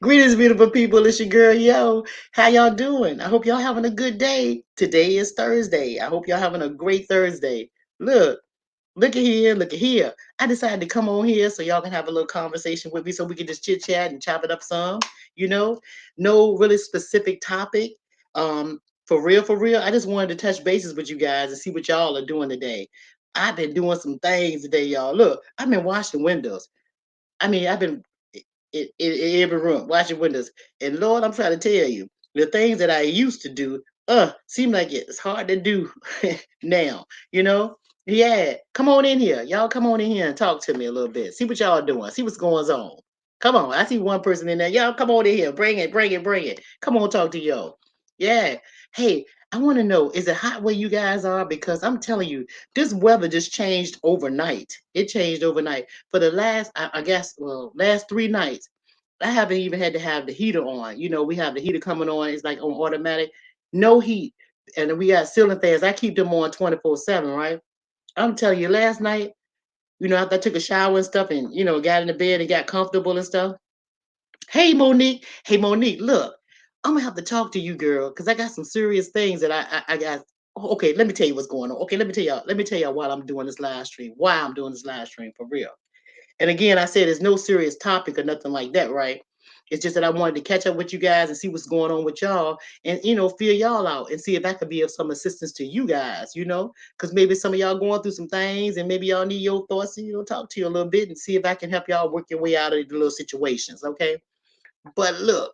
Greetings, beautiful people. It's your girl, Yo. How y'all doing? I hope y'all having a good day. Today is Thursday. I hope y'all having a great Thursday. Look, look at here, look at here. I decided to come on here so y'all can have a little conversation with me so we can just chit chat and chop it up some, you know? No really specific topic. For real, I just wanted to touch bases with you guys and see what y'all are doing today. I've been doing some things today, y'all. Look, I've been washing windows. I've been in every room washing windows. And Lord, I'm trying to tell you, the things that I used to do, seem like it's hard to do now. You know? Yeah, come on in here. Y'all come on in here and talk to me a little bit. See what y'all doing. See what's going on. Come on. I see one person in there. Y'all come on in here. Bring it, bring it, bring it. Come on, talk to y'all. Yeah. Hey, I want to know, is it hot where you guys are? Because I'm telling you, this weather just changed overnight. It changed overnight. For the last, I guess, well, last 3 nights, I haven't even had to have the heater on. You know, we have the heater coming on. It's like on automatic, no heat. And then we got ceiling fans. I keep them on 24/7, right? I'm telling you, last night, after I took a shower and stuff and, got in the bed and got comfortable and stuff. Hey, Monique. Hey, Monique, look, I'm going to have to talk to you, girl, because I got some serious things that I got. Okay, let me tell you what's going on. Okay, let me tell y'all why I'm doing this live stream, why I'm doing this live stream for real. And again, I said it's no serious topic or nothing like that, right? It's just that I wanted to catch up with you guys and see what's going on with y'all and, feel y'all out and see if I could be of some assistance to you guys, because maybe some of y'all going through some things and maybe y'all need your thoughts and, talk to you a little bit and see if I can help y'all work your way out of the little situations, okay? But look,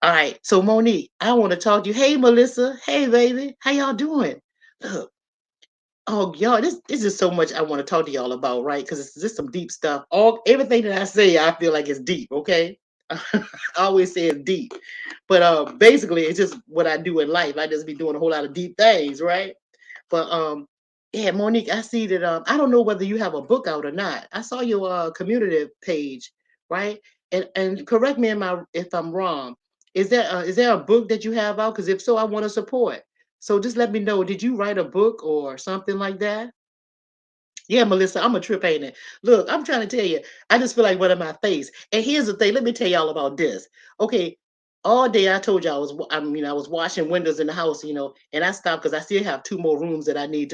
all right, so Monique, I want to talk to you. Hey, Melissa. Hey, baby. How y'all doing? Look, oh, y'all, this is so much I want to talk to y'all about, right? Because it's just some deep stuff. Everything that I say, I feel like it's deep. Okay, I always say it's deep, but basically, it's just what I do in life. I just be doing a whole lot of deep things, right? But yeah, Monique, I see that. I don't know whether you have a book out or not. I saw your community page, right? And correct me if I'm wrong. Is there a book that you have out? Because if so, I want to support. So just let me know. Did you write a book or something like that? Yeah, Melissa, I'm a trip, ain't it? Look, I'm trying to tell you, I just feel like one of my face. And here's the thing, let me tell y'all about this. Okay, all day I told you I was washing windows in the house, and I stopped because I still have two more rooms that I need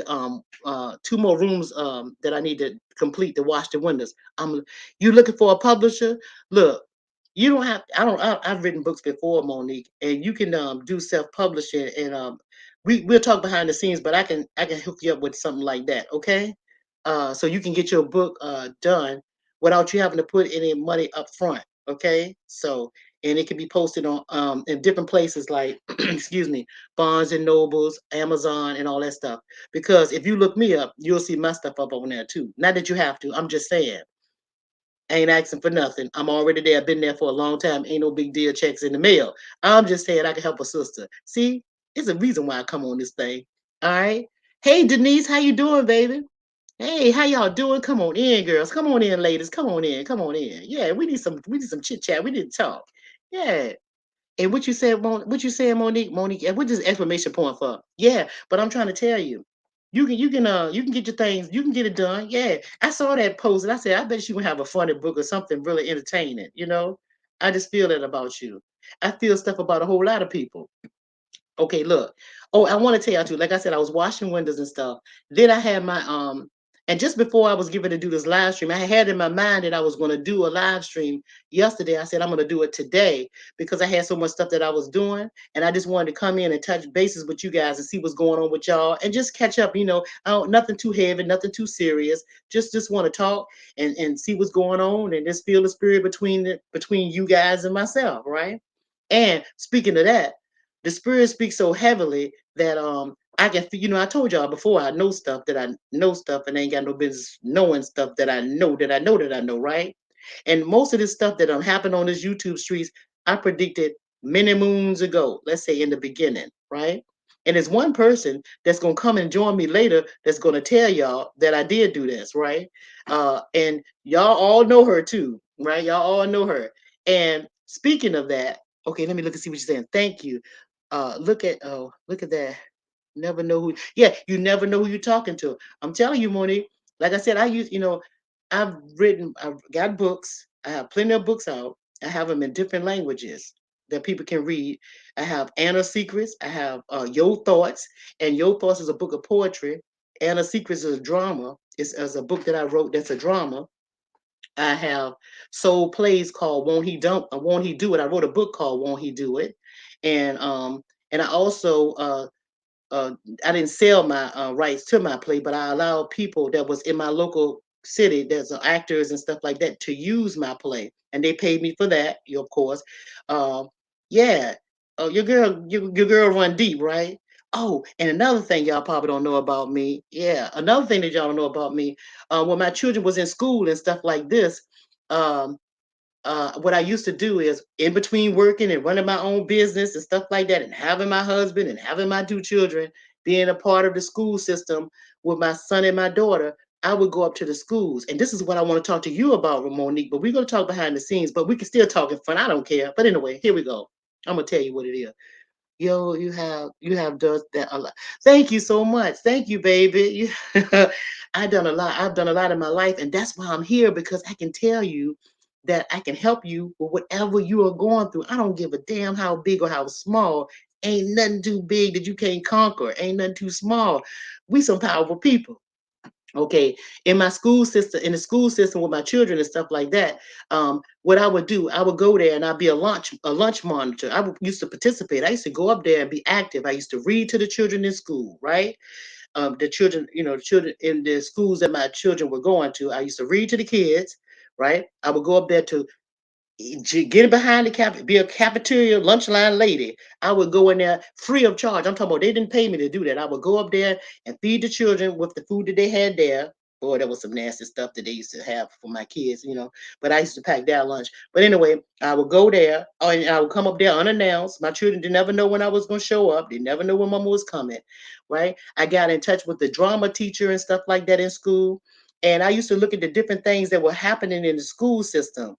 to complete to wash the windows. You looking for a publisher? Look, you don't have I've written books before, Monique, and you can do self-publishing and we'll talk behind the scenes, but I can hook you up with something like that, okay? So you can get your book done without you having to put any money up front. Okay, so and it can be posted on in different places like excuse me, Barnes and Nobles, Amazon, and all that stuff. Because if you look me up, you'll see my stuff up on there too. Not that you have to. I'm just saying. I ain't asking for nothing. I'm already there. Been there for a long time. Ain't no big deal. Checks in the mail. I'm just saying I can help a sister. See, it's a reason why I come on this thing. All right. Hey Denise, how you doing, baby? Hey, how y'all doing? Come on in, girls. Come on in, ladies. Come on in. Come on in. Yeah, we need some chit chat. We need to talk. Yeah. And what you said, what you saying, Monique? Monique, and what is exclamation point for? Yeah, but I'm trying to tell you, you can get your things, you can get it done. Yeah. I saw that post and I said, I bet you gonna have a funny book or something really entertaining. I just feel that about you. I feel stuff about a whole lot of people. Okay, look. Oh, I want to tell y'all too. Like I said, I was washing windows and stuff. Then I had and just before I was given to do this live stream, I had in my mind that I was going to do a live stream yesterday. I said I'm going to do it today because I had so much stuff that I was doing, and I just wanted to come in and touch bases with you guys and see what's going on with y'all and just catch up. I don't nothing too heavy, nothing too serious. Just want to talk and see what's going on and just feel the spirit between you guys and myself, right? And speaking of that, the spirit speaks so heavily that I can I told y'all before I know stuff that I know stuff and ain't got no business knowing stuff that I know that I know that I know, right? And most of this stuff that happened on this YouTube streets, I predicted many moons ago, let's say in the beginning, right? And there's one person that's gonna come and join me later that's gonna tell y'all that I did do this, right? And y'all all know her too, right? Y'all all know her. And speaking of that, okay, let me look and see what you're saying. Thank you. Look at that. Never know who. Yeah, you never know who you're talking to. I'm telling you, Monique. Like I said, I've got books. I have plenty of books out. I have them in different languages that people can read. I have Anna Secrets. I have Your Thoughts, and Your Thoughts is a book of poetry. Anna Secrets is a drama. It's as a book that I wrote that's a drama. I have sold plays called Won't He Dump Won't He Do It. I wrote a book called Won't He Do It, and I also uh, I didn't sell my rights to my play, but I allowed people that was in my local city, there's actors and stuff like that, to use my play, and they paid me for that. You, of course, um, yeah. Oh, your girl run deep, right? Oh, and another thing y'all probably don't know about me. Yeah, another thing that y'all don't know about me. When my children was in school and stuff like this, um, what I used to do is in between working and running my own business and stuff like that, and having my husband and having my two children, being a part of the school system with my son and my daughter, I would go up to the schools. And this is what I want to talk to you about, Monique, but we're going to talk behind the scenes, but we can still talk in front. I don't care. But anyway, here we go. I'm going to tell you what it is. Yo, you have done that a lot. Thank you so much. Thank you, baby. I've done a lot. I've done a lot in my life, and that's why I'm here because I can tell you that I can help you with whatever you are going through. I don't give a damn how big or how small. Ain't nothing too big that you can't conquer. Ain't nothing too small. We some powerful people. Okay, in my school system, in the school system with my children and stuff like that, what I would do, I would go there and I'd be a lunch monitor. Used to participate. I used to go up there and be active. I used to read to the children in school, right? The children, the children in the schools that my children were going to. I used to read to the kids, right? I would go up there to get behind the be a cafeteria lunch line lady. I would go in there free of charge. I'm talking about they didn't pay me to do that. I would go up there and feed the children with the food that they had there. Boy, that was some nasty stuff that they used to have for my kids. But I used to pack their lunch. But anyway, I would go there and I would come up there unannounced. My children did never know when I was going to show up. They never know when mama was coming, right? I got in touch with the drama teacher and stuff like that in school. And I used to look at the different things that were happening in the school system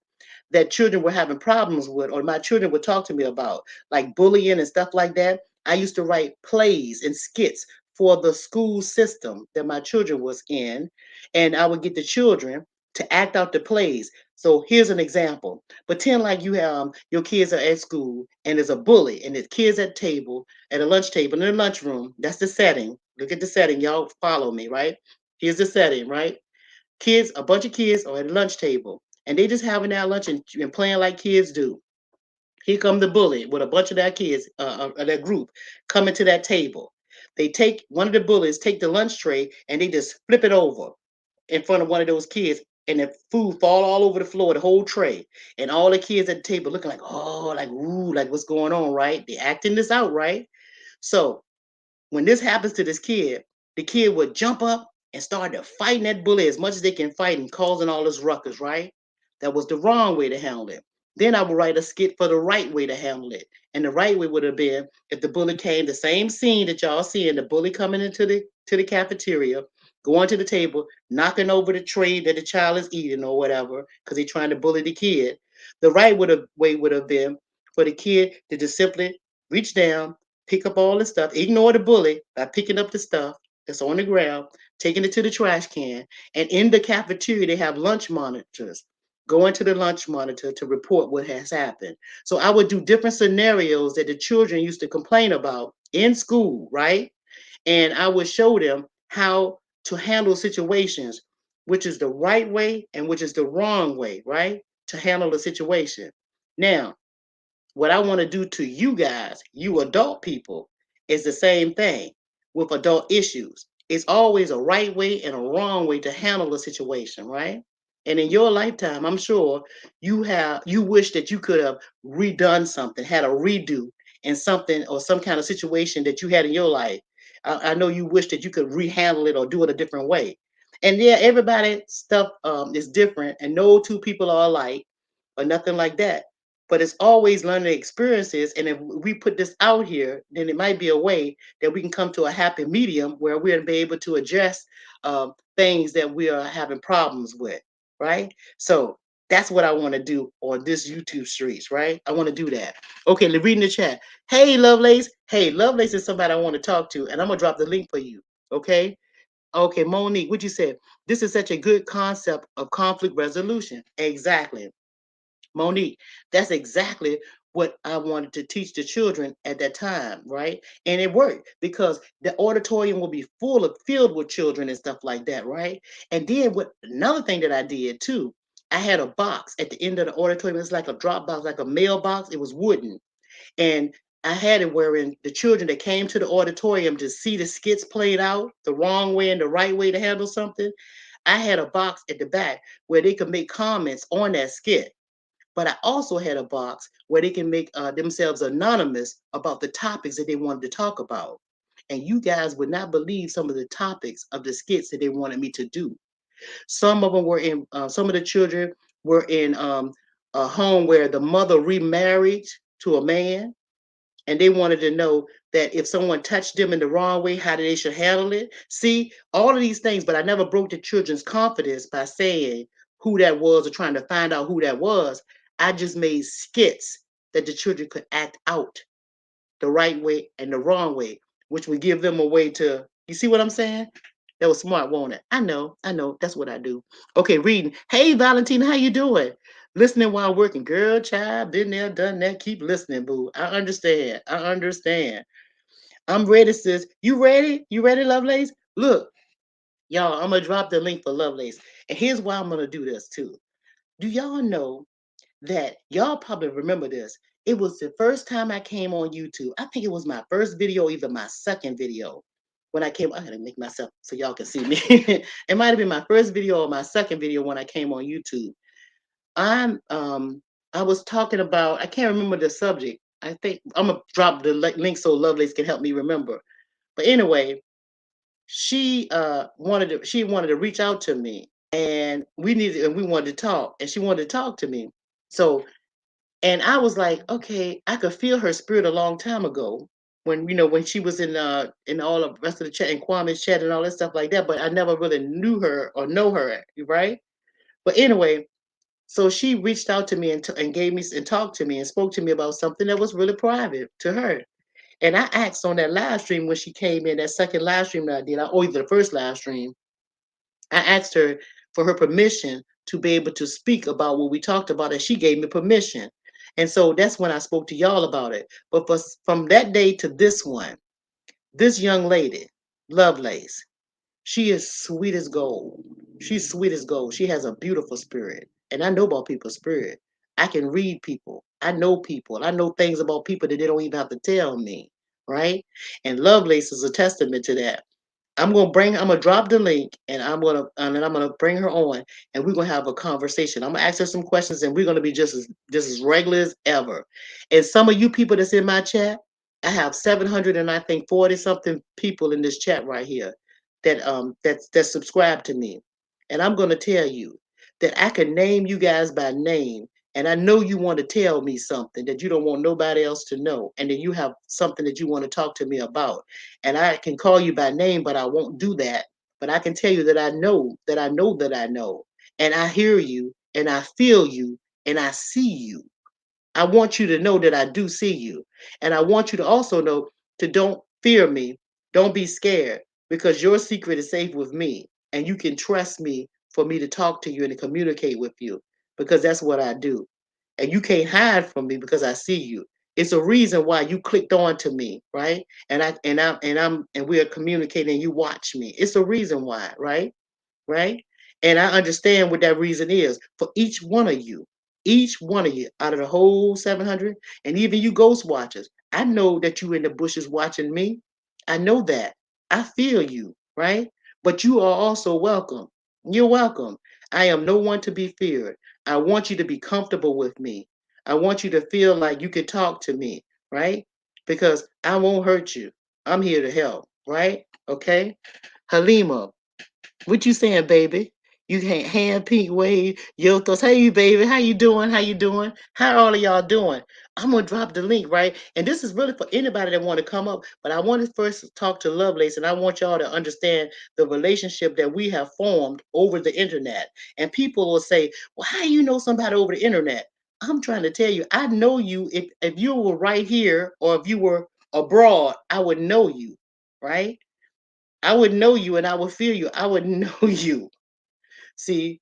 that children were having problems with, or my children would talk to me about, like bullying and stuff like that. I used to write plays and skits for the school system that my children was in, and I would get the children to act out the plays. So here's an example. Pretend like you have your kids are at school and there's a bully and there's kids at table at a lunch table in the lunchroom. That's the setting. Look at the setting. Y'all follow me, right? Here's the setting, right? Kids, a bunch of kids are at a lunch table and they just having their lunch and playing like kids do. Here come the bully with a bunch of their kids, their group, coming to that table. They take one of the bullies, take the lunch tray, and they just flip it over in front of one of those kids, and the food fall all over the floor, the whole tray, and all the kids at the table looking like, oh, like ooh, like what's going on, right? They acting this out, right? So when this happens to this kid, the kid would jump up and start to fighting that bully as much as they can fight and causing all this ruckus, right? That was the wrong way to handle it. Then I would write a skit for the right way to handle it. And the right way would have been if the bully came, the same scene that y'all seeing, the bully coming into the cafeteria, going to the table, knocking over the tray that the child is eating or whatever, because he's trying to bully the kid. The right way would have been for the kid to just simply reach down, pick up all the stuff, ignore the bully by picking up the stuff that's on the ground, taking it to the trash can. And in the cafeteria, they have lunch monitors. Go into the lunch monitor to report what has happened. So I would do different scenarios that the children used to complain about in school, right? And I would show them how to handle situations, which is the right way and which is the wrong way, right? To handle a situation. Now, what I want to do to you guys, you adult people, is the same thing with adult issues. It's always a right way and a wrong way to handle a situation, right? And in your lifetime, I'm sure you wish that you could have redone something, had a redo in something or some kind of situation that you had in your life. I know you wish that you could rehandle it or do it a different way. And yeah, everybody stuff is different, and no two people are alike or nothing like that, but it's always learning experiences. And if we put this out here, then it might be a way that we can come to a happy medium where we'll be able to address things that we are having problems with, right? So that's what I want to do on this YouTube streets, right? I want to do that. Okay, reading the chat. Hey, Lovelace. Hey, Lovelace is somebody I want to talk to, and I'm gonna drop the link for you. Okay. Okay, Monique, what you said? This is such a good concept of conflict resolution. Exactly. Monique, that's exactly what I wanted to teach the children at that time, right? And it worked because the auditorium will be full of filled with children and stuff like that, right? And then what another thing that I did too, I had a box at the end of the auditorium. It's like a drop box, like a mailbox. It was wooden. And I had it wherein the children that came to the auditorium to see the skits played out the wrong way and the right way to handle something, I had a box at the back where they could make comments on that skit. But I also had a box where they can make themselves anonymous about the topics that they wanted to talk about. And you guys would not believe some of the topics of the skits that they wanted me to do. Some of them were in, some of the children were in a home where the mother remarried to a man, and they wanted to know that if someone touched them in the wrong way, how they should handle it. See, all of these things, but I never broke the children's confidence by saying who that was or trying to find out who that was. I just made skits that the children could act out the right way and the wrong way, which would give them a way to, you see what I'm saying? That was smart, won't it? I know. That's what I do. Okay, reading. Hey, Valentina, how you doing? Listening while working. Girl, child, been there, done that. Keep listening, boo. I understand. I understand. I'm ready, sis. You ready? You ready, Lovelace? Look, y'all, I'm going to drop the link for Lovelace. And here's why I'm going to do this, too. Do y'all know that y'all probably remember this? It was the first time I came on YouTube. I think it was my first video, either my second video. When I came, I had to make myself so y'all can see me. It might have been my first video or my second video when I came on YouTube. I'm I was talking about, I can't remember the subject. I think I'm gonna drop the link so Lovelace can help me remember. But anyway, she wanted to reach out to me, and we wanted to talk, and she wanted to talk to me. So, and I was like, okay, I could feel her spirit a long time ago when when she was in all the rest of the chat and Kwame's chat and all that stuff like that. But I never really knew her or know her, right? But anyway, so she reached out to me and gave me and talked to me and spoke to me about something that was really private to her. And I asked on that live stream when she came in, that second live stream that I did, or either the first live stream, I asked her for her permission to be able to speak about what we talked about, and she gave me permission. And so that's when I spoke to y'all about it. But from that day to this one, this young lady, Lovelace, she is sweet as gold. She's sweet as gold. She has a beautiful spirit. And I know about people's spirit. I can read people. I know people. I know things about people that they don't even have to tell me. Right? And Lovelace is a testament to that. I'm gonna drop the link, and then I'm gonna bring her on, and we're gonna have a conversation. I'm gonna ask her some questions, and we're gonna be just as regular as ever. And some of you people that's in my chat, I have 700 and I think 40 something people in this chat right here that subscribe to me. And I'm gonna tell you that I can name you guys by name. And I know you want to tell me something that you don't want nobody else to know, and then you have something that you want to talk to me about, and I can call you by name, but I won't do that. But I can tell you that I know that I know that I know. And I hear you and I feel you and I see you. I want you to know that I do see you. And I want you to also know to don't fear me. Don't be scared because your secret is safe with me. And you can trust me for me to talk to you and to communicate with you because that's what I do. And you can't hide from me because I see you. It's a reason why you clicked on to me, right? And we are communicating and you watch me. It's a reason why, right? Right? And I understand what that reason is for each one of you out of the whole 700, and even you ghost watchers. I know that you in the bushes watching me. I know that. I feel you, right? But you are also welcome. You're welcome. I am no one to be feared. I want you to be comfortable with me. I want you to feel like you can talk to me, right? Because I won't hurt you. I'm here to help, right? Okay? Halima, what you saying, baby? You can't hand pink wave your thoughts. Hey, baby, how you doing? How you doing? How all of y'all doing? I'm gonna drop the link, right? And this is really for anybody that want to come up. But I want to first talk to Lovelace, and I want y'all to understand the relationship that we have formed over the internet. And people will say, "Well, how you know somebody over the internet?" I'm trying to tell you, I know you. If you were right here, or if you were abroad, I would know you, right? I would know you and I would feel you. I would know you. See,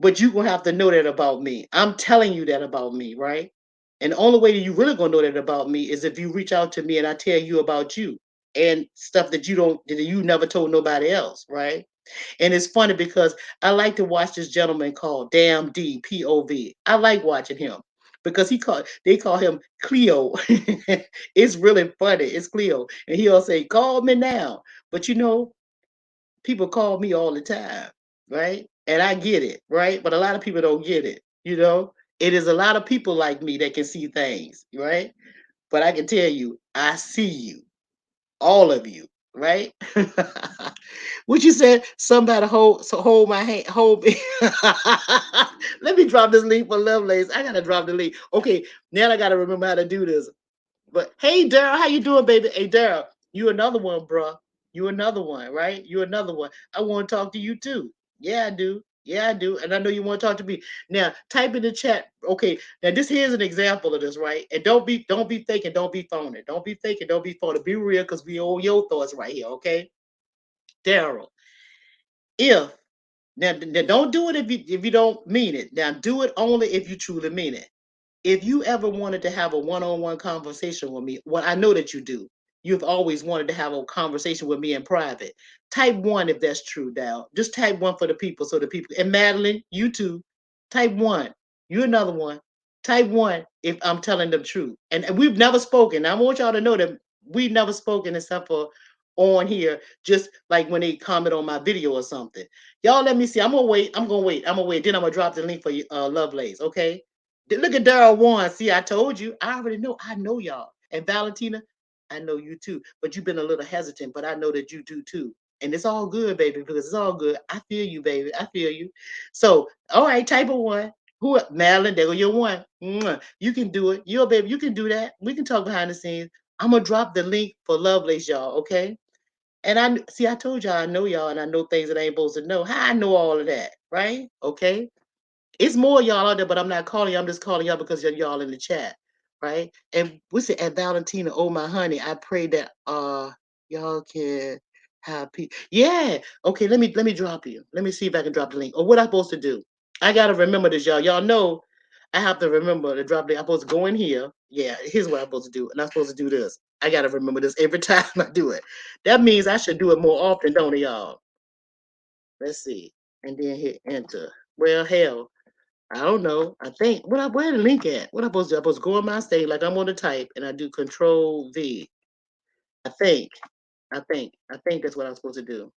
But you gonna have to know that about me. I'm telling you that about me, right? And the only way that you really gonna know that about me is if you reach out to me and I tell you about you and stuff that you never told nobody else, right? And it's funny because I like to watch this gentleman called Damn D POV. I like watching him because they call him Cleo. It's really funny. It's Cleo. And he'll say, call me now. But people call me all the time, right? And I get it, right? But a lot of people don't get it. It is a lot of people like me that can see things, right? But I can tell you, I see you, all of you, right? What you said? Somebody hold my hand, hold me. Let me drop this link for Lovelace. I gotta drop the link. Okay, now I gotta remember how to do this. But hey, Daryl, how you doing, baby? Hey, Daryl, you another one, bro. You another one, right? You another one. I want to talk to you too. Yeah, I do. Yeah, I do. And I know you want to talk to me. Now, type in the chat. Okay. Now, this here's an example of this, right? And don't be faking, don't be phoning. Don't be faking, don't be phoning. Be real, because we owe your thoughts right here, okay? Daryl, if now don't do it if you don't mean it. Now do it only if you truly mean it. If you ever wanted to have a one-on-one conversation with me, well, I know that you do. You've always wanted to have a conversation with me in private. Type one if that's true, Dal. Just type one for the people, so the people. And Madeline, you too. Type one. You another one. Type one if I'm telling the truth. And we've never spoken. I want y'all to know that we've never spoken except for on here, just like when they comment on my video or something. Y'all let me see. I'm gonna wait. I'm gonna wait. I'm gonna wait. Then I'm gonna drop the link for you, Lovelace. Okay. Look at Daryl Warren. See, I told you. I already know. I know y'all. And Valentina, I know you too. But you've been a little hesitant, but I know that you do too. And it's all good, baby, because it's all good. I feel you, baby. I feel you. So, all right, type of one. Who Madeline, there go your one. Mwah. You can do it. You're a baby. You can do that. We can talk behind the scenes. I'm gonna drop the link for Lovelace, y'all. Okay. And I told y'all I know y'all and I know things that I ain't supposed to know. How I know all of that, right? Okay. It's more y'all out there, but I'm not calling you. I'm just calling y'all because y'all in the chat, right? And we said at Valentina, oh my honey, I pray that y'all can have peace. Yeah. Okay, let me drop you. Let me see if I can drop the link. Or what I'm supposed to do. I gotta remember this, y'all. Y'all know I have to remember to drop the link. I'm supposed to go in here. Yeah, here's what I'm supposed to do. And I'm supposed to do this. I gotta remember this every time I do it. That means I should do it more often, don't it, y'all? Let's see. And then hit enter. Well, hell. I don't know. I think where the link at? What I supposed to do? I supposed to go on my stage like I'm on the type and I do control V. I think. I think that's what I'm supposed to do.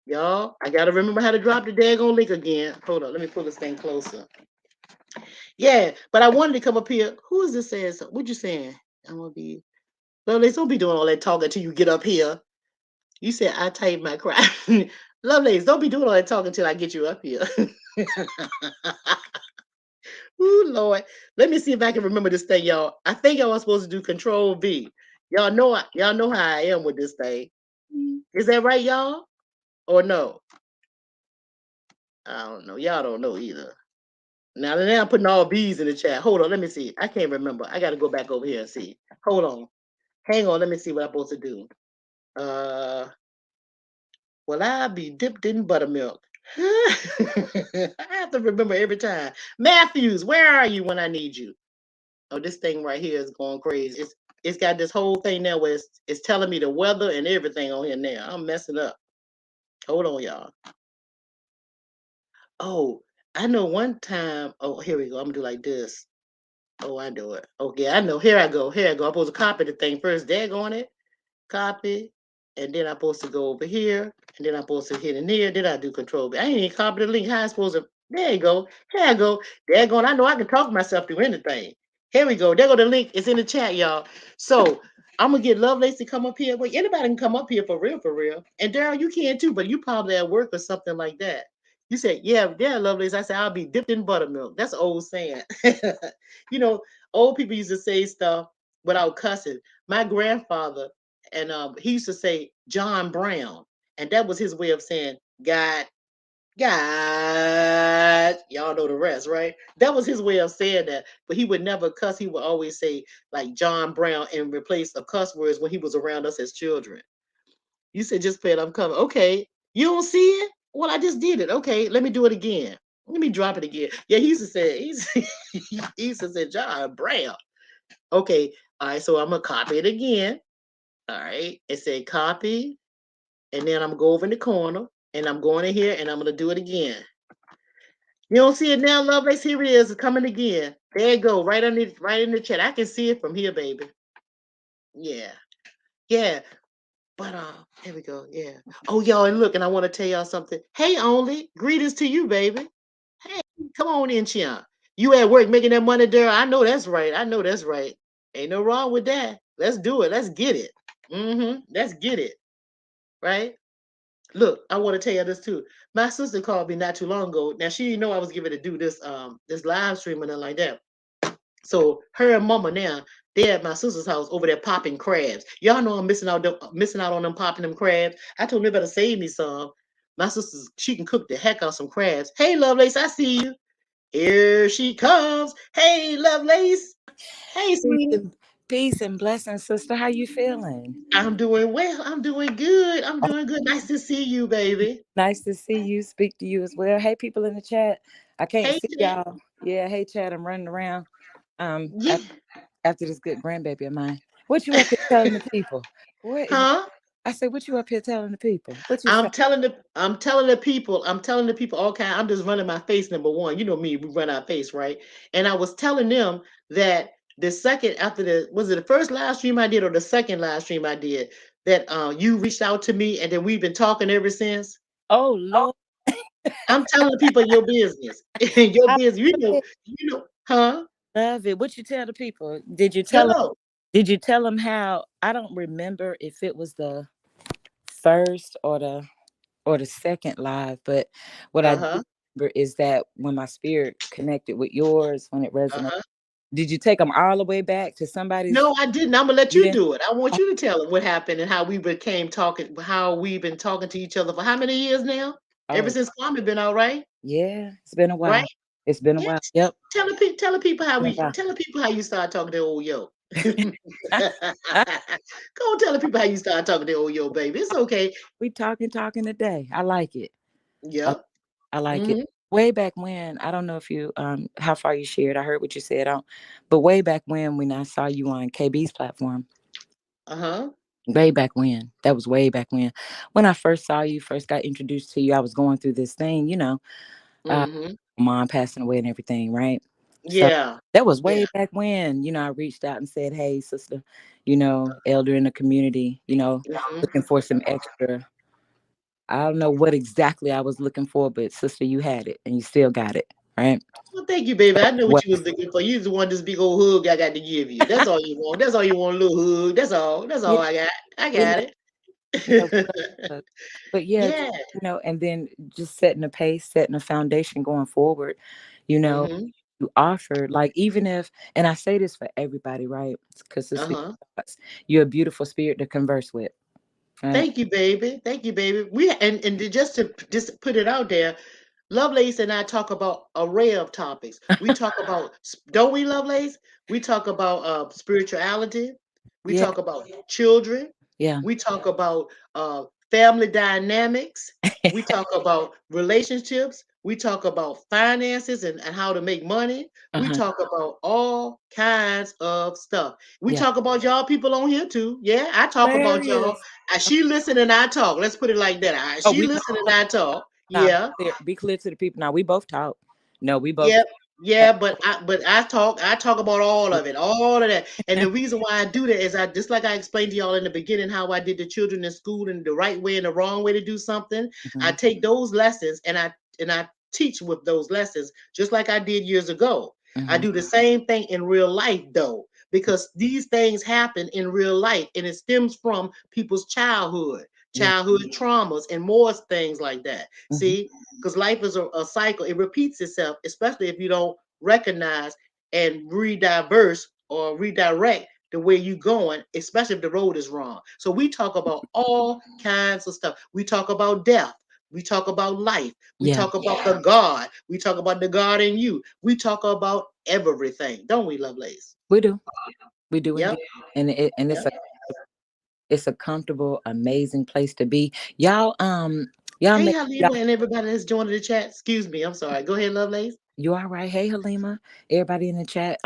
Y'all, I gotta remember how to drop the daggone link again. Hold on, let me pull this thing closer. Yeah, but I wanted to come up here. Who is this saying? What you saying? I'm gonna be Lovelace, don't be doing all that talking till you get up here. You said I type my crap. Lovelace, don't be doing all that talking till I get you up here. Ooh, Lord. Let me see if I can remember this thing, y'all. I think I was supposed to do Control V. Y'all know how I am with this thing. Is that right, y'all? Or no? I don't know. Y'all don't know either. Now I'm putting all B's in the chat. Hold on, let me see. I can't remember. I gotta go back over here and see. Hold on. Hang on, let me see what I'm supposed to do. Uh well, I'll be dipped in buttermilk. I have to remember every time. Matthews, where are you when I need you? Oh, this thing right here is going crazy. It's got this whole thing now where it's telling me the weather and everything on here now. I'm messing up. Hold on, y'all. Oh, I know one time. Oh, here we go. I'm gonna do like this. Oh, I do it. Okay, I know. Here I go. Here I go. I'm supposed to copy the thing first. Dag on it. Copy. And then I'm supposed to go over here. And then I'm supposed to hit in here. Then I do control. I ain't even copy the link. How I supposed to? There you go. Here I go. There going. I know I can talk myself through anything. Here we go. There go the link. It's in the chat, y'all. So I'm gonna get Lovelace to come up here. Wait, anybody can come up here for real, for real. And Daryl, you can too, but you probably at work or something like that. You said, yeah, Lovelace. I said, I'll be dipped in buttermilk. That's an old saying. you know, old people used to say stuff without cussing. My grandfather, and he used to say John Brown, and that was his way of saying God, God. Y'all know the rest, right? That was his way of saying that. But he would never cuss. He would always say like John Brown and replace the cuss words when he was around us as children. You said just play it. I'm coming. Okay, you don't see it? Well, I just did it. Okay, let me do it again. Let me drop it again. Yeah, he used to say, he used to say, John Brown. Okay, all right, so I'm gonna copy it again. All right, it said copy, and then I'm gonna go over in the corner, and I'm going in here, and I'm gonna do it again. You don't see it now, Lovelace? Here it is, coming again. There you go, right in the chat. I can see it from here, baby. Yeah, yeah. But here we go. Yeah. Oh, y'all, and look, and I want to tell y'all something. Hey, only greetings to you, baby. Hey, come on in, Chian. You at work making that money, Daryl? I know that's right. I know that's right. Ain't no wrong with that. Let's do it. Let's get it. Let's get it. Right? Look, I want to tell you this too. My sister called me not too long ago. Now she didn't know I was giving to do this live stream and like that. So her and mama now, they're at my sister's house over there popping crabs. Y'all know I'm missing out on them popping them crabs. I told them they better save me some. My sister's she can cook the heck out some crabs. Hey Lovelace, I see you. Here she comes. Hey Lovelace. Hey sweetie. Peace and blessings, sister. How you feeling? I'm doing well. I'm doing good. I'm doing good. Nice to see you, baby. Nice to see you, speak to you as well. Hey, people in the chat. I can't Hey see Ted. y'all. Yeah, hey, Chad. I'm running around. Um, Yeah. af- After this good grandbaby of mine. What you up here telling the people? What Huh? I said? What you up here telling the people? What you say? I'm telling the people, okay, I'm just running my face, number one. You know me, we run our face, right? And I was telling them that the second after was it the first live stream I did or the second live stream I did that you reached out to me and then we've been talking ever since. Oh Lord, I'm telling the people your business. Your I business. love it. Huh? Love it. What you tell the people? Did you tell them? Tell Did you tell them how? I don't remember if it was the first or the second live, but what I them. do Uh-huh. remember is that when my spirit connected with yours, when it resonated, Uh-huh. did you take them all the way back to somebody's? No, I didn't. I'm gonna let You you didn't? do it. I want Oh, you to tell them what happened and how we became talking, how we've been talking to each other for how many years now? Ever oh, since Kwame been all right, yeah, it's been a right? while. It's been a Yeah. while. Yep, Tell the people how been a we while. tell the people how you started talking to old yo. Go on, tell the people how you started talking to old yo, baby. It's okay. We talking today. I like it. I, Yep. I like it. Mm-hmm. Way back when, I don't know if you how far you shared. I heard what you said on, but way back when I saw you on KB's platform. Uh-huh. Way back when. That was way back when. When I first saw you, first got introduced to you, I was going through this thing, uh, Mm-hmm. mom passing away and everything, right? So Yeah. that was Yeah. way back when, I reached out and said, hey, sister, elder in the community, Mm-hmm. looking for some extra. I don't know what exactly I was looking for, but sister, you had it and you still got it, right? Well, thank you, baby. I know what What? you was looking for. You just want this big old hug I got to give you. That's all you want. That's all you want, a little hug. That's all. That's all Yeah, I got. I yeah, got yeah. it. But yeah, Yeah. and then just setting a pace, setting a foundation going forward, you know, Mm-hmm. you offer, like, even if, and I say this for everybody, right? Because Uh-huh. you're a beautiful spirit to converse with, right? Thank you, baby. Thank you, baby. Just to just put it out there, Lovelace and I talk about array of topics. We talk about, don't we, Lovelace? We talk about spirituality. We Yeah, talk about children. yeah. We talk about family dynamics. We talk about relationships. We talk about finances and how to make money. We Uh-huh. talk about all kinds of stuff. We Yeah. talk about y'all people on here too. Yeah, I talk about y'all. Hilarious. She listen and I talk. Let's put it like that. Oh, She listen and I talk. now Yeah. be clear to the people. Now we both talk. No, we both Yep. talk. Yeah, but I talk about all of it, all of that. And the reason why I do that is I just like I explained to y'all in the beginning how I did the children in school and the right way and the wrong way to do something. I Mhm, take those lessons and I teach with those lessons just like I did years ago. I mhm, do the same thing in real life though, because these things happen in real life and it stems from people's yeah, childhood traumas and more things like that. mhm, See, because life is a cycle. It repeats itself, especially if you don't recognize and rediverse or redirect the way you're going, especially if the road is wrong. So we talk about all kinds of stuff. We talk about death. We talk about life. We yeah. talk about the God. We talk about the God in you. We talk about everything, don't we, Lovelace? We do, we do Yep. indeed, and Yep. it's a comfortable, amazing place to be. Y'all, Y'all Hey, make y'all, Halima, and everybody that's joining the chat. Excuse me. I'm sorry. Go ahead, Lovelace. you all right? Hey Halima, everybody in the chat.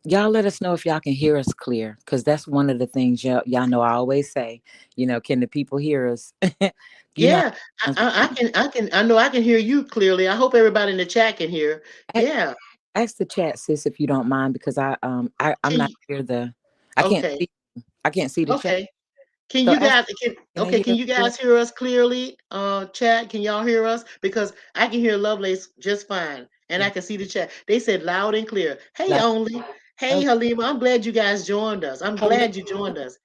Y'all let us know if y'all can hear us clear, because that's one of the things y'all know I always say, can the people hear us? you know Yeah, I know I can hear you clearly. I hope everybody in the chat can hear. a- Yeah. ask the chat, sis, if you don't mind, because I'm Can not you, here I can't okay. see, I can't see the chat. Okay. Can So you ask, guys can they hear can us you clear? guys hear us clearly? Chat, can y'all hear us? Because I can hear Lovelace just fine. And I Yeah. can see the chat. They said loud and clear. Hey Like, only. Hey oh, Halima. I'm glad you guys joined us. I'm Halima, glad you joined us.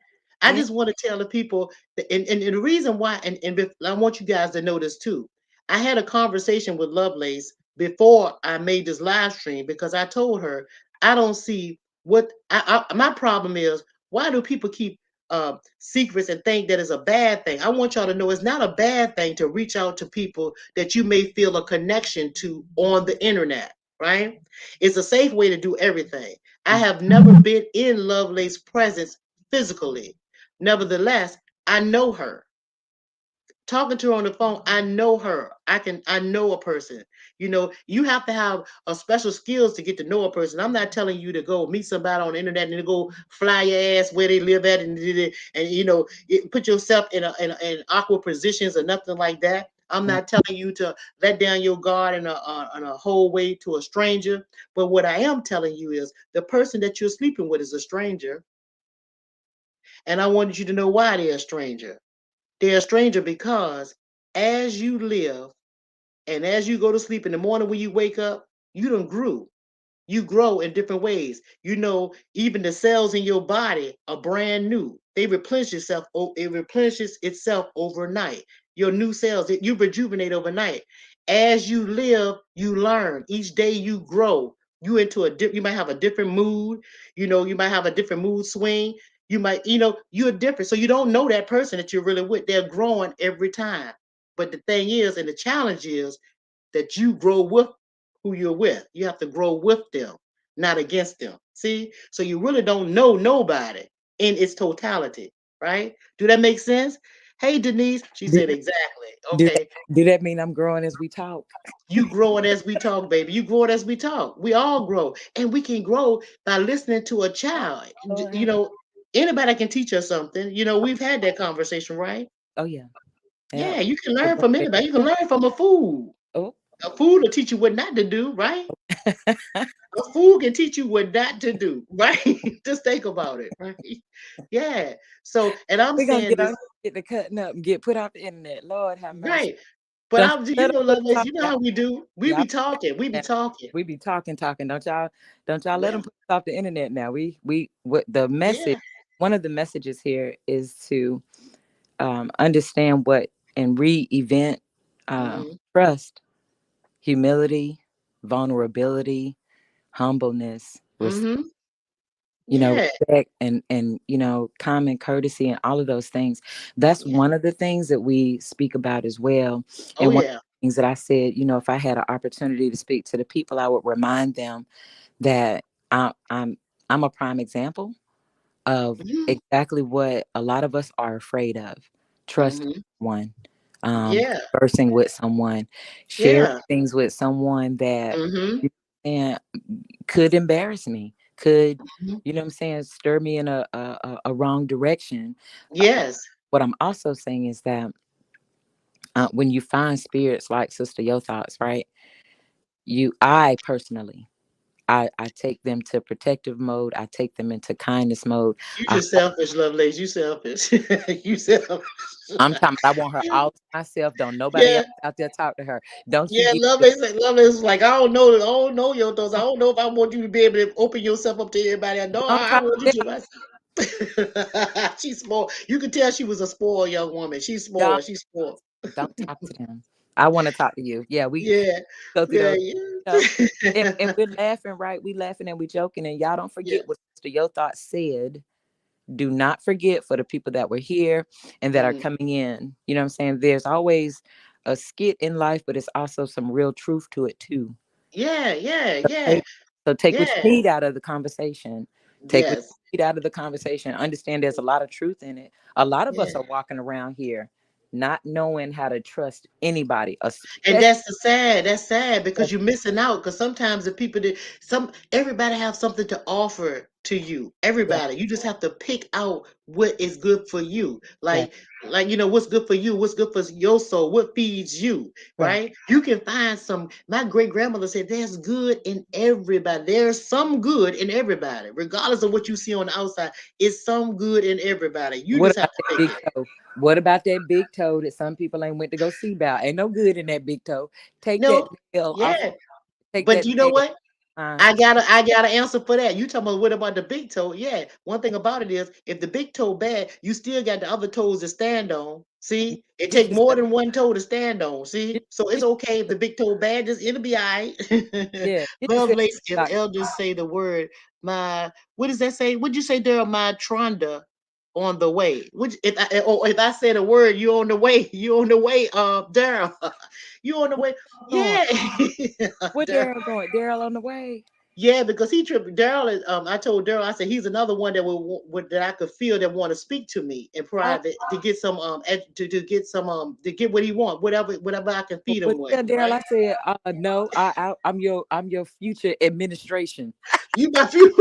I yeah. just want to tell the people that, and the reason why, I want you guys to know this too. I had a conversation with Lovelace before I made this live stream because I told her I don't see what my problem is. Why do people keep secrets and think that is a bad thing? I want y'all to know it's not a bad thing to reach out to people that you may feel a connection to on the internet, right? It's a safe way to do everything. I Mm. have never been in Lovelace's presence physically. Nevertheless, I know her. Talking to her on the phone, I know her. I know a person. You have to have a special skills to get to know a person. I'm not telling you to go meet somebody on the internet and to go fly your ass where they live at and put yourself in awkward positions or nothing like that. I'm Mm. not telling you to let down your guard in a whole way to a stranger. But what I am telling you is the person that you're sleeping with is a stranger, and I wanted you to know why they're a stranger. They're a stranger because as you live and as you go to sleep in the morning when you wake up, you done grew. You grow in different ways. Even the cells in your body are brand new. They replenish itself. It replenishes itself overnight. Your new cells, you rejuvenate overnight. As you live, you learn. Each day you grow. You might have a different mood. You might have a different mood swing. You're different. So you don't know that person that you're really with. They're growing every time. But the thing is, and the challenge is that you grow with who you're with. You have to grow with them, not against them. See? So you really don't know nobody in its totality, right? Do that make sense? Hey, Denise. She Do said that, exactly. do that Okay. do that mean I'm growing as we talk? You growing as we talk, baby. You growing as we talk. We all grow. And we can grow by listening to a child. Lord You have- know, anybody can teach us something. We've had that conversation, right? Oh yeah. Yeah. Yeah, you can learn from anybody. You can learn from a fool. Oh. A fool will teach you what not to do, right? A fool can teach you what not to do, right? Just think about it, right? Yeah. So, and I'm We're gonna saying get this, on, get the cutting up and get put off the internet. Lord have mercy. right? But Don't y'all let them put us Lovelace, off. you know how we do. We Y'all, be talking. We be talking. we be talking. Don't y'all let Yeah. them put us off the internet now. What the message, Yeah. one of the messages here is to understand what and re-event Hmm. trust, humility, vulnerability, humbleness, Hmm. Yeah. respect, and common courtesy and all of those things. That's Yeah. one of the things that we speak about as well. Oh And one of yeah. the things that I said, if I had an opportunity to speak to the people, I would remind them that I'm a prime example of Hmm. exactly what a lot of us are afraid of. Trust Hmm. one, Yeah. conversing with someone, sharing Yeah. things with someone that Hmm. and could embarrass me, could, Hmm. you know what I'm saying, stir me in a wrong direction. Yes. What I'm also saying is that when you find spirits like Sister Yo Thoughts, right? I personally, I take them to protective mode. I take them into kindness mode. You I, just selfish, Lovelace. You selfish. You selfish. I'm talking. I want her all to myself. Don't nobody Yeah. else out there talk to her. Don't you Yeah, get your Lovelace was like, I don't know your thoughts. I don't know if I want you to be able to open yourself up to everybody. No, don't I talk want you to to myself. She's spoiled. You can tell she was a spoiled young woman. She's them. spoiled. She's spoiled. Don't talk to them. I want to talk to you. Yeah, we Yeah, go through yeah, those, you know, and yeah. we're laughing, right? We laughing and we joking, and y'all don't Yeah. forget what Sister Yo Thought said. Do not forget, for the people that were here and that are Mhm. coming in. You know what I'm saying? There's always a skit in life, but it's also some real truth to it too. Yeah, yeah, So yeah, take, so take what you yeah. need out of the conversation. Take what Yes. you need out of the conversation. Understand there's a lot of truth in it. A lot of Yeah. us are walking around here. not knowing how to trust anybody, And especially. that's sad because you're missing out. Because sometimes the people that everybody have something to offer to you. Yeah, Everybody, you just have to pick out what is good for you. yeah, Like what's good for you, what's good for your soul, what feeds you, yeah. right? You can find some. My great grandmother said, "There's good in everybody. There's some good in everybody, regardless of what you see on the outside. It's some good in everybody. You What just have about to that take big it." toe? What about that big toe that some people ain't went to go see about? Ain't no good in that big toe. Take that No, nail off. yeah, Take but that you know nail. what? Uh, I got to answer for that. You talking about what about the big toe? Yeah. One thing about it is if the big toe bad, you still got the other toes to stand on. See? It get take more yourself. than one toe to stand on. See? Get, So it's get, okay if the big toe bad, just it'll be all right. yeah, get yourself. Lovelace, if Like, elders say the word, my what does that say? What'd you say there, my Tronda on the way? Which if I say the word, you on the way, you on the way, Daryl. You on the way. going? Yeah. Where Daryl. Daryl going? Daryl on the way. Yeah, because he tripped. Daryl is. I told Daryl. I said he's another one that that I could feel that want to speak to me in Oh, private to get some to get some to get what he want, whatever I can feed but him with. tell Daryl Right? I said, no, I'm your future administration. You my future.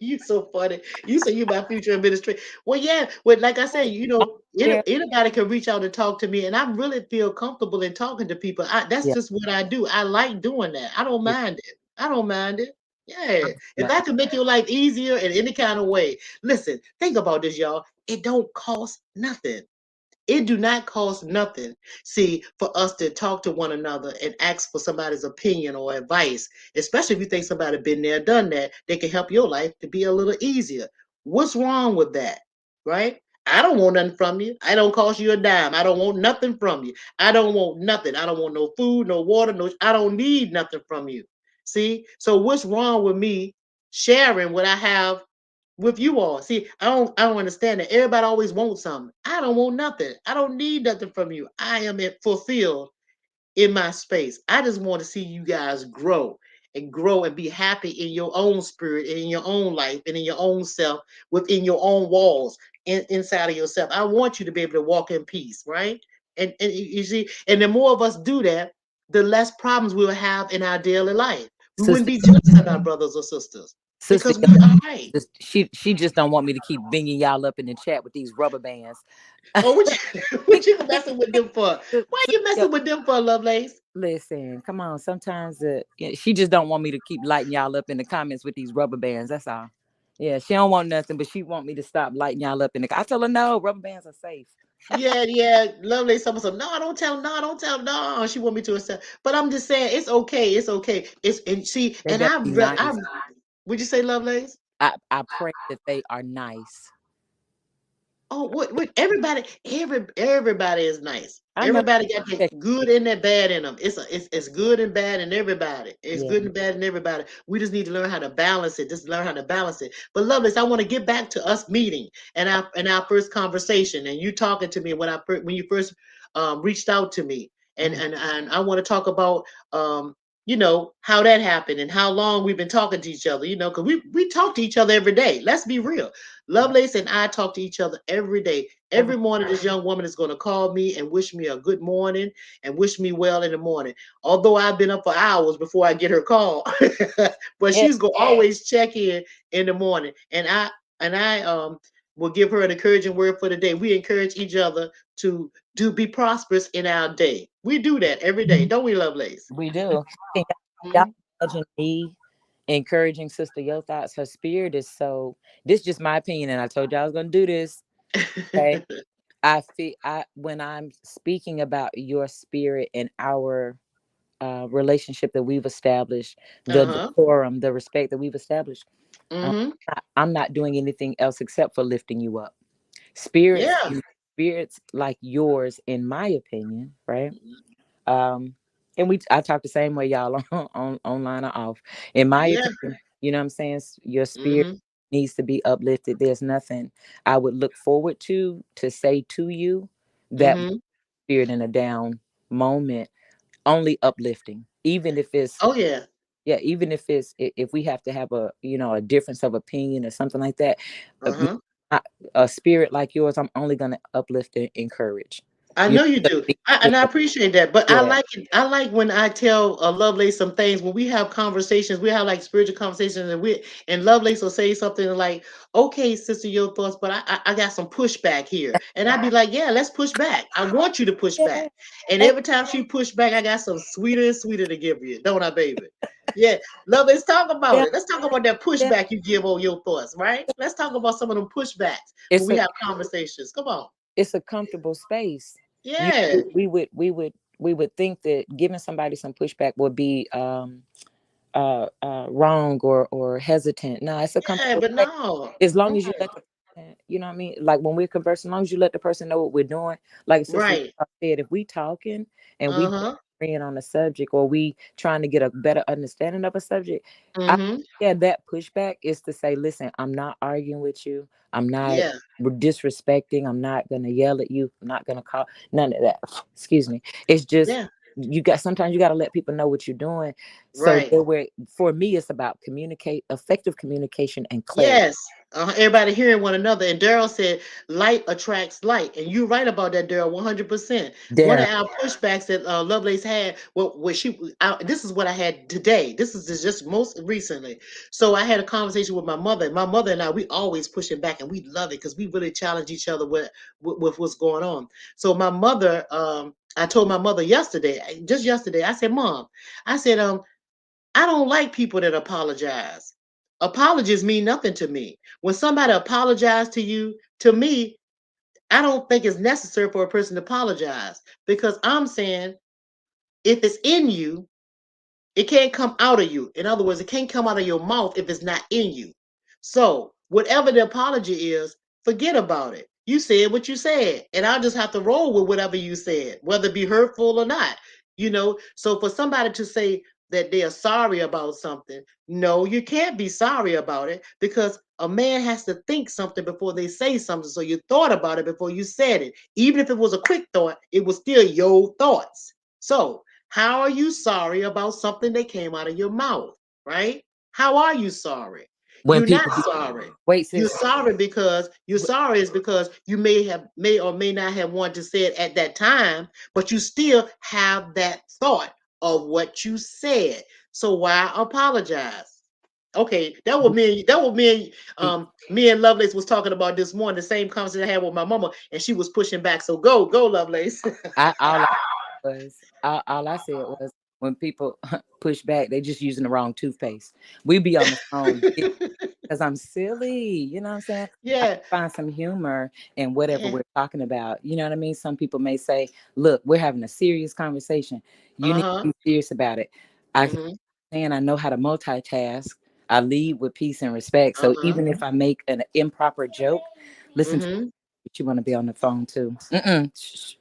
You so funny. You say you my future administrator. Well, yeah. Well, like I said, Daryl, anybody can reach out and talk to me, and I really feel comfortable in talking to people. That's yeah, just what I do. I like doing that. I don't yeah. mind it. I don't mind it. Yeah. I'm If not- I can make your life easier in any kind of way, listen. Think about this, y'all. It don't cost nothing. It do not cost nothing, see, for us to talk to one another and ask for somebody's opinion or advice, especially if you think somebody been there, done that, they can help your life to be a little easier. What's wrong with that? Right? I don't want nothing from you. I don't cost you a dime. I don't want nothing from you. I don't want nothing. I don't want no food, no water, no, I don't need nothing from you. See? So what's wrong with me sharing what I have with you all? See, I don't understand that. Everybody always wants something. I don't want nothing. I don't need nothing from you. I am fulfilled in my space. I just want to see you guys grow and be happy in your own spirit, in your own life, and in your own self, within your own walls, inside of yourself. I want you to be able to walk in peace, right? And you see, and the more of us do that, the less problems we'll have in our daily life. We wouldn't sister, be jealous of our brothers or sisters sister. because we are right. She just don't want me to keep binging y'all up in the chat with these rubber bands. Oh, what you, what you messing with them for? Why you Yo, messing with them for, Lovelace? listen, come on. Sometimes yeah, she just don't want me to keep lighting y'all up in the comments with these rubber bands. That's all. Yeah, she don't want nothing, but she want me to stop lighting y'all up in the. I told her no, rubber bands are safe. Yeah, yeah, Lovelace. Someone said, no, don't tell, no, don't tell, no. She want me to accept, but I'm just saying, it's okay, it's okay. It's and see, They and better be nice. would you say, Lovelace? I pray that they are nice. Oh, what everybody is nice. I know. Everybody got the good and the bad in them. It's good and bad in everybody. It's Yeah. good and bad in everybody. We just need to learn how to balance it. Just learn how to balance it. But Lovelace, I want to get back to us meeting and our first conversation and you talking to me when you first reached out to me and Mhm. and I want to talk about how that happened and how long we've been talking to each other. Because we talk to each other every day. Let's be real. Yeah. Lovelace and I talk to each other every day. Every Every morning, this young woman is going to call me and wish me a good morning and wish me well in the morning. Although I've been up for hours before I get her call, but yeah. she's going to always check in the morning. And I will give her an encouraging word for the day. We encourage each other to be prosperous in our day. We do that every day, don't we, Lovelace? We do. Can y'all Mhm. imagine me encouraging Sister Yo Thoughts? Her spirit is so. This is just my opinion, and I told you I was gonna do this. Okay. I feel when I'm speaking about your spirit and our relationship that we've established, the Uh-huh. decorum, the respect that we've established. Um, Mm-hmm. I'm not doing anything else except for lifting you up. Spirits, Yeah. spirits like yours, in my opinion, right? Um, and I talk the same way y'all on online or off. In my Yeah. opinion, you know what I'm saying? Your spirit Mm-hmm. needs to be uplifted. There's nothing I would look forward to say to you that Mm-hmm. spirit in a down moment, only uplifting. Even if it's Oh yeah. yeah, even if if we have to have a difference of opinion or something like that, uh, Uh-huh. a spirit like yours, I'm only gonna uplift and encourage. I You know you know, do, so and I appreciate that. But I yeah, like it. I like when I tell Lovelace some things. When we have conversations, we have like spiritual conversations, and Lovelace will say something like, "Okay, sister, your thoughts," but I got some pushback here, and I'd be like, "Yeah, let's push back. I want you to push back." yeah, And and- every time she push back, I got some sweeter and sweeter to give you, don't I, baby? Yeah, Lovelace, talk about yeah, it. Let's talk about that yeah. pushback you give on your thoughts, right? Let's talk about some of them pushbacks when It's we a have conversations. Come on. it's a comfortable space. You Yeah. we would think that giving somebody some pushback would be wrong or hesitant. No, it's a Yeah, comfortable but space. no. As long as you Mm-mm. let the person, you know what I mean? Like when we're conversing, as long as you let the person know what we're doing. Like Sister Right. said, if we talking and we Uh-huh. disagreeing on a subject or we trying to get a better understanding of a subject, I Mm-hmm. yeah, that pushback is to say, listen, I'm not arguing with you. I'm not Yeah. disrespecting. I'm not gonna yell at you. I'm not gonna call none of that. Excuse me. It's just Yeah. you got sometimes you got to let people know what you're doing. So Right. there where for me it's about effective communication and clarity. Yes. Everybody hearing one another. And Daryl said, light attracts light. And you're right about that, Daryl, 100%. One There, of our pushbacks that Lovelace had, well, this is what I had today. This is just most recently. So I had a conversation with my mother. My mother and I, we always pushing back and we love it because we really challenge each other with what's going on. So my mother, I told my mother yesterday, just yesterday, I said, Mom, I said, I don't like people that apologize. Apologies mean nothing to me. When somebody apologizes to you, to me, I don't think it's necessary for a person to apologize because I'm saying if it's in you, it can't come out of you. In other words, it can't come out of your mouth if it's not in you. So, whatever the apology is, forget about it. You said what you said, and I'll just have to roll with whatever you said, whether it be hurtful or not. So for somebody to say that they are sorry about something, no, you can't be sorry about it because a man has to think something before they say something. So you thought about it before you said it. Even if it was a quick thought, it was still your thoughts. So, how are you sorry about something that came out of your mouth, right? How are you sorry? when You're not people sorry. wait, You're sis, sorry because you're sorry is because you may or may not have wanted to say it at that time, but you still have that thought of what you said. So why apologize? Okay, me and Lovelace was talking about this morning, the same conversation I had with my mama, and she was pushing back. So go, Lovelace. I all I said was when people push back, they just using the wrong toothpaste. We be on the phone because I'm silly, you know what I'm saying? I Yeah. find some humor in whatever we're talking about. You know what I mean? Some people may say, look, we're having a serious conversation. You need Uh-huh. to be serious about it. I can Mhm. and I know how to multitask. I lead with peace and respect. So Uh-huh. even if I make an improper joke, listen to Mhm. what you want to be on the phone too. Mm-mm. Shh.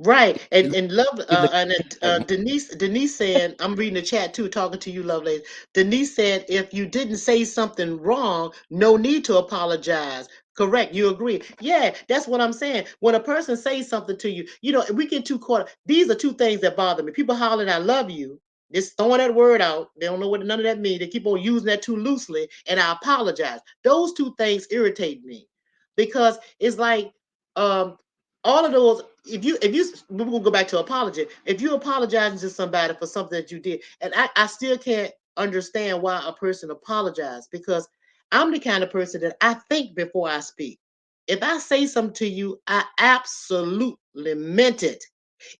Right. You And love look and at me. Denise said, I'm reading the chat too, talking to you, lovely. Denise said, if you didn't say something wrong, no need to apologize. Correct. You agree. Yeah, that's what I'm saying. When a person says something to you, we get too caught. These are two things that bother me. People hollering, I love you. Just throwing that word out. They don't know what none of that means. They keep on using that too loosely. And I apologize. Those two things irritate me because it's like um all of those, if you we're gonna go back to apology. If you apologizing to somebody for something that you did, and I still can't understand why a person apologized because I'm the kind of person that I think before I speak. If I say something to you, I absolutely meant it.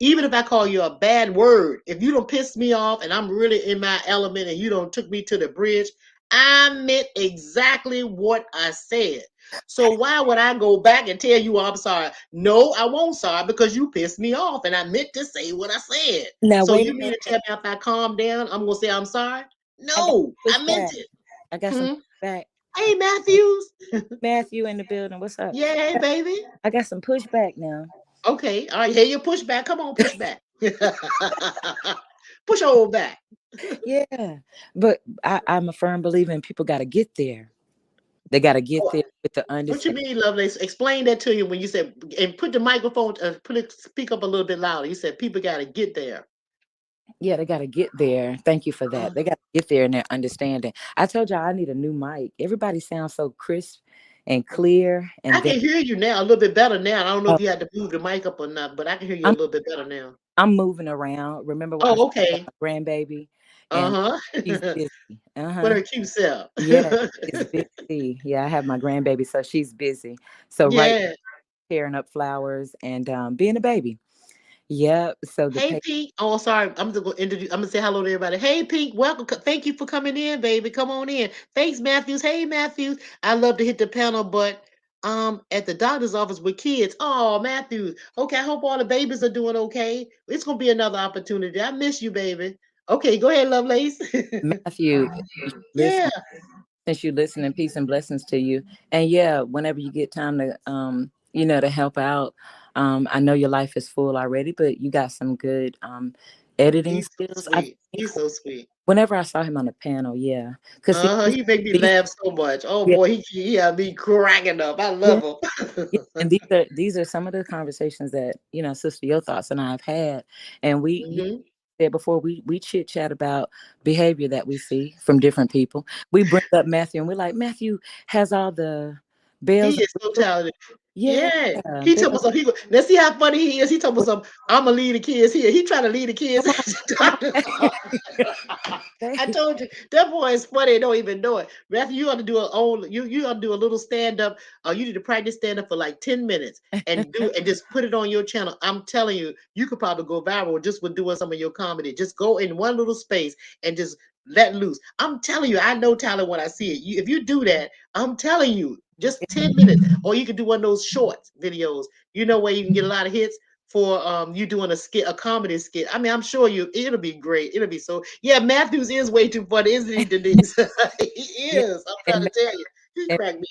Even if I call you a bad word, if you don't piss me off and I'm really in my element and you don't took me to the bridge, I meant exactly what I said. So why would I go back and tell you I'm sorry? No, I won't sorry because you pissed me off and I meant to say what I said. Now So wait a you mean minute. to tell me if I calm down, I'm gonna say I'm sorry? I got No, I meant pushback. it. I got some Hmm? pushback. Hey Matthews. Matthew in the building. What's up? Yay, baby. I got some pushback now. Okay, all right, here you push back. Come on, push back. Push over back. Yeah. But I'm a firm believer in people gotta get there. They gotta get there with the What you understanding. mean, Lovelace? Explain that to you when you said, and put the microphone, speak up a little bit louder. You said people got to get there. Yeah, they gotta get there. Thank you for that. They gotta get there in their understanding. I told y'all I need a new mic. Everybody sounds so crisp and clear. I And then can hear you now a little bit better now. I don't know uh, if you had to move the mic up or not, but I can hear you a I'm little bit better now. I'm moving around. Remember when I Oh, said I got okay. my grandbaby, and Uh-huh. she's busy. What Uh-huh. her cute self. Yeah, she's busy. Yeah, I have my grandbaby, so she's busy. So right, Yeah. tearing up flowers and being a baby. Yeah. So the Hey, pay Pink. Oh, sorry. I'm just gonna introduce. I'm gonna say hello to everybody. Hey, Pink. Welcome. Thank you for coming in, baby. Come on in. Thanks, Matthews. Hey, Matthews. I love to hit the panel, but at the doctor's office with kids. Oh, Matthews. Okay. I hope all the babies are doing okay. It's gonna be another opportunity. I miss you, baby. Okay, go ahead, Lovelace. Matthew, you Yeah. listen. Since you listen, and peace and blessings to you. And yeah, whenever you get time to to help out, I know your life is full already, but you got some good editing He's so skills. I sweet. think He's so sweet. whenever I saw him on the panel, yeah, because He make me these laugh so much. Oh yeah, boy, he had me cracking up. I yeah, love yeah, him. and these are some of the conversations that Sister Your Thoughts and I have had, and we Hmm. said before, we chit chat about behavior that we see from different people. We bring up Matthew and we're like, Matthew has all the He bells and is so whistles. talented. Yeah, Yeah. He told me bells. some people. Let's see how funny he is. He told me some. I'm gonna lead the kids here. He trying to lead the kids. Come on, come on. I told you that boy is funny. And don't even know it. Matthew, you ought to do a old. You ought to do a little stand up. You need to practice stand up for like 10 minutes and just put it on your channel. I'm telling you, you could probably go viral just with doing some of your comedy. Just go in one little space and just let loose. I'm telling you, I know talent when I see it. If you do that, I'm telling you, just 10 minutes, or you could do one of those short videos, where you can get a lot of hits for you doing a skit, a comedy skit. I mean, I'm sure it'll be great. It'll be so, yeah, Matthews is way too funny, isn't he, Denise? He Yeah, is. I'm trying and to tell you. He and cracked me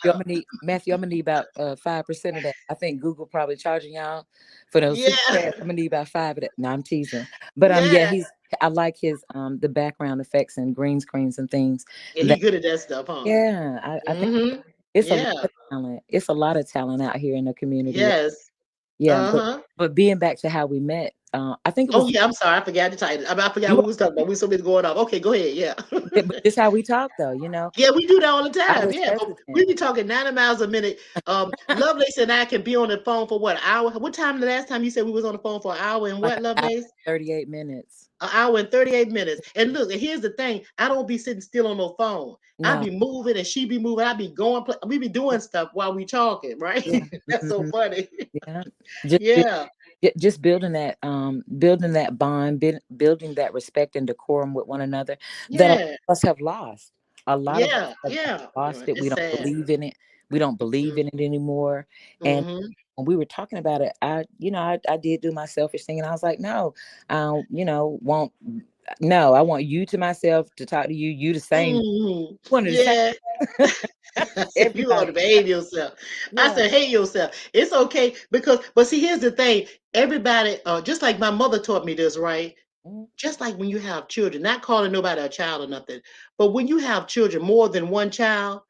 Matthew, up. I'm gonna need about 5% of that. I think Google probably charging y'all for those Yeah. super chats. I'm gonna need about 5 of that. No, I'm teasing. But yeah, Yeah. I like his the background effects and green screens and things. Yeah, he That good at that stuff, huh? yeah, I think Mm-hmm. it's a lot Yeah. of talent. It's a lot of talent out here in the community. Yes. Yeah, Uh-huh. but being back to how we met, I think it Oh was yeah, I'm sorry. I forgot the title. I forgot you what we was talking about. We so busy going off. Okay, go ahead. Yeah. but this how we talk though. Yeah, we do that all the I time. was Yeah, but we hesitant. be talking 90 miles a minute. Lovelace and I can be on the phone for what, an hour? What time the last time you said we was on the phone for an hour and Like what, an hour, Lovelace? 38 minutes. An hour and 38 minutes. And look, and here's the thing. I don't be sitting still on no phone. I No. be moving and she be moving. I be going, we be doing stuff while we talking, right? Yeah. That's so Mhm. funny. Yeah. Just Yeah. just building that bond, building that respect and decorum with one another that a lot Yeah. of us have lost. A lot of us Yeah. have Yeah. lost it. We It's don't sad. believe in it. We don't believe in it anymore. And Mm-hmm. when we were talking about it, I did do my selfish thing, and I was like, no, won't no, I want you to myself to talk to you, you the same, Mm-hmm. one of the same. Yeah. I said, you ought Everybody. to behave yourself. I Yeah. said, hate yourself. It's okay because, but see, here's the thing. Everybody, just like my mother taught me this, right? Mhm. Just like when you have children, not calling nobody a child or nothing, but when you have children, more than one child,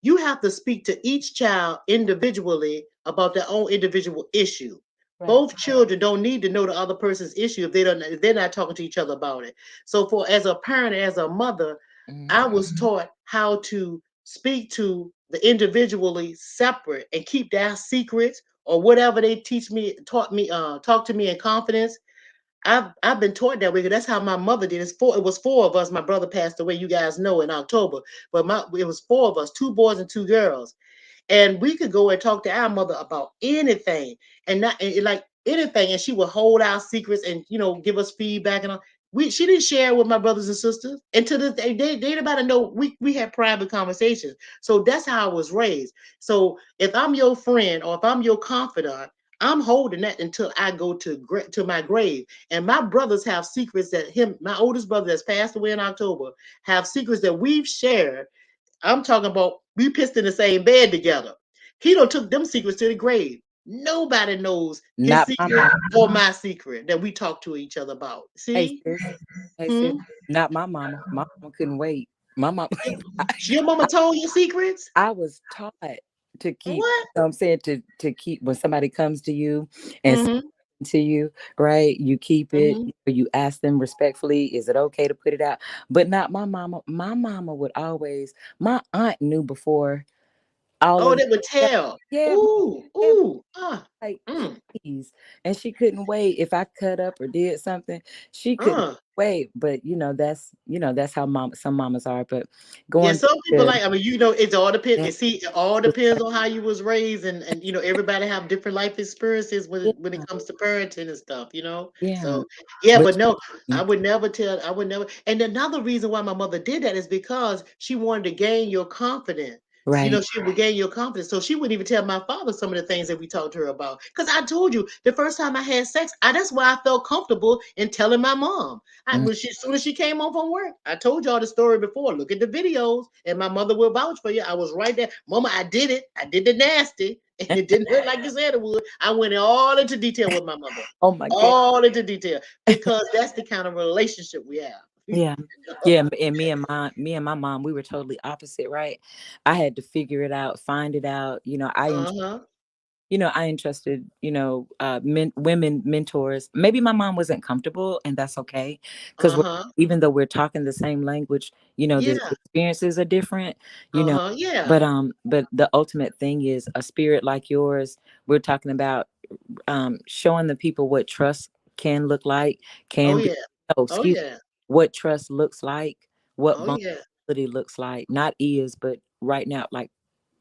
you have to speak to each child individually about their own individual issue. Right. Both children don't need to know the other person's issue if they're not talking to each other about it. So for as a parent, as a mother, Mhm. I was taught how to speak to the individually separate and keep their secrets or whatever they talk to me in confidence. I've been taught that way because that's how my mother did. It was four of us. My brother passed away, you guys know, in October. But it was four of us, two boys and two girls. And we could go and talk to our mother about anything and not and like anything. And she would hold our secrets and give us feedback and all. She didn't share with my brothers and sisters. And to this day, they nobody know we had private conversations. So that's how I was raised. So if I'm your friend or if I'm your confidant, I'm holding that until I go to my grave. And my brothers have secrets that my oldest brother that's passed away in October, have secrets that we've shared. I'm talking about we pissed in the same bed together. He don't took them secrets to the grave. Nobody knows his Not my secret mama. or my secret that we talk to each other about. Hey See? sis. Hey sis. Hmm? Not my mama. My mama couldn't wait. My mom Your mama told you secrets? I was taught to keep, What? I'm saying to keep when somebody comes to you and says Mm-hmm. to you, right? You keep it, Mm-hmm. you ask them respectfully, is it okay to put it out? But not my mama. My mama would always, my aunt knew before all Oh, of they would that. tell. Yeah, Ooh, yeah, ooh, like, mm, please. And she couldn't wait if I cut up or did something. She couldn't uh. wait. But that's how some mamas are. But Yeah, going some people to like, I mean, it's all depends. that, And see, it all depends on how you was raised, and everybody have different life experiences when yeah, it comes to parenting and stuff. yeah. So yeah, But but no, I would never. And another reason why my mother did that is because she wanted to gain your confidence. right. She would gain your confidence. So she wouldn't even tell my father some of the things that we talked to her about. Because I told you the first time I had sex, that's why I felt comfortable in telling my mom. Mm. As soon as she came home from work, I told y'all the story before. Look at the videos, and my mother will vouch for you. I was right there, Mama. I did it. I did the nasty, and it didn't hurt like you said it would. I went all into detail with my mother, Oh my God. all into detail, because that's the kind of relationship we have. Yeah. Yeah. And me and my mom, we were totally opposite, right? I had to figure it out, find it out. Uh huh. I entrusted, women mentors. Maybe my mom wasn't comfortable, and that's okay, because Uh huh. even though we're talking the same language, the Yeah. experiences are different, you Uh know. huh. Yeah. But the ultimate thing is a spirit like yours. We're talking about showing the people what trust can look like, Oh can be. yeah. Oh, Oh excuse me, yeah. what trust looks like, what Oh yeah. vulnerability looks like, not is, but right now, like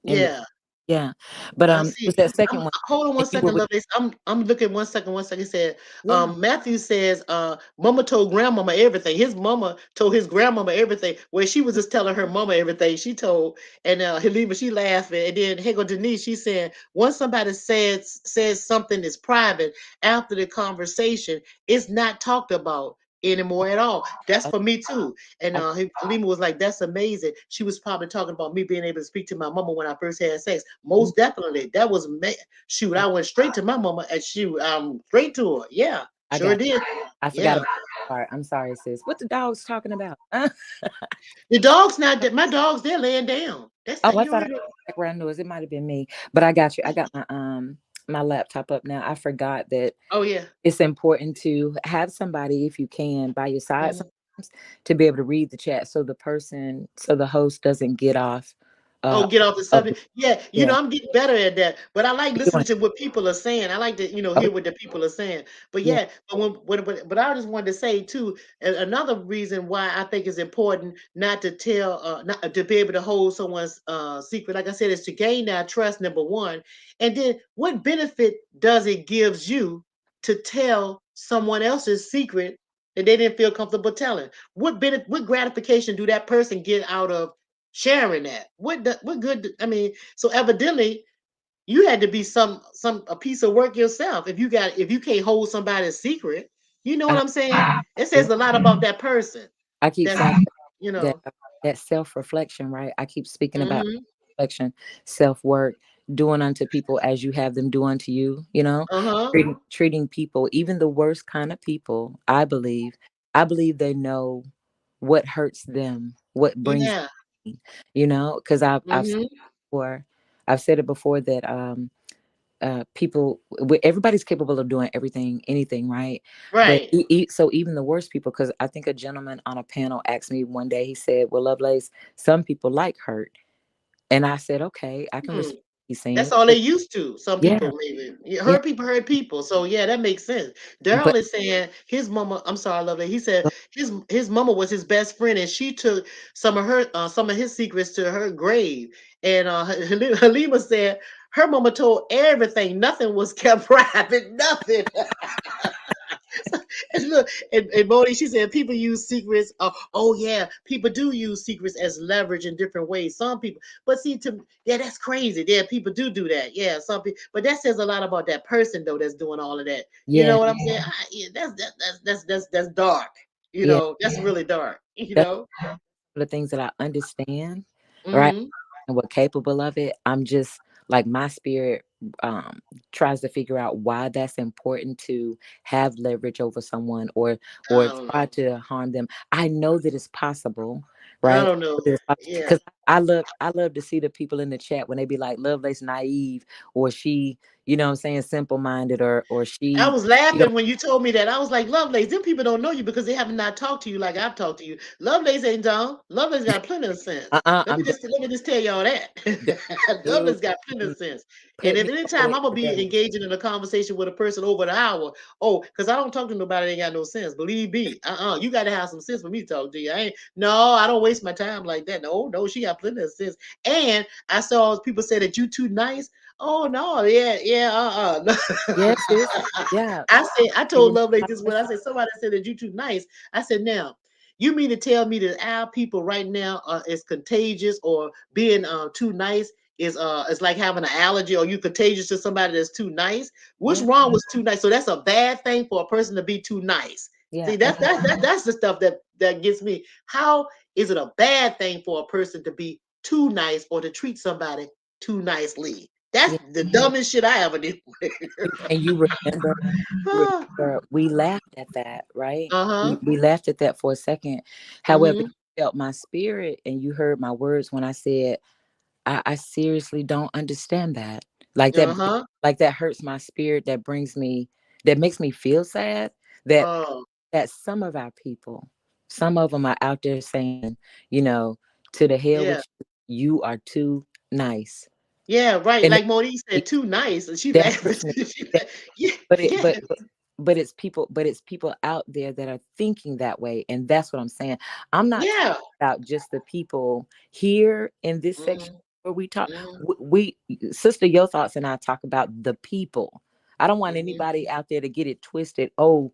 in the Yeah. yeah. But I it was see. that second one, Hold on one and you were second, with Lovelace. I'm looking 1 second. 1 second. It said, yeah. Matthew says, Mama told grandmama everything. His mama told his grandmama everything. Where she was just telling her mama everything she told, and Halima, she laughing, and then here go Denise. She said, once somebody says something is private after the conversation, it's not talked about anymore at all. That's I, for me too. And I, Halima was like, "That's amazing." She was probably talking about me being able to speak to my mama when I first had sex. mm, Most definitely, that was shoot. I, I went straight to my mama and straight to her. Yeah, I sure got. did. I forgot Yeah, about that part. I'm sorry, sis. What the dog's talking about? the dog's not that. My dog's there laying down. That's Oh, not I you thought I already know. heard background noise. It might have been me, but I got you. I got my laptop up now. I forgot that Oh yeah. it's important to have somebody, if you can, by your side Mhm. sometimes, to be able to read the chat, so the host doesn't get off. Oh, Uh, get off the of the, subject. Yeah, yeah, I'm getting better at that. But I like you're doing listening to what people are saying. I like to, oh hear what the people are saying. But yeah, yeah, but I just wanted to say too, another reason why I think it's important not to tell, not to be able to hold someone's secret. Like I said, is to gain that trust. Number one, and then what benefit does it gives you to tell someone else's secret that they didn't feel comfortable telling? What gratification do that person get out of sharing that? What good? I mean, so evidently you had to be a piece of work yourself if you can't hold somebody's secret. You know what I, I'm saying? It yeah. says a lot about that person. I keep That's saying you that know. that self reflection, right? I keep speaking about Mm-hmm. reflection, self work, doing unto people as you have them do unto you. Uh-huh. Treating people, even the worst kind of people. I believe they know what hurts them, what brings Yeah. pain, because Mm-hmm. before I've said it before that people, everybody's capable of doing everything, anything, right? But Right. so even the worst people, because I think a gentleman on a panel asked me one day, he said, well, Lovelace, some people like hurt. And I said, okay, I can Hmm. respect what he's That's saying. all they used to. Some Yeah, people maybe yeah, hurt people. So yeah, that makes sense. Daryl but is saying his mama. I'm sorry, I love that. He said his mama was his best friend, and she took some of his secrets to her grave. And Halima said her mama told everything. Nothing was kept private. Nothing. And look, and Moni, she said people use secrets. Oh yeah, people do use secrets as leverage in different ways. Some people, but see, yeah, that's crazy. Yeah, people do that. Yeah, some people, but that says a lot about that person though that's doing all of that. You know yeah, what I'm saying? Yeah, that's dark. yeah. That's really dark. That's the things that I understand, right? Mm-hmm. And what capable of it. I'm just like my spirit um tries to figure out why that's important to have leverage over someone or I don't try know. to harm them. I know that it's possible, I right? don't know. Because Yeah. I love to see the people in the chat when they be like, Lovelace naive, or she, you know what I'm saying, simple minded, or I she, was you know, laughing when you told me that. I was like, Lovelace, them people don't know you because they have not talked to you like I've talked to you. Lovelace ain't dumb. Lovelace got plenty of sense. Let me I'm just let me just tell y'all that. dude, Lovelace got plenty of sense. And put if me anytime on I'm gonna be today. engaging in a conversation with a person over an hour, oh, because I don't talk to nobody that ain't got no sense. Believe me. You gotta have some sense for me to talk to you. I don't waste my time like that. No, she got plenty of sense. And I saw people say that you too nice. Oh no, yeah, Yes, sis. Yeah. I And told you know Lovelace what this I when I said somebody said that you too nice. I said, now, you mean to tell me that our people right now is contagious, or being too nice is like having an allergy, or you contagious to somebody that's too nice? What's Yeah, wrong with too nice? So that's a bad thing for a person to be too nice. yeah. See, that's the stuff that gets me. How is it a bad thing for a person to be too nice or to treat somebody too nicely? That's Yeah. the dumbest shit I ever did. And you remember we laughed at that, right? Uh-huh. We laughed at that for a second. However, Mm-hmm. you felt my spirit and you heard my words when I said, I seriously don't understand that. Like that, Uh-huh. like that hurts my spirit. That makes me feel sad that Oh, some of our people, some of them are out there saying, you know, to the hell with yeah. you, you are too nice. Yeah, right. And Like Monique said, too nice. And she that laughed. hurts me. She That, yeah, but it, yeah, but it's people out there that are thinking that way, and that's what I'm saying. I'm not talking yeah. about just the people here in this section Mm-hmm. where we talk. Mm-hmm. Sister Your Thoughts and I talk about the people. I don't want Mm-hmm. anybody out there to get it twisted. Oh,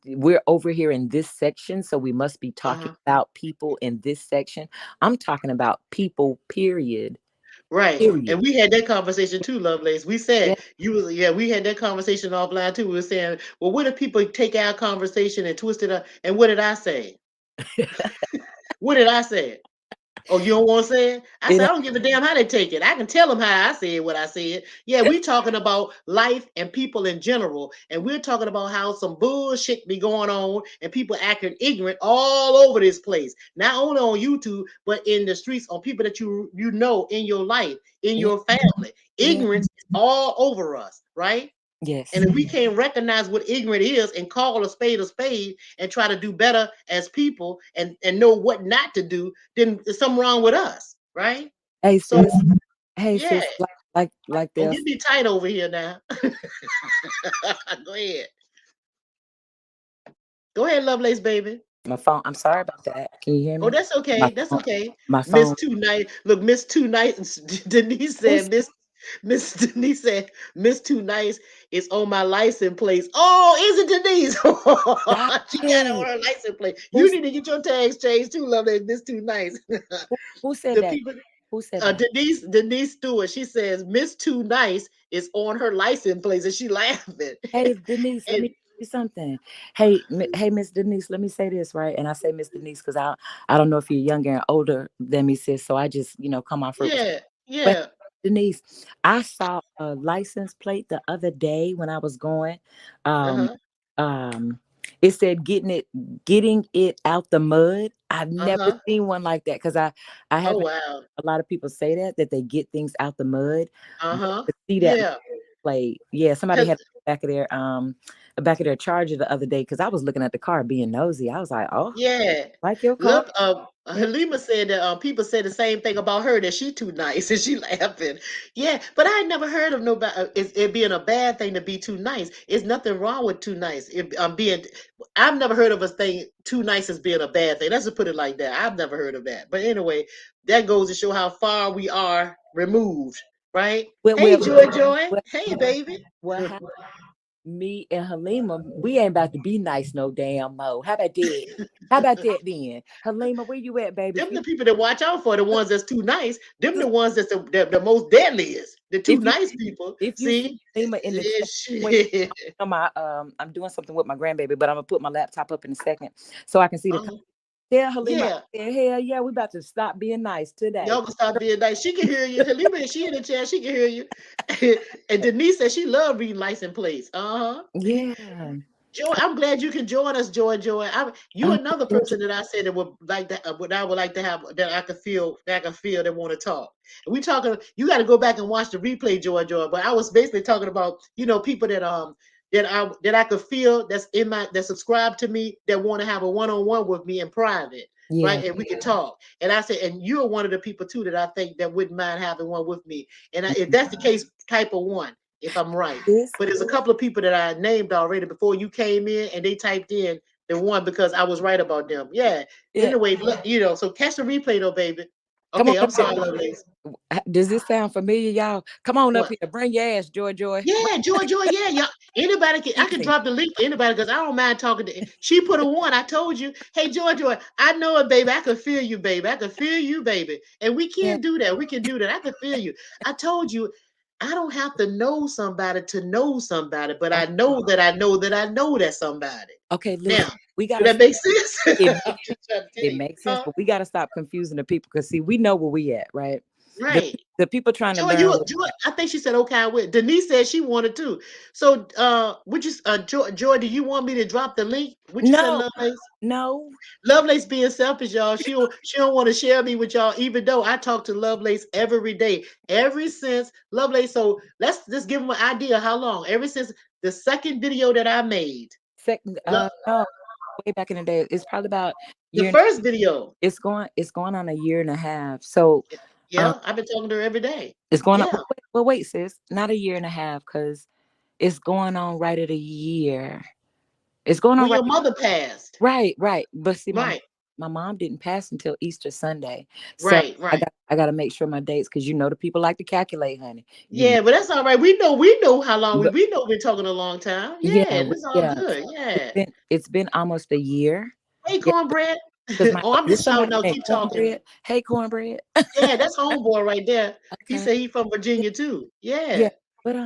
we're over here in this section, so we must be talking Uh-huh. about people in this section. I'm talking about people, period. Right. Period. And we had that conversation too, Lovelace. We Yeah. said yeah, we had that conversation offline too. We were saying, well, what if people take our conversation and twist it up? And what did I say? What did I say? Oh, you don't want to say it? I You said, know, I don't give a damn how they take it. I can tell them how I said what I said. Yeah, we talking about life and people in general. And we're talking about how some bullshit be going on and people acting ignorant all over this place. Not only on YouTube, but in the streets, on people that you know in your life, in yeah, your family. yeah, Ignorance is all over us, right? And yes. if we can't recognize what ignorant is and call a spade and try to do better as people and know what not to do, then there's something wrong with us, right? Hey So sis, hey yeah, sis, like don't they'll get me tight over here now. Go ahead. Go ahead, Lovelace, baby. my phone. I'm sorry about that. Can you hear Oh, me? that's My okay. That's phone. okay. My Miss phone. Too Nice. Look, Miss Too Nice. Denise Who's said, Miss Denise said, Miss Too Nice is on my license plate. Oh, is it Denise? stop She got it on it? her license plate. You Who's need to get your tags changed too, Lovelace. Miss Too Nice. who said The that? people, Who said that? Denise Stewart. She says Miss Too Nice is on her license plate, and she laughing. Hey Denise, let And me tell you something. Hey, hey Miss Denise, let me say this, right? And I say Miss Denise because I don't know if you're younger and older than me, sis. So I just, come off with yeah, but yeah, Denise, I saw a license plate the other day when I was going. Um, uh-huh, um, it said getting it out the mud. I've never uh-huh. seen one like that because I Oh haven't. wow. A lot of people say that they get things out the mud, but Uh-huh. to see that Yeah. plate, yeah, somebody Cause had the back of their Charger the other day because I was looking at the car being nosy. I was like, oh, yeah. like your car. Look, Yeah. Halima said that people say the same thing about her, that she too nice, and she laughing. Yeah, but I never heard of nobody it being a bad thing to be too nice. It's nothing wrong with too nice. I've never heard of a thing too nice as being a bad thing. Let's just put it like that. I've never heard of that. But anyway, that goes to show how far we are removed, right? Well, Hey, well, Joy, Joy. well, Hey, baby. well, me and Halima, we ain't about to be nice no damn mo. How about that? How about that then? Halima, where you at, baby? Them the people that watch out for the ones that's too nice. Them the ones that's the most deadliest. The too If you nice people. if you see See? Halima in the Yeah, chat, wait, shit. I'm doing something with my grandbaby, but I'm gonna put my laptop up in a second so I can see the Um, tell Halima. yeah. Hell yeah, we about to stop being nice today. Y'all gonna stop being nice. She can hear you. Halima, she in the chat. She can hear you. And Denise said she love reading license plates. Uh-huh. Yeah. Joy, I'm glad you can join us, Joy. Joy, you Um, another person that I said that would like that. What I would like to have that I can feel that want to talk. And we talking. You got to go back and watch the replay, Joy. Joy. But I was basically talking about people that I could feel that subscribe to me that want to have a one-on-one with me in private, yeah, right? And we can talk. And I said, and you're one of the people too that I think that wouldn't mind having one with me. And if that's the case, type of one, if I'm right. this, But there's a couple of people that I named already before you came in, and they typed in the one because I was right about them. Yeah. yeah. Anyway, so catch the replay though, baby. Come on Okay, I'm up here. sorry, Lovelace. Does this sound familiar, y'all? Come on up What? here. Bring your ass, Joy Joy. Yeah, Joy, Joy, yeah, yeah. Anybody can. I can Easy. drop the link for anybody because I don't mind talking to. She put a one. I told you, hey, Joy, Joy. I know it, baby. I can feel you, baby. I can feel you, baby. And we Yeah. can do that. We can do that. I can feel you. I told you, I don't have to know somebody, but I Okay. know that I know that I know that somebody. Okay. Now, Listen, we do gotta. that make sense? It I'm makes sense. just trying to tell It you. makes sense, Huh? but we gotta stop confusing the people because see, we know where we at, right? The Right. the people trying to Joy, learn. Joy, I think she said okay. I will. Denise said she wanted to. So, would you, Joy? Do you want me to drop the link? Would you say No, Lovelace? no. Lovelace being selfish, y'all. She don't want to share me with y'all, even though I talk to Lovelace every day, ever since Lovelace. So let's just give them an idea how long. Ever since the second video that I made, Second, Lo- no. Way back in the day, it's probably about the year. first video. It's going on a year and a half. So, um, Yeah, I've been talking to her every day. it's going on. Yeah. Wait, sis, not a year and a half, because it's going on right at a year. It's going on When right. your mother passed. Right. But see, Right. my mom didn't pass until Easter Sunday, so Right. I Right. got I got to make sure my dates because the people like to calculate, honey. You know, Yeah, but that's all right. We know how long but we know we've been talking a long time. yeah, Yeah, that's all yeah. good. It's Yeah. been almost a year. Hey, Yeah, cornbread. because my Oh, I'm this just shouting somebody out. named Keep talking. Cornbread. Hey, Cornbread. Yeah, that's homeboy right there. He Okay. said he from Virginia too. Yeah, Yeah. but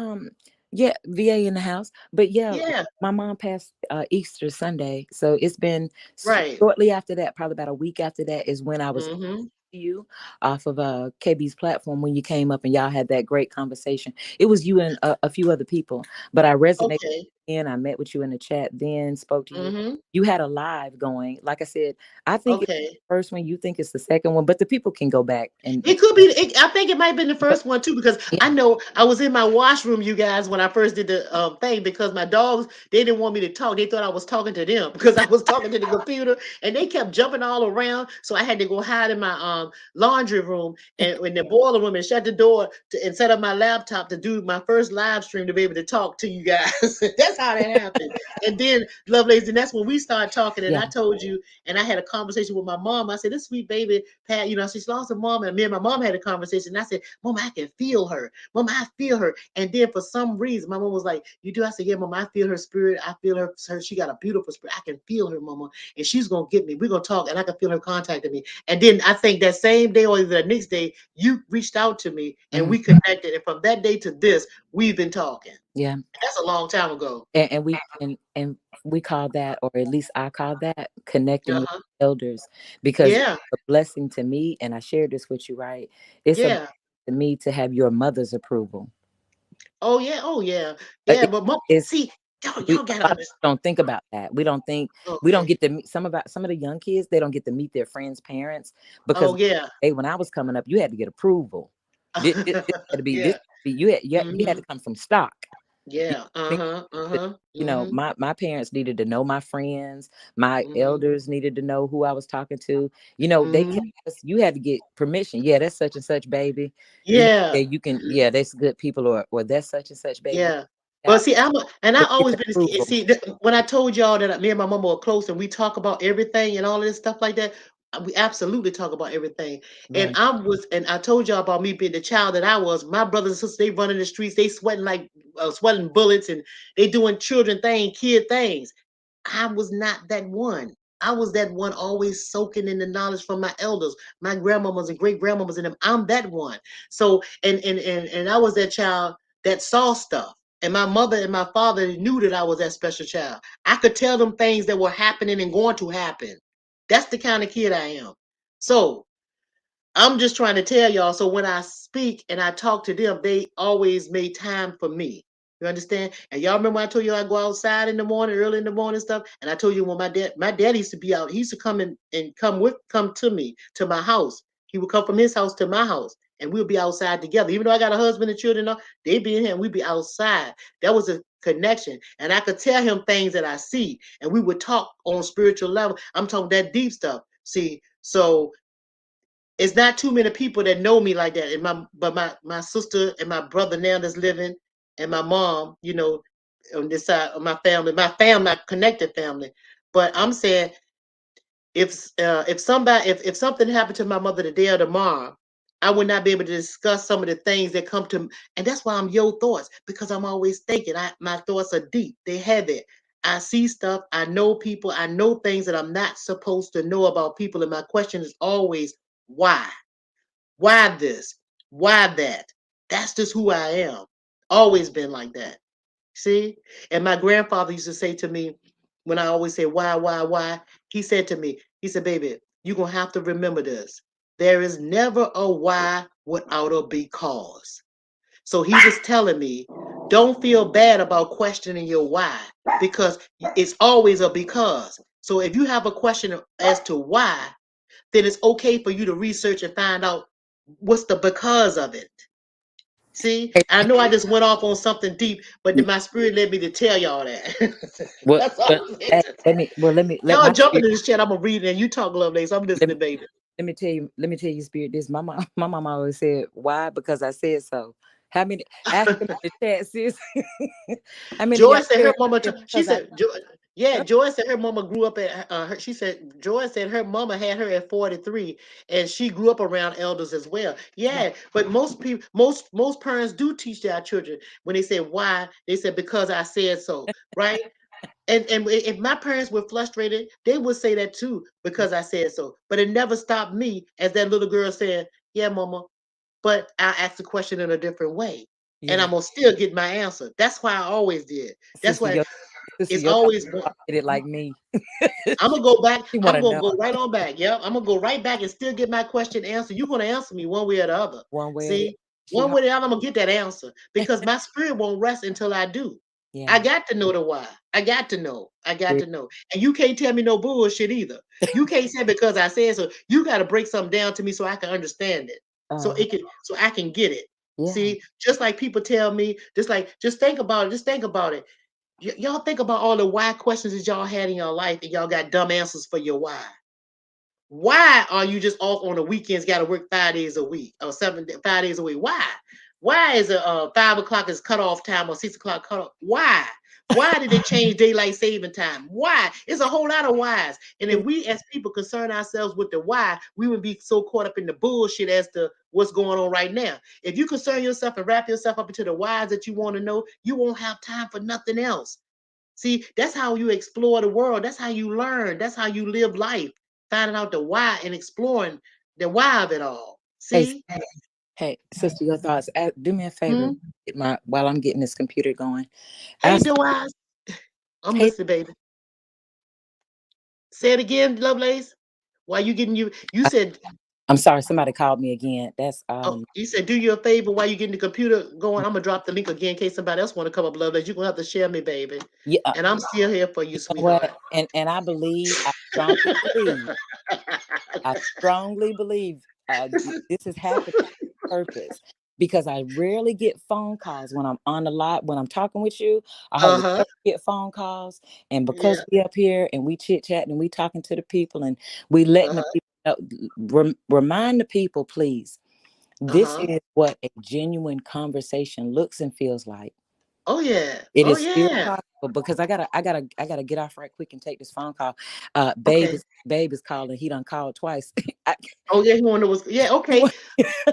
yeah, VA in the house. But yeah, Yeah. my mom passed Easter Sunday, so it's been Right. shortly after that, probably about a week after that, is when I was Mm-hmm. you off of KB's platform when you came up and y'all had that great conversation. It was you and a few other people, but I resonated. Okay. And I met with you in the chat, then spoke to you. Mm-hmm. You had a live going. Like I said, I think it's Okay. the first one. You think it's the second one, but the people can go back and It could be. I think it might have been the but first one too, because yeah, I know I was in my washroom, you guys, when I first did the thing. Because my dogs, they didn't want me to talk. They thought I was talking to them because I was talking to the computer, and they kept jumping all around. So I had to go hide in my laundry room and in the boiler room and shut the door and set up my laptop to do my first live stream to be able to talk to you guys. That's how that happened. And then Lovelace, and that's when we started talking. And yeah, I told you, and I had a conversation with my mom. I said, "This sweet baby Pat, she's lost her mom." And me and my mom had a conversation. And I said, "Mom, I can feel her. Mom, I feel her." And then for some reason, my mom was like, "You do?" I said, "Yeah, Mom, I feel her spirit. I feel her. She got a beautiful spirit. I can feel her, Mama. And she's gonna get me. We're gonna talk, and I can feel her contacting me." And then I think that same day or the next day, you reached out to me and mhm, we connected. And from that day to this, we've been talking. yeah. That's a long time ago. And we call that, or at least I call that, connecting with Uh-huh. elders, because it's Yeah. a blessing to me. And I shared this with you, right? It's a blessing Yeah. to me to have your mother's approval. Oh yeah. Oh yeah. Uh, Yeah. it- But mom, It's see, y'all a gotta lot of understand. people don't think about that. We don't Okay. get to meet some of the young kids. They don't get to meet their friends' parents because Oh yeah. hey, when I was coming up, you had to get approval. This had to be this. Yeah. You had Hmm. to come from stock. You Yeah. know what I mean? Uh-huh. That, Uh-huh. Hmm. my parents needed to know my friends. My Hmm. elders needed to know who I was talking to. They can't Hmm. you had to get permission. Yeah, that's such and such baby. Yeah, Yeah. you can. Yeah, that's good people, or that's such and such baby. Yeah. But Out. see, and I But get always the been approval. when I told y'all that me and my mama were close and we talk about everything and all of this stuff like that, we absolutely talk about everything. And Right. I told y'all about me being the child that I was. My brothers and sisters, they running the streets, they sweating like sweating bullets, and they doing children thing, kid things. I was not that one. I was that one always soaking in the knowledge from my elders, my grandmamas and great grandmamas and them. I'm that one. So and I was that child that saw stuff. And my mother and my father knew that I was that special child. I could tell them things that were happening and going to happen. That's the kind of kid I am. So I'm just trying to tell y'all. So when I speak and I talk to them, they always made time for me. You understand? And y'all remember I told you I go outside in the morning, early in the morning stuff. And I told you when my dad used to be out, he used to come in and come to me to my house. He would come from his house to my house, and we'll be outside together. Even though I got a husband and children, they be in here and we'd be outside. That was a connection. And I could tell him things that I see. And we would talk on spiritual level. I'm talking that deep stuff. See, so it's not too many people that know me like that. And my sister and my brother now that's living, and my mom, on this side of my family, my connected family. But I'm saying if something happened to my mother today or tomorrow, I would not be able to discuss some of the things that come to me. And that's why I'm your thoughts, because I'm always thinking. My thoughts are deep. They heavy. I see stuff. I know people. I know things that I'm not supposed to know about people. And my question is always why? Why this? Why that? That's just who I am. Always been like that. See? And my grandfather used to say to me, when I always say, why? He said to me, he said, baby, you're going to have to remember this. There is never a why without a because. So he was telling me, don't feel bad about questioning your why, because it's always a because. So if you have a question as to why, then it's okay for you to research and find out what's the because of it. See, I know I just went off on something deep, but then my spirit led me to tell y'all that. Well, That's all well, I'm saying. let Y'all my jumping spirit, in this chat. I'm gonna read it and you talk, Lovelace. I'm let me listening, baby. let me tell you, spirit. This my mom always said, "Why?" Because I said so. How many? Ask them in the chat, sis. How many of y'all Joy said her said mama. She because I? said, yeah. Joy said her mama grew up at. She said Joy said her mama had her at 43, and she grew up around elders as well. Yeah. Yeah, but most people, most parents do teach their children when they say why. They said because I said so, right? And if my parents were frustrated, they would say that too because I said so. But it never stopped me, as that little girl said, "Yeah, mama," but I asked the question in a different way, and Yeah. I'm gonna still get my answer. That's why I always did. That's Sister, why sister, it's your thought always. did it like me. I'm gonna go back. She want I'm to gonna know go right on back. Yep, I'm gonna go right back and still get my question answered. You're gonna answer me one way or the other. one way or the other. See, She, one way or the other, I'm gonna get that answer because my spirit won't rest until I do. yeah. I got to know the why. I got to know. I got Spirit. to know. And you can't tell me no bullshit either. You can't say because I said so. You got to break something down to me so I can understand it. Uh, So I can get it. yeah. See, just like people tell me, just think about it. Just think about it. Y'all think about all the why questions that y'all had in your life and y'all got dumb answers for your why. Why are you just off on the weekends? Got to work 5 days a week or 5 days a week? Why? Why is it 5 o'clock is cutoff time or 6 o'clock cutoff? Why? Why did they change daylight saving time? Why? It's a whole lot of whys. And if we as people concern ourselves with the why, we would be so caught up in the bullshit as to what's going on right now. If you concern yourself and wrap yourself up into the whys that you want to know, you won't have time for nothing else. See, that's how you explore the world. That's how you learn. That's how you live life, finding out the why and exploring the why of it all. Hey, See? hey, sister, your thoughts. Do me a favor. Hmm? While I'm getting this computer going. Hey, Ask. do I? I'm Hey, listening, baby. Say it again, Lovelace. Why you getting you said I'm sorry. Somebody called me again. That's you said do you a favor while you getting the computer going. I'm gonna drop the link again in case somebody else want to come up, Lovelace. You're gonna have to share me, baby. Yeah. And I'm still here for you, You know what? sweetheart. And I believe. I strongly believe. I strongly believe this is happening on purpose because I rarely get phone calls when I'm on the lot. When I'm talking with you, I hardly Uh-huh. ever get phone calls. And because Yeah. we up here and we chit chat and we talking to the people and we letting the Uh-huh. people know, remind the people, please. This Uh-huh. is what a genuine conversation looks and feels like. Oh yeah. It Oh is still yeah. possible because I gotta get off right quick and take this phone call. Okay. Babe is calling. He done called twice. I, Oh yeah, he wanted was yeah, he okay. wa-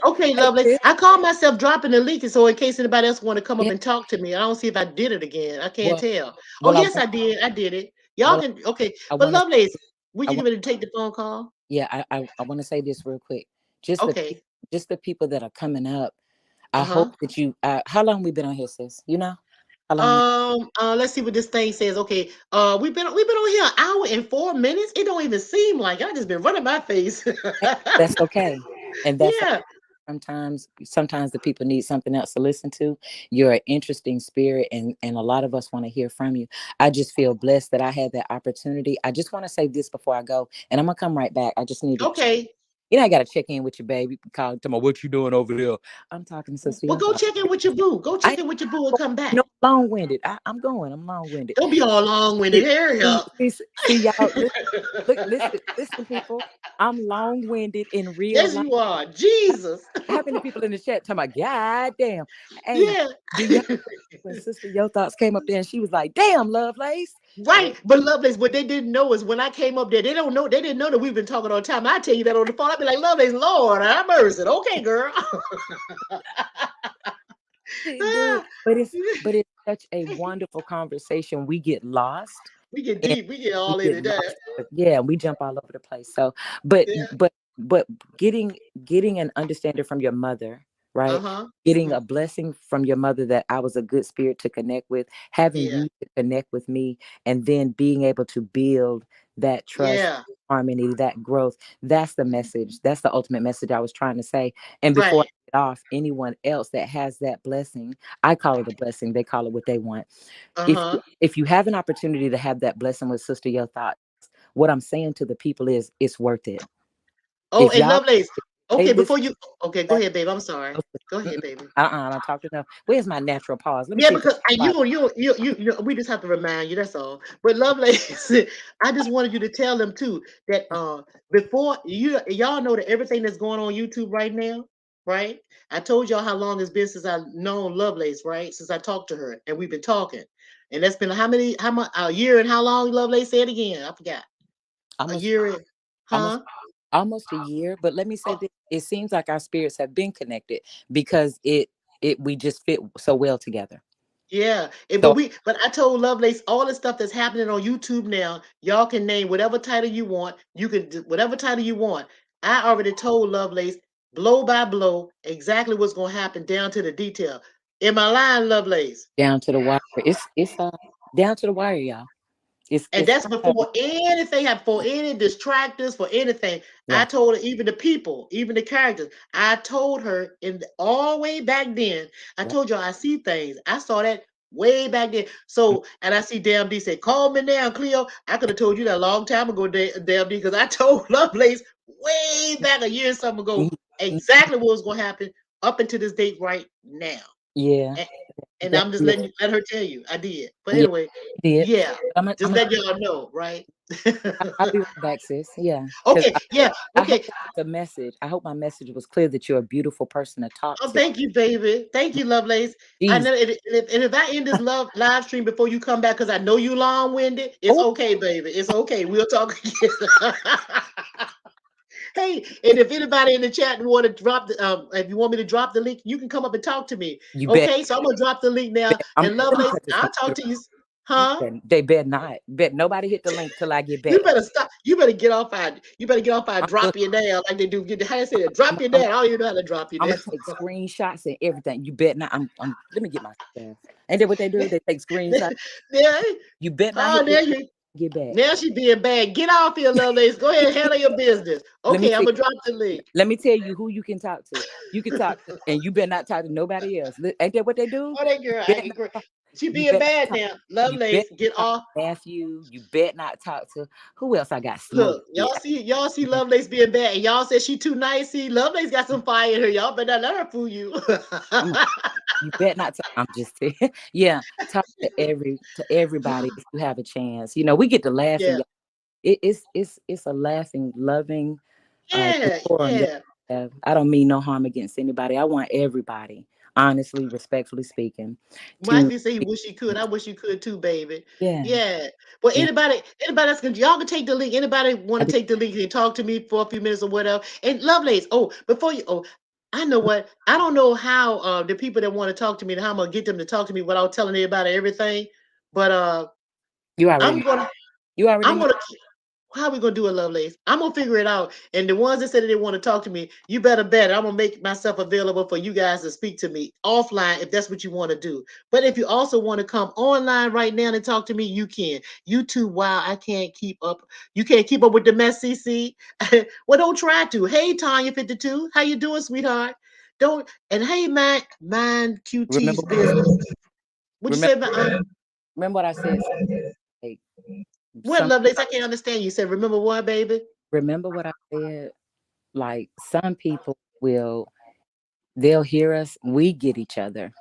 Okay, hey, lovely. sis, I called myself dropping the link, so in case anybody else want to come up yeah. and talk to me, I don't see if I did it again. I can't Well, tell. Oh well, I yes, want, I did. I did it. Y'all well, can okay. I But want to, Lovelace, would I you want, get ready to take the phone call? yeah, I want to say this real quick. Just the, Okay. just the people that are coming up. I hope Uh-huh. that you. How long we been on here, sis? You know, how long? Let's see what this thing says. Okay. We've been on here an hour and 4 minutes. It don't even seem like I just been running my face. That's okay, and that's Yeah. sometimes the people need something else to listen to. You're an interesting spirit, and a lot of us want to hear from you. I just feel blessed that I had that opportunity. I just want to say this before I go, and I'm gonna come right back. I just need to Okay. I gotta check in with your baby. Call to me, what you doing over there? I'm talking to Sister Well, go Yota. check in with your boo. Go I check in with your boo and come back. long winded. I'm going. I'm long winded. Don't be all long winded. See, Hurry up. see, y'all. Listen, people. I'm long winded in real Yes, life. you are. Jesus. How many people in the chat talking about, God damn? Hey, Yeah. do y'all when Sister Yo Thoughts came up there and she was like, damn, Lovelace. Right. But Lovelace, what they didn't know is when I came up there, they didn't know that we've been talking all the time. I tell you that on the phone. I'd be like, Lovelace, Lord, have mercy. Okay, girl. Dude, but it's such a wonderful conversation. We get lost We get and deep. We get we all get into that. lost. Yeah, we jump all over the place. So, but Yeah. but getting an understanding from your mother, right? Uh-huh. Getting Hmm. a blessing from your mother that I was a good spirit to connect with, having Yeah. you to connect with me, and then being able to build that trust, Yeah. harmony, that growth. That's the message. That's the ultimate message I was trying to say. And before I Right. get off, anyone else that has that blessing, I call it a blessing. They call it what they want. Uh-huh. If you have an opportunity to have that blessing with Sister Your Thoughts, what I'm saying to the people is it's worth it. Oh, If and y'all Lovelace. they Okay, listen before you okay, go to ahead, babe. I'm sorry. that, Go mm-mm, ahead, baby. I don't talk enough. Where's my natural pause? Let me Yeah, see if it's because quiet. we just have to remind you. That's all. But Lovelace, I just wanted you to tell them too that before y'all know that everything that's going on YouTube right now, right? I told y'all how long it's been since I known Lovelace, right? Since I talked to her, and we've been talking, and that's been how much a year and how long? Lovelace, say it again. I forgot. A Almost year and almost huh? almost a year. But let me say this: it seems like our spirits have been connected because it we just fit so well together. Yeah, So but I told Lovelace all the stuff that's happening on YouTube now. Y'all can name whatever title you want. You can do whatever title you want. I already told Lovelace blow by blow exactly what's going to happen down to the detail. Am I lying, Lovelace? down to the wire. It's down to the wire, y'all. And It's that's before anything happened, for any distractors, for anything. I yeah. told her, even the people, even the characters. I told her all the way back then. I Yeah. told y'all I see things. I saw that way back then. So, and I see Damn D say, call me now, Cleo. I could have told you that a long time ago, Damn D, because I told Lovelace way back a year or something ago exactly what was going to happen up until this date right now. Yeah. And, and That, I'm just yeah. let her tell you. I did. But Yeah. anyway, Did. yeah, I'm just gonna let y'all know, right? I'll be right back, sis. Yeah. Because Okay, yeah, I hope okay. that was a message. I hope my message was clear that you're a beautiful person to talk Oh, to. thank you, baby. Thank you, Lovelace. I Jesus. know, and if I end this live stream before you come back, because I know you long winded, it's Oh, okay, baby. It's okay. We'll talk again. Hey, and if anybody in the chat want to drop the, if you want me to drop the link, you can come up and talk to me. you bet. Okay, so I'm gonna drop the link now. I'm And let me Lovelace, cut this I'll talk computer. to you. Huh? They better not. Bet nobody hit the link till I get You back. better stop. You better get off. You better get off. I'm Drop look. you down like they do. How they say that? Drop you down. I don't even know how to drop you I'm down. gonna take screenshots and everything. You bet not. Let me get my stuff. Ain't that what they do? They take screenshots. Yeah. You bet not Oh, hit the there you. get back. Now she being bad. Get off here, Lovelace. Go ahead and handle your business. Let me Okay, I'm see. gonna drop the link. Let me tell you who you can talk to. You can talk to, and you better not talk to nobody else. Ain't that what they do? Oh, that You girl bet acting not. great. She You being bet bad not talk. now. You bet Lovelace, get not talk off. to Matthew. You bet not talk to who else I got smoked Look, with. y'all see Lovelace being bad, and y'all said she too nice. See, Lovelace got some fire in her. Y'all better not let her fool you. I'm you bet not to. I'm just saying. Yeah, talk to everybody if you have a chance. We get to laughing. Yeah, Y'all. It's a laughing, loving yeah, forum. Y'all yeah. have. I don't mean no harm against anybody. I want everybody, honestly, respectfully speaking, to Mikey said he wish he could. I wish you could too, baby. yeah, Yeah. Well, yeah. anybody that's gonna y'all can take the link. Anybody want I to do. take the link and talk to me for a few minutes or whatever. And Lovelace, oh, before you I know what. I don't know how the people that want to talk to me, how I'm gonna get them to talk to me without telling everybody everything. But You already I'm know. gonna You already I'm know. gonna how are we gonna do it, Lovelace? I'm gonna figure it out. And the ones that said that they want to talk to me, you better bet I'm gonna make myself available for you guys to speak to me offline if that's what you want to do. But if you also want to come online right now and talk to me, you can. YouTube, wow, I can't keep up. You can't keep up with the mess, CC. Well, don't try to. Hey, Tanya 52, how you doing, sweetheart? Don't, and hey, mind QT's Remember, business. What you remember, say about remember what I said. Like, what, some Lovelace? I can't understand. You said, remember what, baby? remember what I said. Like some people will, they'll hear us. We get each other.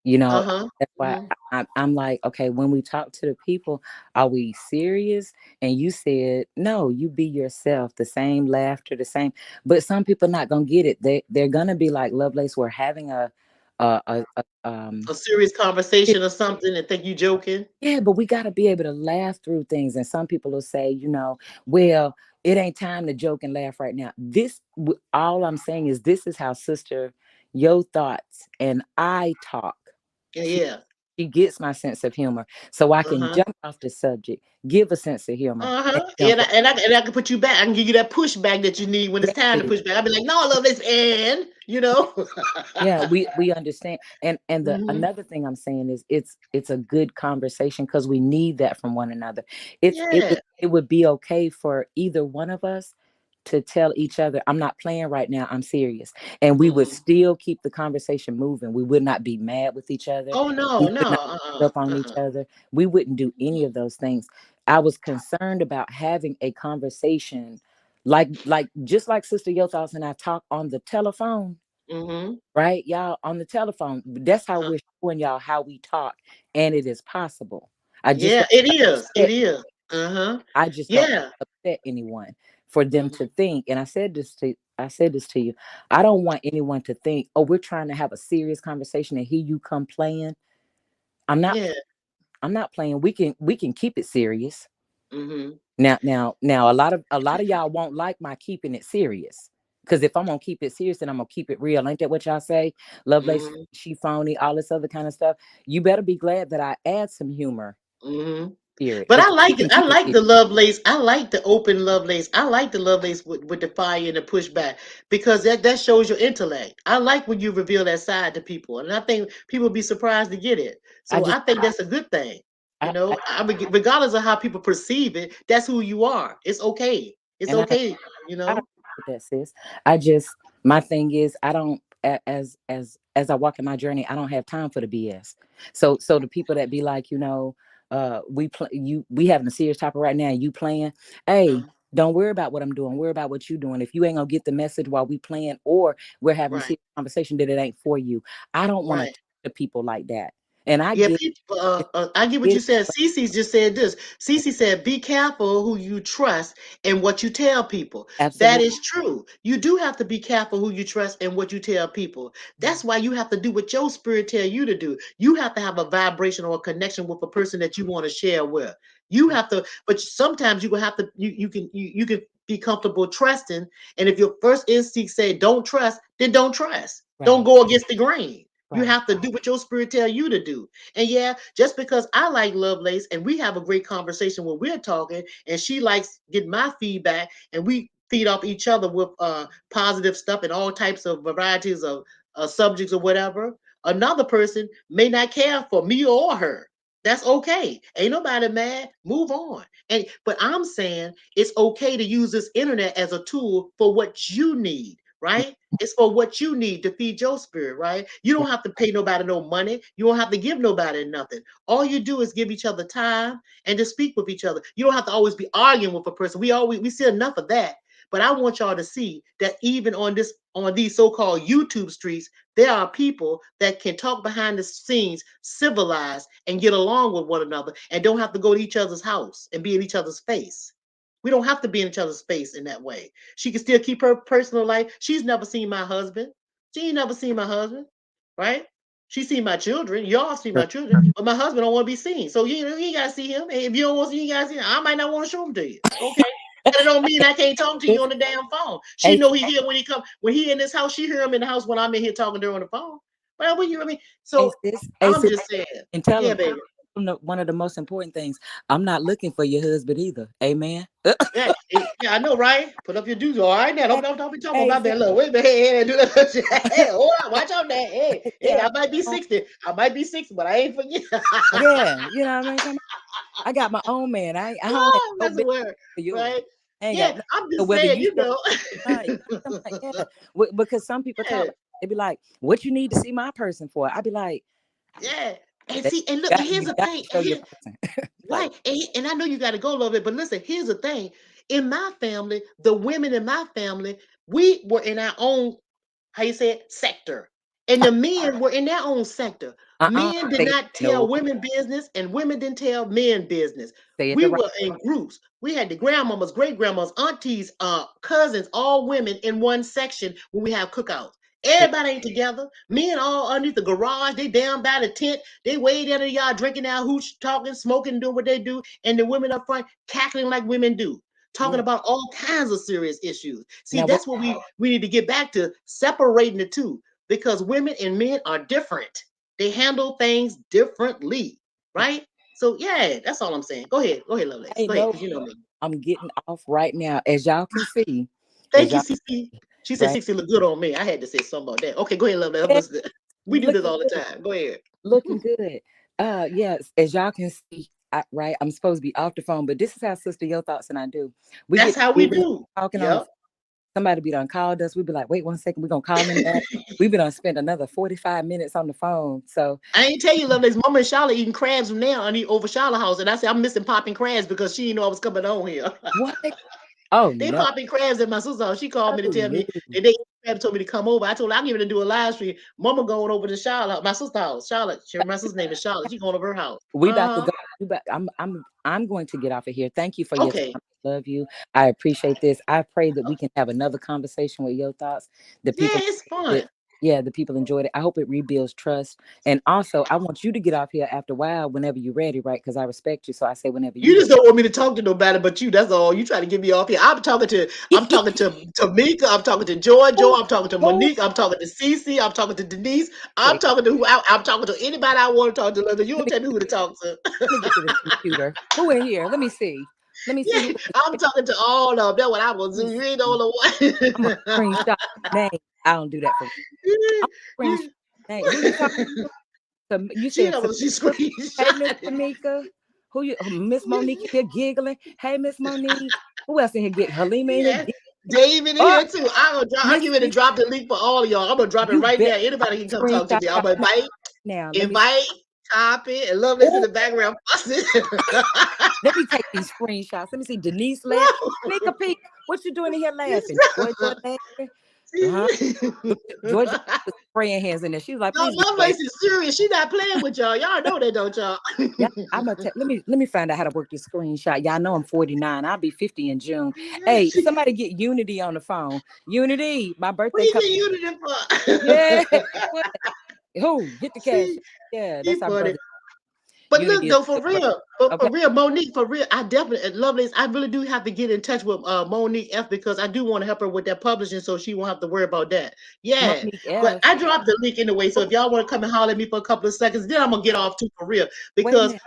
You know, Uh-huh. that's why Hmm. I'm like, okay, when we talk to the people, are we serious? And you said, no, you be yourself, the same laughter, the same. But some people not gonna get it. They're gonna be like, Lovelace, we're having a A serious conversation or something and think you joking. yeah, but we gotta be able to laugh through things. And some people will say, well, it ain't time to joke and laugh right now. All I'm saying is this is how Sister Yo Thoughts and I talk. Yeah, yeah. She gets my sense of humor, so I can Uh-huh. jump off the subject, give a sense of humor, and Uh-huh. jump And I, right. and I can put you back. I can give you that pushback that you need when it's time to Right. push back. I'll be like, no, I love this, and you know. Yeah, we understand. And the Hmm. another thing I'm saying is it's a good conversation because we need that from one another. Yeah. It would be okay for either one of us to tell each other, I'm not playing right now, I'm serious. And we would Hmm. still keep the conversation moving. We would not be mad with each other. Oh no, We no. would not Uh-uh. up on each Uh-uh. other. We wouldn't do any of those things. I was concerned about having a conversation like just like Sister Yothos and I talk on the telephone, Mm-hmm. right? Y'all on the telephone. That's how Uh-huh. we're showing y'all how we talk, and it is possible. I just Yeah, don't it is. It upset. is. Uh-huh. I just don't Yeah. upset anyone for them Hmm. to think. And I said this to you. I don't want anyone to think, oh, we're trying to have a serious conversation, and here you come playing. I'm not. Yeah. I'm not playing. We can keep it serious. Hmm. Now, a lot of y'all won't like my keeping it serious. Because if I'm gonna keep it serious, then I'm gonna keep it real. Ain't that what y'all say? Lovelace, Hmm. she phony, all this other kind of stuff. You better be glad that I add some humor, Hmm. spirit, But I because we like it. can I keep it like serious. the love lace. I like the open love lace. I like the love lace with the fire and the pushback because that shows your intellect. I like when you reveal that side to people, and I think people be surprised to get it. I So just I think that's a good thing. You I know, I mean, regardless of how people perceive it, that's who you are. It's okay. It's and okay. You I don't know. with that, sis. My thing is I don't as I walk in my journey, I don't have time for the BS. So the people that be like, we having a serious topic right now, you playing, hey, Uh, don't worry about what I'm doing. Worry about what you doing. If you ain't gonna get the message while we playing or we're having a right. serious conversation, that it ain't for you. I don't want to Right. talk to people like that. And I Yeah, get people. it, I get what get you it, said. but Cece just said this. Cece said, "Be careful who you trust and what you tell people." That absolutely is true. You do have to be careful who you trust and what you tell people. That's why you have to do what your spirit tell you to do. You have to have a vibration or a connection with a person that you want to share with. You have to, but sometimes you will have to. You can be comfortable trusting. And if your first instinct say don't trust, then don't trust. Don't right, go against the grain. You right, have to do what your spirit tell you to do. And yeah, just because I like Lovelace and we have a great conversation when we're talking, and she likes getting my feedback, and we feed off each other with positive stuff and all types of varieties of subjects or whatever. Another person may not care for me or her. That's okay. Ain't nobody mad. Move on. And but I'm saying it's okay to use this internet as a tool for what you need, right? It's for what you need to feed your spirit, right? You don't have to pay nobody no money. You don't have to give nobody nothing. All you do is give each other time and to speak with each other. You don't have to always be arguing with a person. We see enough of that. But I want y'all to see that even on these so-called YouTube streets, there are people that can talk behind the scenes, civilized, and get along with one another, and don't have to go to each other's house and be in each other's face. We don't have to be in each other's space in that way. She can still keep her personal life. She's never seen my husband. She ain't never seen my husband, right? She seen my children. Y'all see my children, but my husband don't want to be seen. So you ain't gotta see him. And if you don't want to see, you gotta see him. I might not want to show him to you. Okay. But it don't mean I can't talk to you sis. on the damn phone. She Hey, know he here when he come. When he in this house, she hear him in the house when I'm in here talking to her on the phone. Well, what you I mean? hey, So sis. Hey, I'm sis. just saying, And tell yeah, them baby. one of the most important things. I'm not looking for your husband either. Amen. Yeah, yeah, I know, right? Put up your dues. All right, now don't be talking Hey, about sis. that. Look, wait a minute. Hey, do that. Hey, hold on, watch out there. Hey, Yeah, I might be 60. I might be 60, but I ain't forget. yeah. You know what I mean? I got my own man. I don't have Oh, no that's a business word, for yours. right? I ain't got Yeah, nothing. I'm So just whether saying, you you show know. up or not, you know what I'm saying? Yeah. Because some people talk Yeah, like They'd be like, "What you need to see my person for?" I'd be like, Yeah. And "That- see, and look, and here's you the got thing. to show your person." Like, Right. And I know you got to go a little bit, but listen, here's the thing. In my family, the women in my family, we were in our own, how you say it, sector. And the men were in their own sector. Men did say it, not tell no, women business, and women didn't tell men business. say it We the right. were in groups. We had the grandmamas, great grandmas, aunties, cousins, all women in one section when we have cookouts. Say, Everybody ain't together. Men all underneath the garage. They down by the tent. They way down in the yard drinking our hooch, talking, smoking, doing what they do. And the women up front cackling like women do, talking yeah. about all kinds of serious issues. See, Now what? that's what we need to get back to, separating the two, because women and men are different. They handle things differently, right? So yeah, that's all I'm saying. Go ahead, Lovelace. I Go ahead, know because you know me. I'm getting off right now, as y'all can see, as Thank you, y'all CC. She said right. 60 look good on me. I had to say something about that. Okay, go ahead, Lovelace. I'm Yeah, listening. We do this looking all the good, time. Go ahead. looking good. Yes, as y'all can see, right. I'm supposed to be off the phone, but this is how Sister Your Thoughts and I do. We That's get how we giggling, do. talking on the Yep. phone. Somebody be done called us. We'd be like, wait 1 second, we're gonna call them back. We've been on spend another 45 minutes on the phone. So I ain't tell you, Lovelace. Mama and Charlotte eating crabs from now on the over Charlotte house. And I said, I'm missing popping crabs because she didn't know I was coming on here. what? Oh They no. popping crabs at my sister's house. She called me to Oh tell no. me that they crab told me to come over. I told her I'm giving to do a live stream. Mama going over to Charlotte, my sister's house. Charlotte. My sister's name is Charlotte. She going over her house. We about to Uh-huh. go. I'm going to get off of here. Thank you for your time. Okay. I love you. I appreciate this. I pray that we can have another conversation with Your Thoughts. The Yeah, people it's fun. it, yeah, the people enjoyed it. I hope it rebuilds trust. And also I want you to get off here after a while whenever you're ready, right? Because I respect you. So I say whenever You you just don't want me to talk to nobody but you. That's all. You try to get me off here. I'm ready. talking to Mika. I'm talking to Joy. Who I'm talking to who Monique. I'm talking to Cece. I'm talking to Denise. I'm wait, talking to I'm talking to anybody I want to talk to. London. You let don't me tell me who to talk to. let me get to this computer. Who in here? Let me see. Let me see Yeah, who I'm talking to all of them. That's what I will let me do. You ain't the see. I'm gonna only screenshot name. I don't do that for I'm gonna screenshot name. Who you talking to? You she said knows she Tamika. Hey, Miss screenshot it. Tamika. Who you? Miss Monique in here giggling. Hey, Miss Monique. Who else in here get Halima in here Yeah. giggling? David in Oh, here too. I'm Miss getting ready to C. drop the link for all of y'all. I'm gonna drop it You right bet. there. Anybody can come talk to Screenshot me. I'm y'all gonna name invite, now. Let me see. invite, copy, and love this in Oh, the background. let me take these screenshots. Let me see. Denise laugh. Tamika Peak. What you doing in here laughing? Joy laughing. Uh-huh. Georgia was spraying hands in there. She was like, No, please get away. Lovelace is serious. She not playing with y'all. Y'all know that, don't y'all? Yeah, I'm gonna let me find out how to work this screenshot. Y'all know I'm 49. I'll be 50 in June. Yeah, Hey, somebody get Unity on the phone. Unity, my what birthday you coming. get unity Yeah. for? What? Who? Hit the cash. See, Yeah, he that's our funny. brother. But Unity look is though, a good brother. for Okay. real, Monique, for real, I definitely Lovelace. I really do have to get in touch with Monique F because I do want to help her with that publishing, so she won't have to worry about that. Yeah, Monique but F. I dropped the link anyway, so Oh, if y'all want to come and holler at me for a couple of seconds, then I'm gonna get off too for real. wait a Because minute.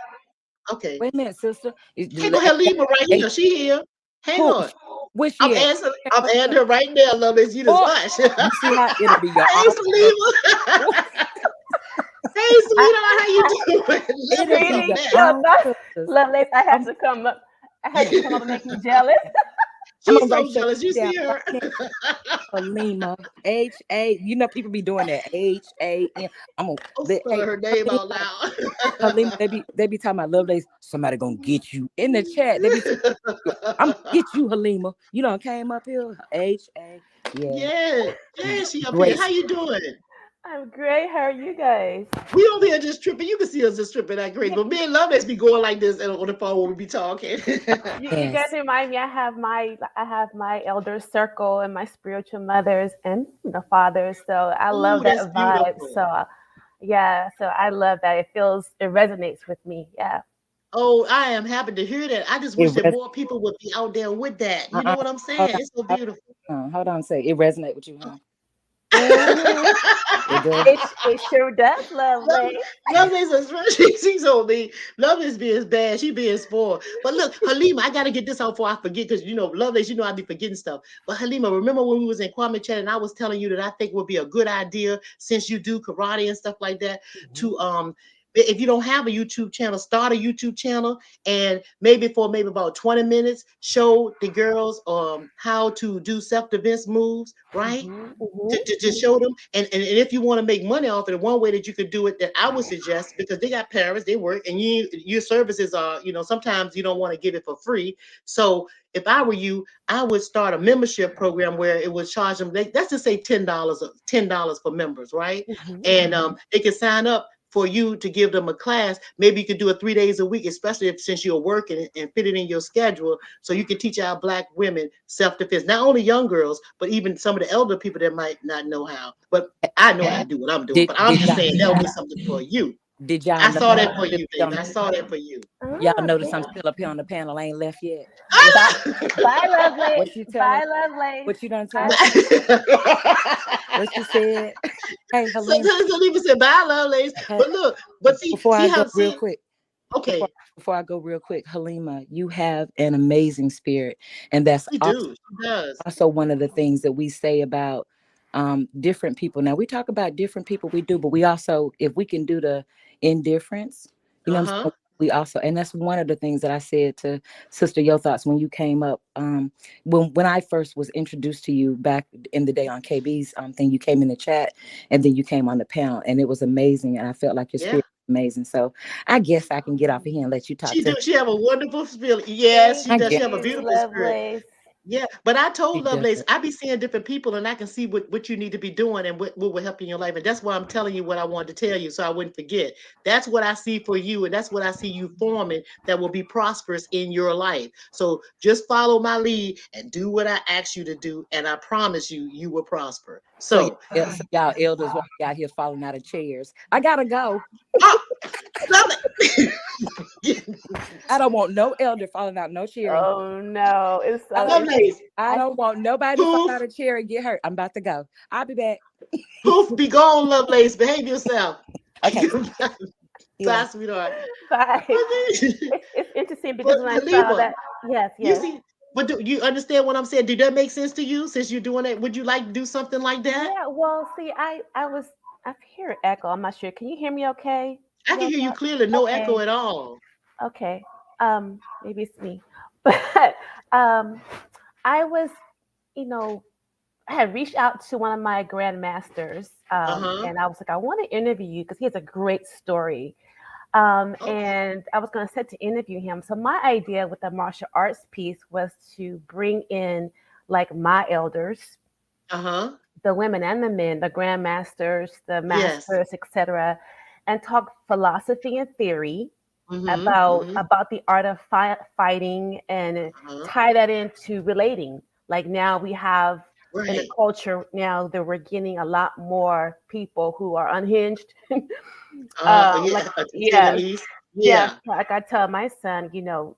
okay, Wait a minute, sister. hey, go ahead, leave her right Hey, here. She here. Hang who? on. Where she at? I'm adding her right now, Lovelace. You just Oh, hush. you see how it'll be your Hey, own. Selena. Oh, Hey, I, sweetheart, how you I doing? Love it'll you be so greetings, your bad. your own thoughts. sisters. Lovelace, I had I'm to come up. I had to come up and make you jealous. I'm She's gonna so write your jealous. You name down see right her? now. Halima. H-A. You know people be doing that. H-A-M. I'm gonna I'm spelling hey, her name out Halima. loud. Halima, they be talking about love days. Somebody gonna get you in the chat. They be I'm gonna get you, Halima. You done came up here. H-A. Yeah. Yeah, yeah, she up here. Great. How you doing? I'm great. How are you guys? We over here just tripping. You can see us just tripping that crazy. You, But me and Lovelace be going like this on the phone when we be talking. you guys Yes. remind me. I have my elder circle and my spiritual mothers and the fathers. So I love Oh, that's that vibe. beautiful. So yeah. So I love that. It resonates with me. Yeah. Oh, I am happy to hear that. I just It wish that res- more people would be out there with that. You know uh-uh. what I'm Hold saying? on. It's so Hold beautiful. hold on. Say it resonate with you, huh? hmm It does. it sure does, lovely. Lovelace is she's on me. Lovelace being bad. She being spoiled. But look, Halima, I gotta get this out before I forget because Lovelace, I be forgetting stuff. But Halima, remember when we was in Kwame Chat and I was telling you that I think would be a good idea since you do karate and stuff like that Mhm. to if you don't have a YouTube channel, start a YouTube channel, and maybe for maybe about 20 minutes, show the girls how to do self-defense moves, right? To show them, and if you want to make money off it, one way that you could do it that I would suggest, because they got parents, they work, and your services are, sometimes you don't want to give it for free. So if I were you, I would start a membership program where it would charge them, let's just say $10 for members, right? And they can sign up for you to give them a class. Maybe you could do it 3 days a week, especially since you're working, and fit it in your schedule, so you can teach our Black women self-defense. Not only young girls, but even some of the elder people that might not know how. But I know how to do what I'm doing. But I'm just saying that'll be something for you. Did y'all I know saw that for you, baby. I saw that for you. y'all notice I'm still up here on the panel? I ain't left yet. Bye, Lovelace. What you tell Bye, me? Lovelace. What you done tell me? What you said? Hey, Halima. Sometimes even said bye, Lovelace. But look, but see Before I how go real quick. Okay. Before I go real quick, Halima, you have an amazing spirit, and that's also one of the things that we say about different people. Now we talk about different people, we do, but we also, if we can do the indifference, you know what I'm saying? We also, and that's one of the things that I said to Sister Yo Thoughts when you came up. When I first was introduced to you back in the day on KB's thing, you came in the chat, and then you came on the panel, and it was amazing, and I felt like your spirit was amazing. So I guess I can get off of here and let you talk. She have a wonderful spirit. Yes, she does. She have a beautiful spirit. Yeah, but I told Lovelace, I be seeing different people, and I can see what you need to be doing and what will help you in your life. And that's why I'm telling you what I wanted to tell you, so I wouldn't forget. That's what I see for you, and that's what I see you forming that will be prosperous in your life. So just follow my lead and do what I asked you to do, and I promise you, you will prosper. So y'all elders out here falling out of chairs. I gotta go. I don't want no elder falling out no chair. Oh no, it's so I don't want nobody to fall out of a chair and get hurt. I'm about to go. I'll be back. Poof, be gone, Lovelace. Behave yourself. Okay. Bye, sweetheart. Bye. It's interesting because when I saw that, yes. You see, but do you understand what I'm saying? Did that make sense to you since you're doing it? Would you like to do something like that? Yeah, well, see, I hear an echo. I'm not sure. Can you hear me okay? I can hear you clearly, no echo at all. Okay. Maybe it's me. But I was, I had reached out to one of my grandmasters, and I was like, I want to interview you because he has a great story. And I was going to set to interview him. So my idea with the martial arts piece was to bring in like my elders, the women and the men, the grandmasters, the masters, etc., and talk philosophy and theory about the art of fighting, and tie that into relating. Like now we have in a culture now that we're getting a lot more people who are unhinged. Like I tell my son, you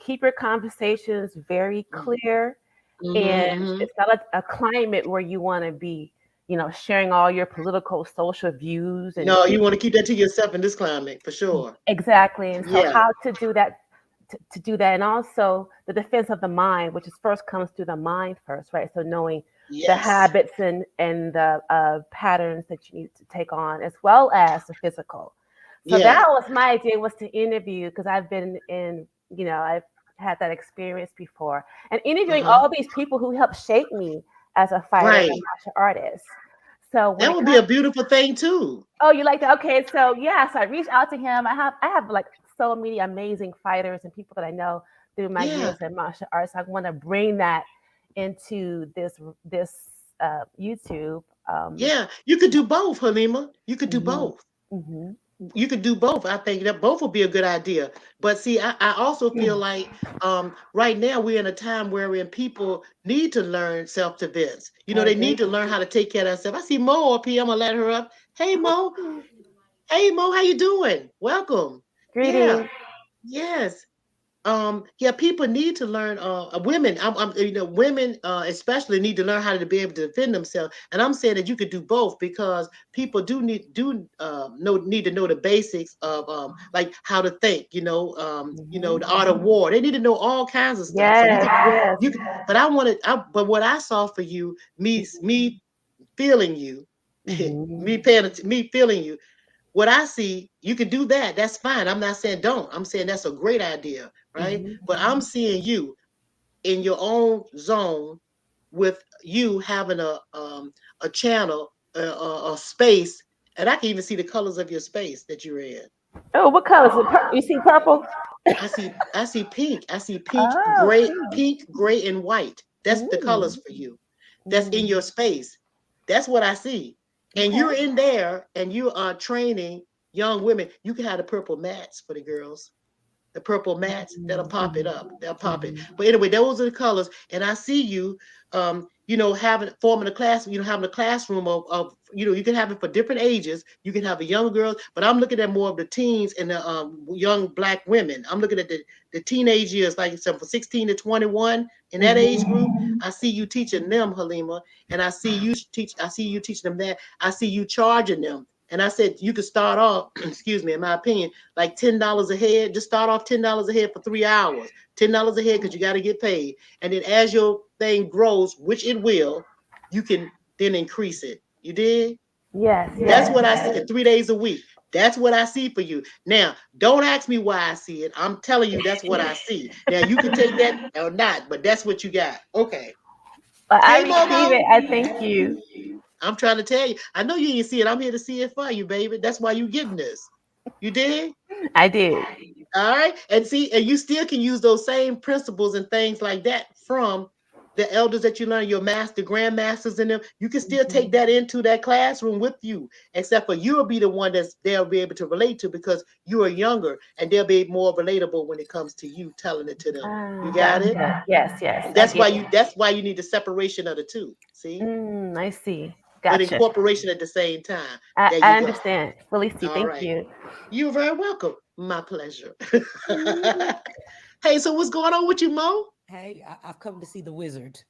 keep your conversations very clear, and it's not a climate where you want to be, sharing all your political, social views. And no, you want to keep that to yourself in this climate, for sure. Exactly. And so how to do that, to do that. And also the defense of the mind, which is first comes through the mind first, right? So knowing the habits and the patterns that you need to take on, as well as the physical. So that was my idea, was to interview, because I've been in, I've had that experience before, and interviewing all these people who helped shape me as a fighter and martial artist. So that would be a beautiful thing too. Oh, you like that? Okay, so so I reached out to him. I have like so many amazing fighters and people that I know through my years in martial arts. I want to bring that into this YouTube. You could do both, Halima. You could do both. You could do both. I think that both would be a good idea. But see, I also feel like right now we're in a time wherein people need to learn self-defense. They need to learn how to take care of themselves. I see Mo up here. I'm gonna let her up. Hey Mo. Hey Mo, how you doing? Welcome. Greetings. Yes. People need to learn. Women, women especially need to learn how to be able to defend themselves. And I'm saying that you could do both, because people need to know the basics of like how to think. The art of war. They need to know all kinds of stuff. But what I saw for you, me feeling you, me feeling you. what I see, you can do that. That's fine. I'm not saying don't. I'm saying that's a great idea, right? Mm-hmm. But I'm seeing you in your own zone with you having a channel, a space, and I can even see the colors of your space that you're in. Oh, what colors? You see purple? I see pink. I see pink, Oh, gray, pink. pink, gray, and white. That's the colors Mm. for you. That's in Mm. your space. That's what I see. And Okay. you're in there and you are training young women. You can have the purple mats for the girls. The purple mats, that'll pop it up. They'll pop it. Mm-hmm. But anyway, those are the colors. And I see you having forming a class, having a classroom of you can have it for different ages. You can have the young girls, but I'm looking at more of the teens and the young black women. I'm looking at the teenage years, like from 16 to 21 in that age group. I see you teaching them, Halima, and I see you teaching them that. I see you charging them. And I said you could start off, excuse me, in my opinion, like $10 a head. Just start off $10 a head for 3 hours. $10 a head because you got to get paid. And then as your thing grows, which it will, you can then increase it. You did? Yes, That's yes. what I see. 3 days a week. That's what I see for you. Now, don't ask me why I see it. I'm telling you that's what I see. Now you can take that or not, but that's what you got. Okay. But I Hey receive Momo. it. I thank you. I'm trying to tell you. I know you didn't see it. I'm here to see it for you, baby. That's why you getting this. You did? I did. All right. And see, and you still can use those same principles and things like that from the elders that you learn, your master, grandmasters in them. You can still take Mm-hmm. that into that classroom with you, except for you'll be the one that's they'll be able to relate to because you are younger and they'll be more relatable when it comes to you telling it to them. You got it? Gotcha. Yes, yes. I That's get why it. you need the separation of the two. See? I see. But Gotcha. incorporation at the same time. I, There you I go. understand. Fully see. All Thank right. you. You're very welcome. My pleasure. Mhm. Hey, so what's going on with you, Mo? Hey, I've come to see the wizard.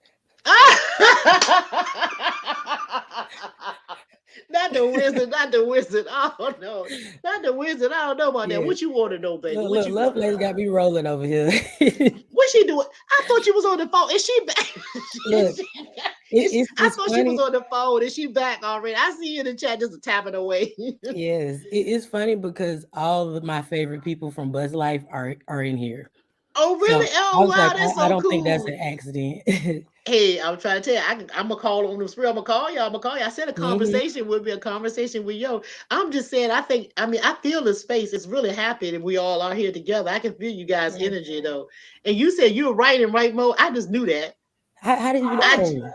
Not the wizard, not the wizard. Oh no, not the wizard. I don't know about that. Yeah. What you want to know, baby? What Look, you want to Lovelace know? got me rolling over here. What she doing? I thought she was on the phone. Is she back? Look, I it's thought she was funny. on the phone. Is she back already? I see you in the chat just tapping away. Yes, it's funny because all of my favorite people from Buzz Life are in here. Oh really? So I Oh was wow, like, that's I so don't think that's cool. an accident. Hey, I'm trying to tell you, I'm gonna call on them spirit. I'm gonna call y'all. I'm gonna call you. I said a Hmm. conversation would be a conversation with yo. I'm just saying. I feel the space. It's really happy that we all are here together. I can feel you guys' Yes. energy though. And you said you were right in right mode. I just knew that. How did you I know?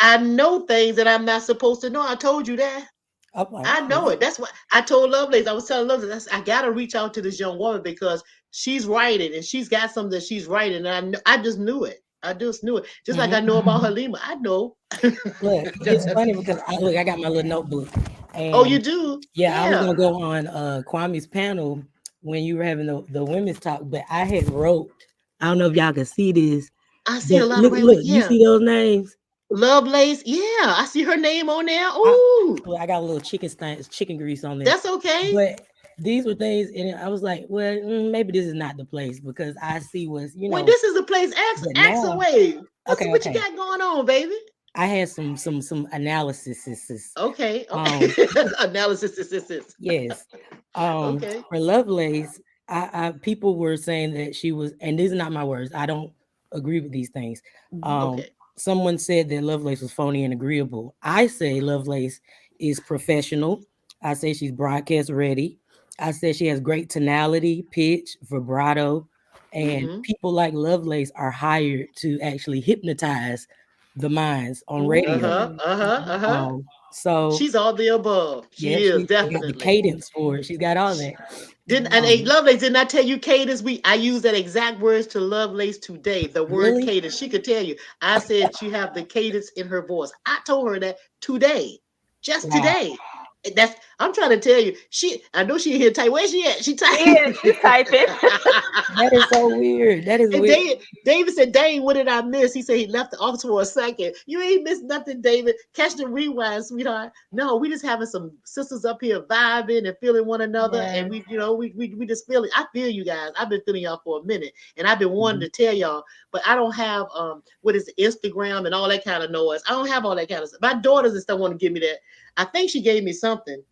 I know things that I'm not supposed to know. I told you that. I'm like, I know it. That's what I told Lovelace. I was telling Lovelace, I gotta reach out to this young woman because she's writing and she's got something that she's writing. And I just knew it. I just knew it. Just like mhm. I know about Halima. I know. Look, it's funny because I got my little notebook, Oh, you and do? yeah, I was Yeah. gonna go on Kwame's panel when you were having the women's talk, but I had wrote. I don't know if y'all can see this, I see but a lot of women. look, you Yeah. see those names? Lovelace. Yeah. I see her name on there. I Ooh. Well, I got a little chicken grease on there, That's okay. but these were things, and I was like, well, maybe this is not the place because I see what's When this is the place, But ask now, away. What you okay, got going on, baby? I had some analysis. Okay. Um, Okay. Analysis assistance. yes, Okay. for Lovelace, I people were saying that she was, and these are not my words. I don't agree with these things. Mhm. Um, Okay. someone said that Lovelace was phony and agreeable. I say Lovelace is professional. I say she's broadcast ready. I say she has great tonality, pitch, vibrato, and Mm-hmm. people like Lovelace are hired to actually hypnotize the minds on radio. Uh-huh. Mm. Uh-huh. Mhm. Uh-huh. So She's all the above. yeah, She is she got the definitely. cadence for it. She's got all that. Didn't and Um, Lovelace didn't I tell you cadence? I use that exact words to Lovelace today. The word really? cadence. She could tell you. I said she have the cadence in her voice. I told her that today, just Wow. today. That's I'm trying to tell you. I know she here type. Where she at? She She type. is. She's typing. That is so weird. That is And weird. David said, Dang, what did I miss? He said he left the office for a second. You ain't missed nothing, David. Catch the rewind, sweetheart. No, we just having some sisters up here vibing and feeling one another. And Yes. we just feeling. I feel you guys. I've been feeling y'all for a minute. And I've been wanting Mhm. to tell y'all, but I don't have what is Instagram and all that kind of noise. I don't have all that kind of stuff. My daughters and stuff want to give me that. I think she gave me something.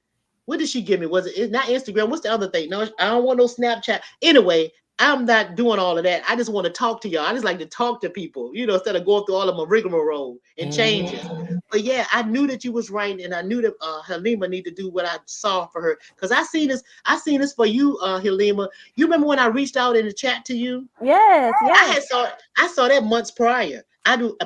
What did she give me? Was it not Instagram? What's the other thing? No, I don't want no Snapchat. Anyway, I'm not doing all of that. I just want to talk to y'all. I just like to talk to people, instead of going through all of my rigmarole and changes. But yeah, I knew that you was right, and I knew that Halima need to do what I saw for her. Because I seen this for you, Halima. You remember when I reached out in the chat to you? Yes, I saw that months prior. I do,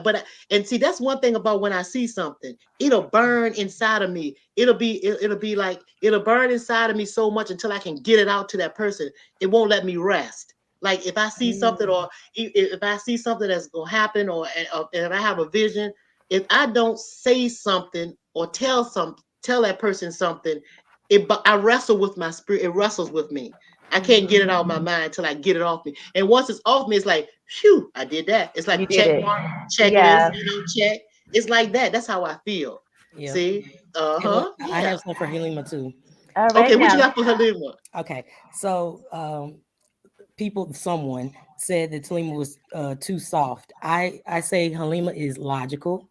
and see, that's one thing about when I see something, it'll burn inside of me. It'll be like, it'll burn inside of me so much until I can get it out to that person. It won't let me rest. Like if I see something, or if I see something that's gonna happen, or if I have a vision, if I don't say something or tell that person something, I wrestle with my spirit. It wrestles with me. I can't get it out of my mind until I get it off me. And once it's off me, it's like, phew, I did that. It's like check mark, checklist, check. It's like that. That's how I feel. Yep. See? I have some for Halima too. All right, okay, what you got for Halima? Okay, so someone said that Halima was too soft. I say Halima is logical.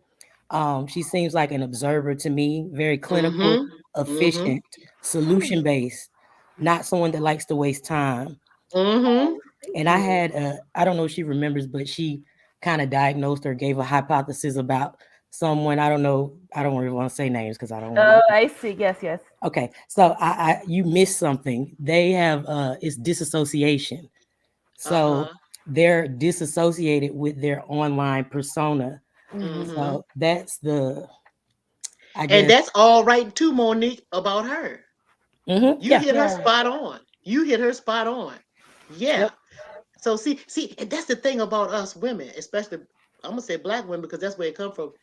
She seems like an observer to me, very clinical, efficient, solution-based, not someone that likes to waste time. And I had, I don't know if she remembers, but she kind of diagnosed or gave a hypothesis about someone. I don't know. I don't really want to say names because I don't want to. I see. Yes. Okay. So you missed something. They have, it's disassociation. So they're disassociated with their online persona. So that's I guess. And that's all right too, Monique, about her. You hit her spot on. You hit her spot on. Yeah. Yep. So see, and that's the thing about us women, especially I'm gonna say Black women because that's where it comes from.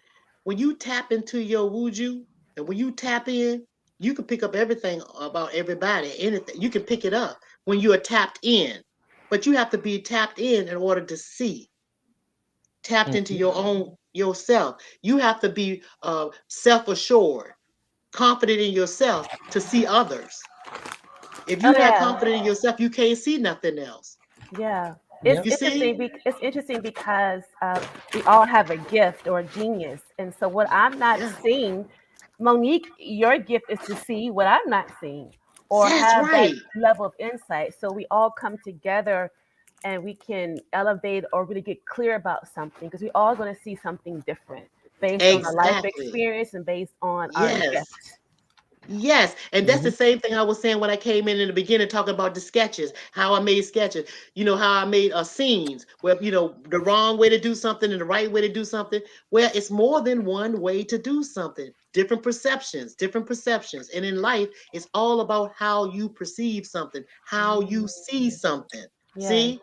When you tap into your wuju, and when you tap in, you can pick up everything about everybody, anything. You can pick it up when you are tapped in, but you have to be tapped in order to see. Tapped into your own yourself. You have to be self-assured, confident in yourself to see others. If you're not confident in yourself, you can't see nothing else. Yeah. It's interesting because we all have a gift or a genius. And so what I'm not seeing, Monique, your gift is to see what I'm not seeing or have that level of insight. So we all come together and we can elevate or really get clear about something because we're all going to see something different based on our life experience and based on our gift. Yes, and that's the same thing I was saying when I came in the beginning talking about the sketches, how I made sketches, how I made scenes where, the wrong way to do something and the right way to do something, where it's more than one way to do something, different perceptions. And in life, it's all about how you perceive something, how you see something. Yeah. See,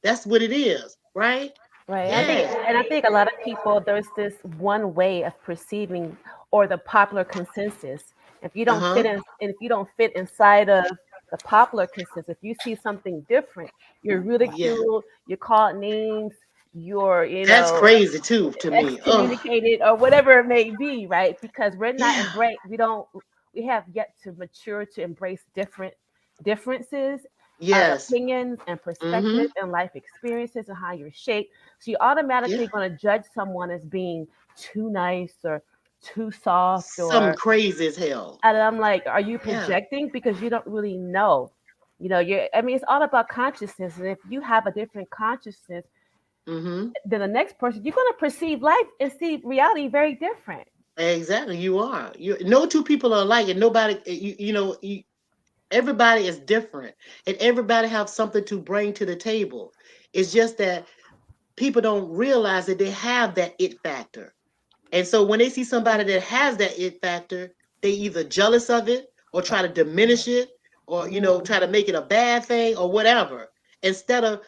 that's what it is, right? Right. Yeah. I think a lot of people, there's this one way of perceiving or the popular consensus. If you don't fit in, and if you don't fit inside of the popular consensus, if you see something different, you're ridiculed, you're called names, you're, that's crazy too to me. Excommunicated or whatever it may be, right? Because we're not we have yet to mature to embrace differences, opinions and perspectives and life experiences and how you're shaped. So you're automatically going to judge someone as being too nice or too soft or something crazy as hell. And I'm like, are you projecting? Because you don't really know. It's all about consciousness. And if you have a different consciousness than the next person, you're going to perceive life and see reality very different. Exactly. You are. No two people are alike, and nobody, everybody is different, and everybody have something to bring to the table. It's just that people don't realize that they have that it factor. And so when they see somebody that has that it factor, they either jealous of it or try to diminish it or, try to make it a bad thing or whatever, instead of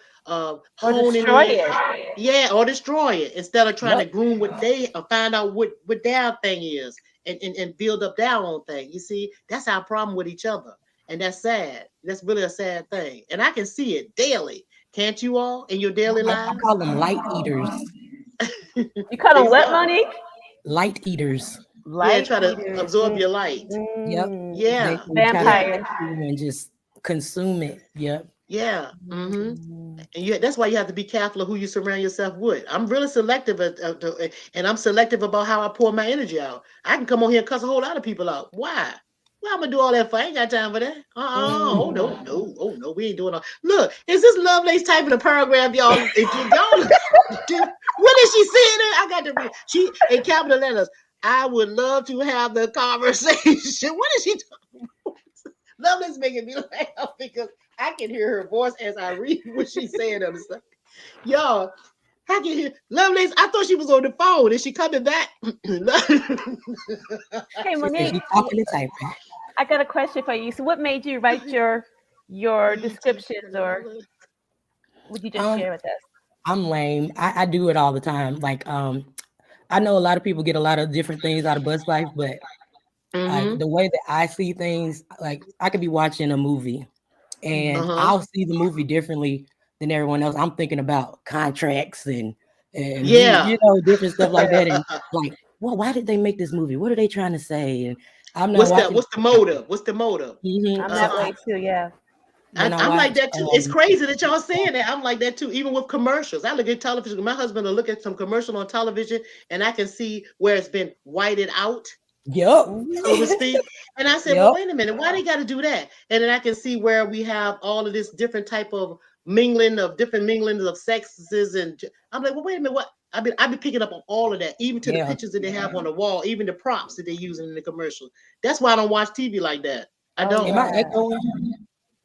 honing it. Yeah, or destroy it instead of trying to groom what they find out what their thing is and build up their own thing. You see, that's our problem with each other. And that's sad. That's really a sad thing. And I can see it daily. Can't you all in your daily lives? I call them light eaters. You call them what, Monique? Light eaters. Try to absorb your light. Yep. Yeah. Vampires. And just consume it. Yep. Yeah. And that's why you have to be careful of who you surround yourself with. I'm really selective, and I'm selective about how I pour my energy out. I can come on here and cuss a whole lot of people out. Why? Well, I'm gonna do all that for. I ain't got time for that. Oh no, we ain't doing all. Look, is this Lovelace typing a paragraph, y'all? If you don't, what is she saying? I got to read. She in capital letters. I would love to have the conversation. What is she talking about? Lovelace making me laugh because I can hear her voice as I read what she's saying on the stuff. Y'all, I can hear Lovelace. I thought she was on the phone. Is she coming back? Hey, Monique, I got a question for you. So, what made you write your descriptions, or would you just share with us? I'm lame. I do it all the time. Like, I know a lot of people get a lot of different things out of Bus Life, but the way that I see things, like I could be watching a movie and I'll see the movie differently than everyone else. I'm thinking about contracts and you know, different stuff like that. And like, well, why did they make this movie? What are they trying to say? And I'm not what's the motive? What's the motive? I'm that way too, yeah. I'm like that too. It's crazy that y'all saying that. I'm like that too. Even with commercials, I look at television. My husband will look at some commercial on television, and I can see where it's been whited out, so to speak. And I said, well, wait a minute, why they got to do that? And then I can see where we have all of this different type of mingling of sexes, and I'm like, well, wait a minute, what? I've been picking up on all of that, even to the pictures that they have on the wall, even the props that they're using in the commercial. That's why I don't watch TV like that. I don't. Am I echoing?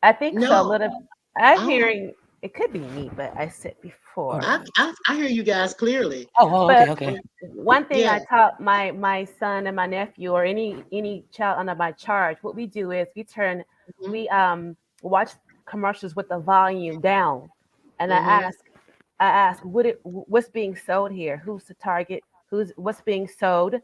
I think so. A little. I'm hearing. It could be me, but I said before. I hear you guys clearly. Okay. One thing I taught my son and my nephew, or any child under my charge, what we do is we watch commercials with the volume down, and I ask what's being sold here? Who's the target? What's being sold?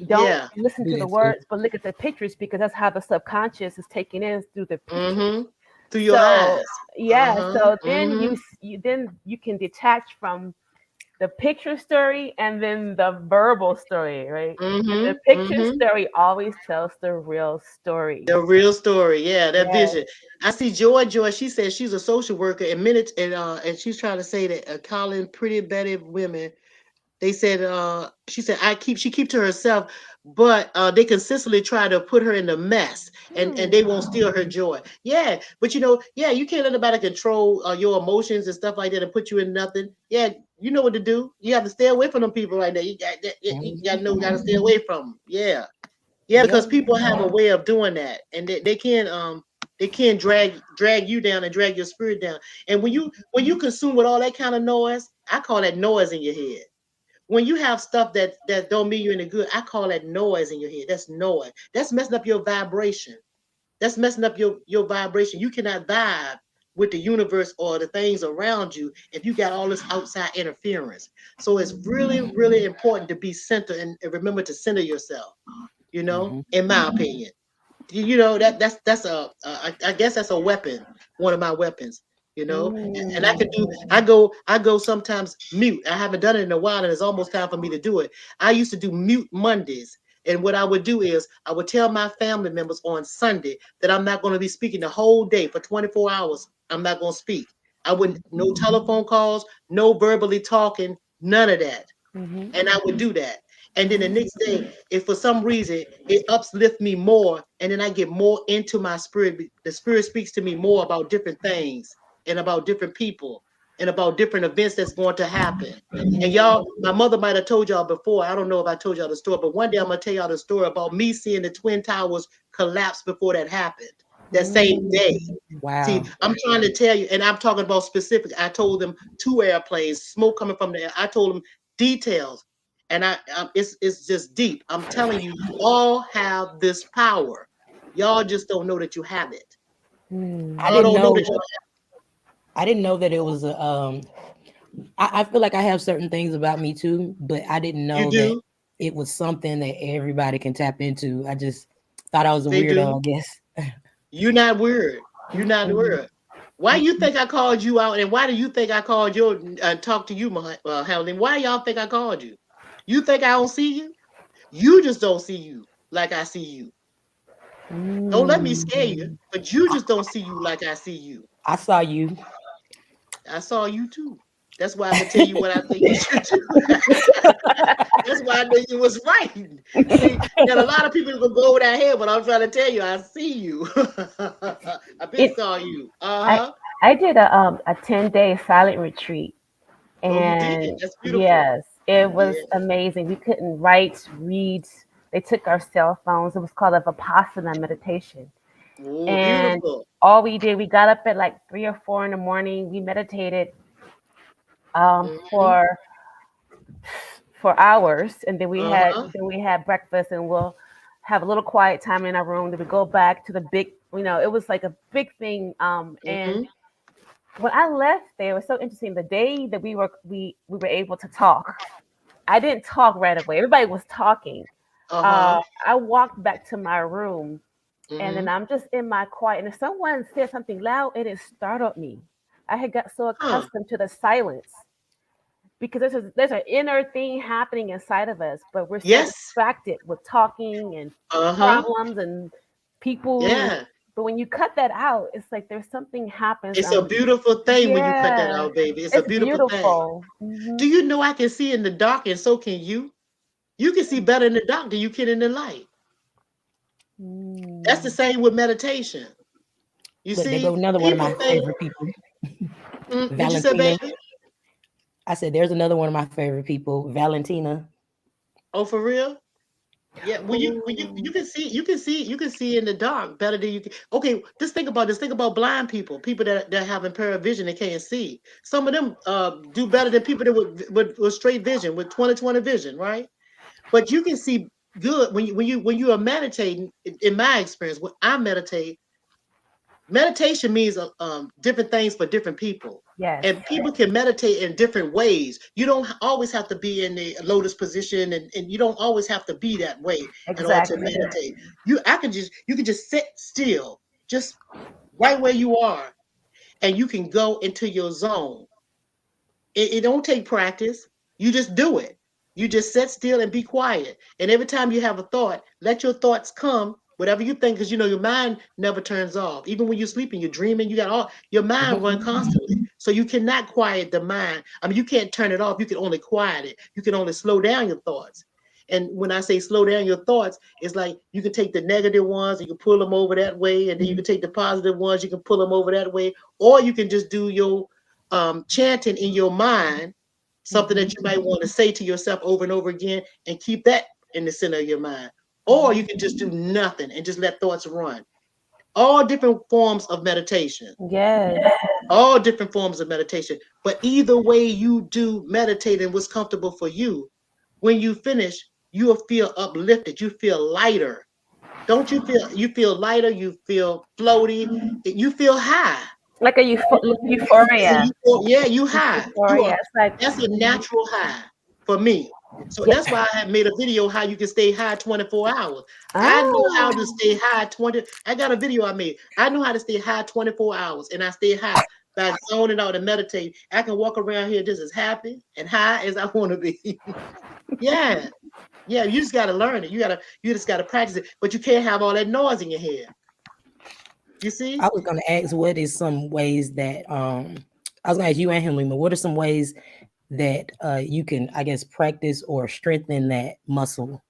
Don't listen to the words, but look at the pictures, because that's how the subconscious is taken in, through the pictures. Through your eyes. So then you can detach from the picture story and then the verbal story, right? The picture story always tells the real story. The real story, that vision. I see Joy. She says she's a social worker, and she's trying to say that calling pretty Betty women. They said she said she keep to herself, but they consistently try to put her in the mess, and they won't steal her joy. Yeah, but you can't let nobody control your emotions and stuff like that and put you in nothing. Yeah, you know what to do. You have to stay away from them people like that. You got to stay away from them. Yeah, because people have a way of doing that, and they can drag you down and drag your spirit down. And when you consume with all that kind of noise, I call that noise in your head. When you have stuff that don't mean you any good, I call that noise in your head. That's noise. That's messing up your vibration. That's messing up your vibration. You cannot vibe with the universe or the things around you if you got all this outside interference. So it's really, really important to be centered and remember to center yourself. You know, in my opinion, that's I guess that's a weapon. One of my weapons. You know, and I go sometimes mute. I haven't done it in a while, and it's almost time for me to do it. I used to do mute Mondays, and what I would do is I would tell my family members on Sunday that I'm not going to be speaking the whole day for 24 hours. I'm not going to speak. I wouldn't, no telephone calls, no verbally talking, none of that. And I would do that. And then the next day, if for some reason it uplifts me more, and then I get more into my spirit, the spirit speaks to me more about different things and about different people and about different events that's going to happen. And y'all, my mother might have told y'all before. I don't know if I told y'all the story, but one day I'm going to tell y'all the story about me seeing the Twin Towers collapse before that happened. That same day. Wow. See, I'm trying to tell you, and I'm talking about specific. I told them 2 airplanes, smoke coming from the air. I told them details. And it's just deep. I'm telling you, you all have this power. Y'all just don't know that you have it. I didn't know that it was a. I feel like I have certain things about me too, but I didn't know that it was something that everybody can tap into. I just thought I was a weirdo, I guess. You're not weird. You're not weird. Why you think I called you out, and why do you think I called you talk to you, Helen? Why y'all think I called you? You think I don't see you? You just don't see you like I see you. Don't let me scare you, but you just don't see you like I see you. I saw you. I saw you too. That's why I'm gonna tell you what I think you should do. That's why I knew you was right. See, got a lot of people gonna go over that head, but I'm trying to tell you, I see you. I been It, saw you. I Uh-huh. I did a 10-day silent retreat, Oh, you did. and That's beautiful. yes, it was Yeah. amazing. We couldn't write, read. They took our cell phones. It was called a Vipassana meditation, Oh, and beautiful. all we did, we got up at like 3 or 4 in the morning. We meditated Hmm. for hours, and then Uh-huh. we had breakfast, and we'll have a little quiet time in our room. Then we go back to the big, it was like a big thing. And Hmm. when I left there, it was so interesting. The day that we were able to talk, I didn't talk right away. Everybody was talking. Uh-huh. I walked back to my room, and then Hmm. I'm just in my quiet. And if someone said something loud, and it startled me. I had got so Huh. accustomed to the silence because there's an inner thing happening inside of us, but we're so Yes. distracted with talking and Uh-huh. problems and people. Yeah. But when you cut that out, it's like there's something happens. It's a beautiful thing when you cut that Yeah, out, baby. It's a it's beautiful thing. beautiful. Do you know I can see in the dark and so can you? You can see better in the dark than you can in the light. That's the Mm. same with meditation. You Look, there go see, another one of people my think, favorite people, what you said, Valentina. baby? I said, there's another one of my favorite people, Valentina. Oh, for real? Yeah, you Ooh. can see you can see in the dark better than you can. Okay, just think about this. Think about blind people, people that have impaired vision and can't see. Some of them do better than people that with straight vision, with 20/20 vision, right? But you can see good when you are meditating. In my experience, when I meditate, meditation means different things for different people, Yes, and people can meditate in different ways. You don't always have to be in the lotus position, and you don't always have to be that way in order to exactly. meditate. You can just sit still, just right where you are, and you can go into your zone. It don't take practice. You just do it. You just sit still and be quiet. And every time you have a thought, let your thoughts come, whatever you think, because your mind never turns off. Even when you're sleeping, you're dreaming, you got all your mind run constantly. So you cannot quiet the mind. I mean, you can't turn it off. You can only quiet it. You can only slow down your thoughts. And when I say slow down your thoughts, it's like you can take the negative ones, you can pull them over that way, and then you can take the positive ones, you can pull them over that way, or you can just do your chanting in your mind, something Hmm. that you might want to say to yourself over and over again, and keep that in the center of your mind. Or you Hmm. can just do nothing and just let thoughts run. All different forms of meditation. Yes, All different forms of meditation. But either way you do meditate and what's comfortable for you, when you finish, you'll feel uplifted. You feel lighter. Don't you feel lighter? You feel floaty. You feel high. like a And euphoria. you high. You Euphoria. are It's like, That's a natural high for me. So yeah. that's why I have made a video how you can stay high 24 hours. I know how to Ah. stay high 20. I got a video I made. I know how to stay high 24 hours, and I stay high by zoning out and meditating. I can walk around here just as happy and high as I want to be. Yeah. Yeah, you just gotta learn it. You just gotta practice it. But you can't have all that noise in your head. You see? I was gonna ask, what is some ways that I was gonna ask you and him, Lima, what are some ways that you can, I guess, practice or strengthen that muscle?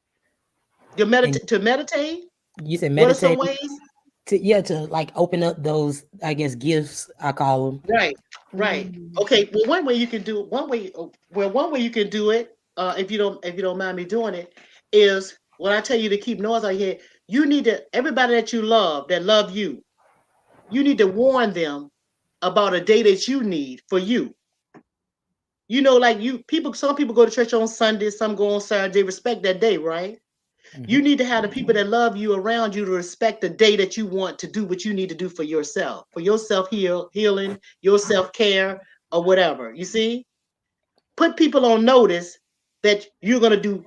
And To meditate. you said What are some meditate ways? to like open up those, I guess, gifts, I call them. Right, right. Mm. Okay. Well, one way you can do it, if you don't mind me doing it, is when I tell you to keep noise out here. You need to everybody that you love that love you. You need to warn them about a day that you need for you. Like some people go to church on Sunday, some go on Saturday. They respect that day, right? You Mhm. need to have the people that love you around you to respect the day that you want to do what you need to do for yourself, healing, your self care, or whatever. You see, put people on notice that you're gonna do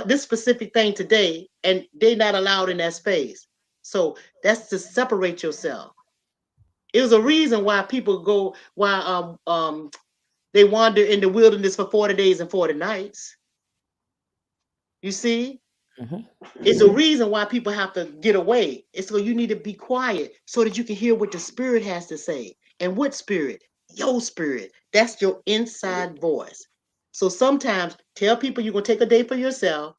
this specific thing today, and they're not allowed in that space. So that's to separate yourself. It was a reason why they wander in the wilderness for 40 days and 40 nights. You see, Mhm. it's a reason why people have to get away. It's so you need to be quiet so that you can hear what the spirit has to say. And what spirit? Your spirit. That's your inside voice. So sometimes tell people you're going to take a day for yourself,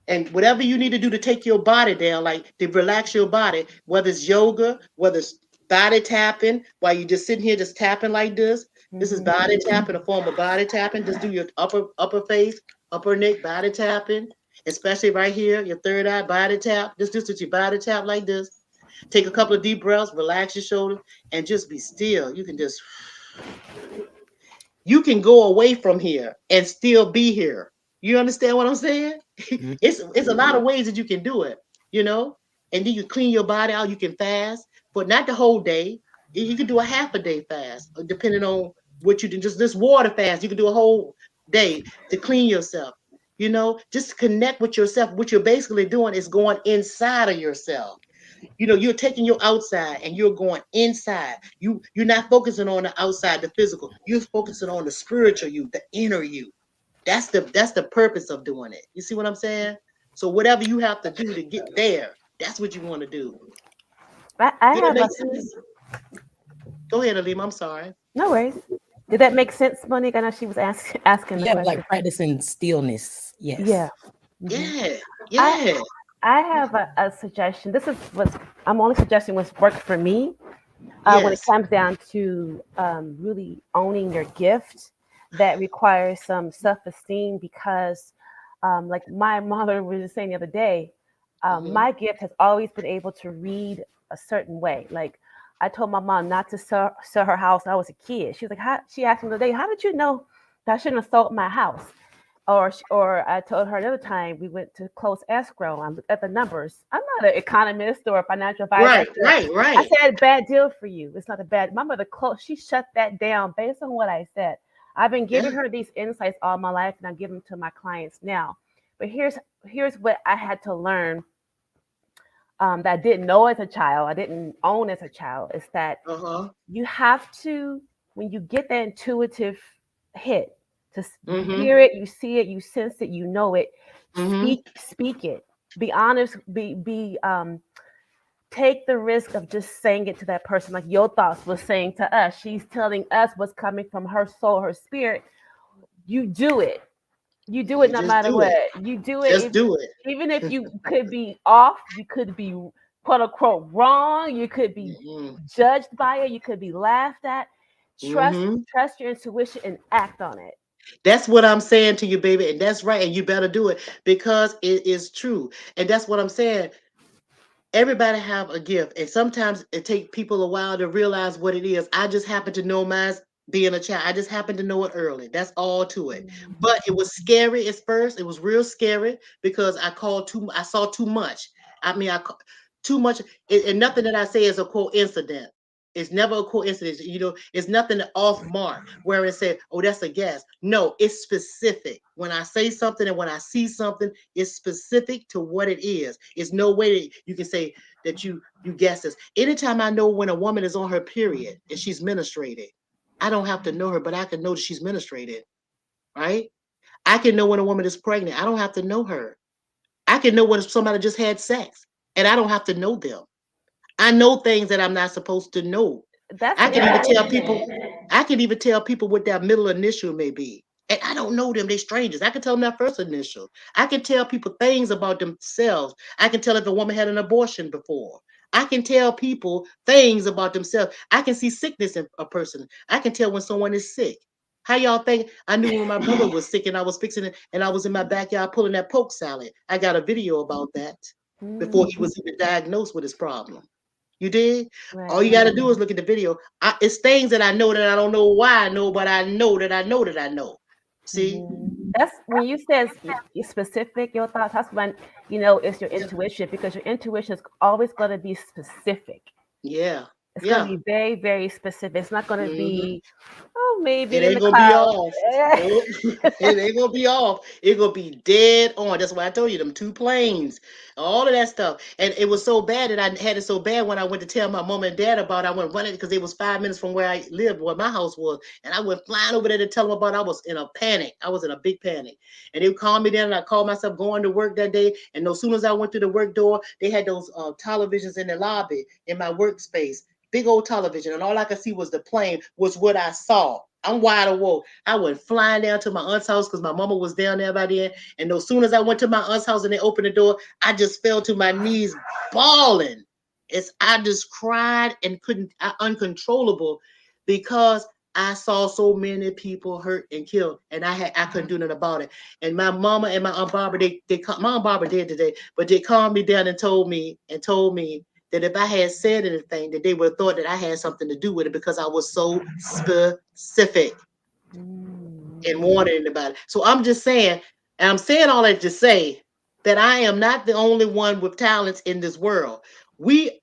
and whatever you need to do to take your body down, like to relax your body, whether it's yoga, whether it's body tapping, while you're just sitting here just tapping like this. This is body tapping, a form of body tapping. Just do your upper face, upper neck, body tapping, especially right here, your third eye, body tap. Just with your body tap like this. Take a couple of deep breaths, relax your shoulder, and just be still. You can go away from here and still be here. You understand what I'm saying? Mhm. It's a lot of ways that you can do it, you know. And then you clean your body out. You can fast, but not the whole day. You can do a half a day fast, depending on what you do. Just this water fast, you can do a whole day to clean yourself. You know, just connect with yourself. What you're basically doing is going inside of yourself. You know, you're taking your outside and you're going inside. You're not focusing on the outside, the physical. You're focusing on the spiritual you, the inner you. That's the purpose of doing it. You see what I'm saying? So whatever you have to do to get there, that's what you want to do. I Do that have make sense? Go ahead, Alima. I'm sorry. no worries. Did that make sense, Monique? I know she was asking the Yeah, question. like practicing stillness. Yes. Yeah. Yeah, I yeah. I have a suggestion. This is what I'm only suggesting what's worked for me when it Yes. comes down to really owning your gift that requires some self-esteem because like my mother was saying the other day, Mm-hmm. my gift has always been able to read a certain way. Like I told my mom not to sell her house when I was a kid. She was like, she asked me the other day, how did you know that I shouldn't have sold my house? Or I told her another time we went to close escrow. I looked at the numbers. I'm not an economist or a financial advisor. Right, right, I right. said bad deal for you. It's not a bad. My mother closed. She shut that down based on what I said. I've been Yeah. giving her these insights all my life, and I give them to my clients now. But here's what I had to learn that I didn't know as a child. I didn't own as a child. Is that Uh-huh. you have to, when you get that intuitive hit, you Mm-hmm. hear it, you see it, you sense it, you know it, Mm-hmm. speak it, be honest, be take the risk of just saying it to that person, like your thoughts was saying to us. She's telling us what's coming from her soul, her spirit. You do it. You do it You no just matter do what. it. You do it Just do it. even if you could be off, you could be quote unquote wrong, you could be Mm-hmm. judged by it, you could be laughed at. Trust Mm-hmm. trust your intuition and act on it. That's what I'm saying to you, baby. And that's right. And you better do it because it is true. And that's what I'm saying. Everybody have a gift. And sometimes it takes people a while to realize what it is. I just happen to know mine being a child. I just happened to know it early. That's all to it. But it was scary at first. It was real scary because I saw too much. I mean, too much. And nothing that I say is a coincidence. It's never a coincidence. You know, it's nothing off mark where it said, oh, that's a guess. No, it's specific. When I say something and when I see something, it's specific to what it is. It's no way that you can say that you guess this. Anytime I know when a woman is on her period and she's menstruated, I don't have to know her, but I can know that she's menstruated, right? I can know when a woman is pregnant. I don't have to know her. I can know when somebody just had sex and I don't have to know them. I know things that I'm not supposed to know. That's I can even tell amazing. people, I can even tell people what their middle initial may be. And I don't know them, they're strangers. I can tell them their first initial. I can tell people things about themselves. I can tell if a woman had an abortion before. I can tell people things about themselves. I can see sickness in a person. I can tell when someone is sick. How y'all think I knew when my brother was sick and I was fixing it and I was in my backyard pulling that poke salad? I got a video about that before he was even diagnosed with his problem. You did? All you Right. got to do is look at the video. It's things that I know that I don't know why I know, but I know that I know that I know. See? That's when you says specific your thoughts. That's when you know it's your Yeah. intuition because your intuition is always going to be specific. Yeah. It's going to Yeah. be very, very specific. It's not going to Hmm. be, oh, It maybe in ain't the gonna be clouds. off. Nope. It ain't gonna be off. It gonna be dead on. That's why I told you them two planes, all of that stuff. And it was so bad that I had it so bad when I went to tell my mom and dad about it. I went running because it was 5 minutes from where I lived, where my house was. And I went flying over there to tell them about it. I was in a panic. I was in a big panic. And they calmed me down and I called myself going to work that day. And as soon as I went through the work door, they had those televisions in the lobby in my workspace. Big old television. And all I could see was the plane, was what I saw. I'm wide awoke. I went flying down to my aunt's house because my mama was down there by then. And as soon as I went to my aunt's house and they opened the door, I just fell to my knees bawling. I just cried and uncontrollable because I saw so many people hurt and killed, and I couldn't do nothing about it. And my mama and my Aunt Barbara, my Aunt Barbara dead today, but they calmed me down and told me that if I had said anything, that they would have thought that I had something to do with it because I was so specific and warning about it. So I'm just saying, and I'm saying all that to say that I am not the only one with talents in this world.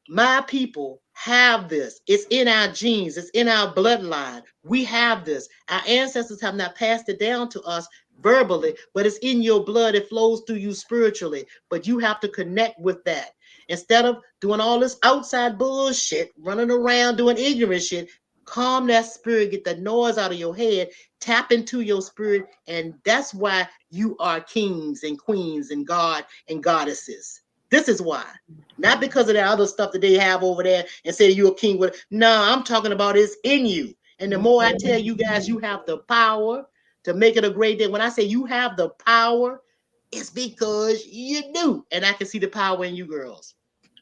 My people have this. It's in our genes. It's in our bloodline. We have this. Our ancestors have not passed it down to us verbally, but it's in your blood. It flows through you spiritually, but you have to connect with that. Instead of doing all this outside bullshit, running around doing ignorant shit, calm that spirit, get the noise out of your head, tap into your spirit, and that's why you are kings and queens and God and goddesses. This is why. Not because of the other stuff that they have over there and say you're a king with. No, I'm talking about it's in you. And the more I tell you guys you have the power to make it a great day. When I say you have the power, it's because you do. And I can see the power in you girls.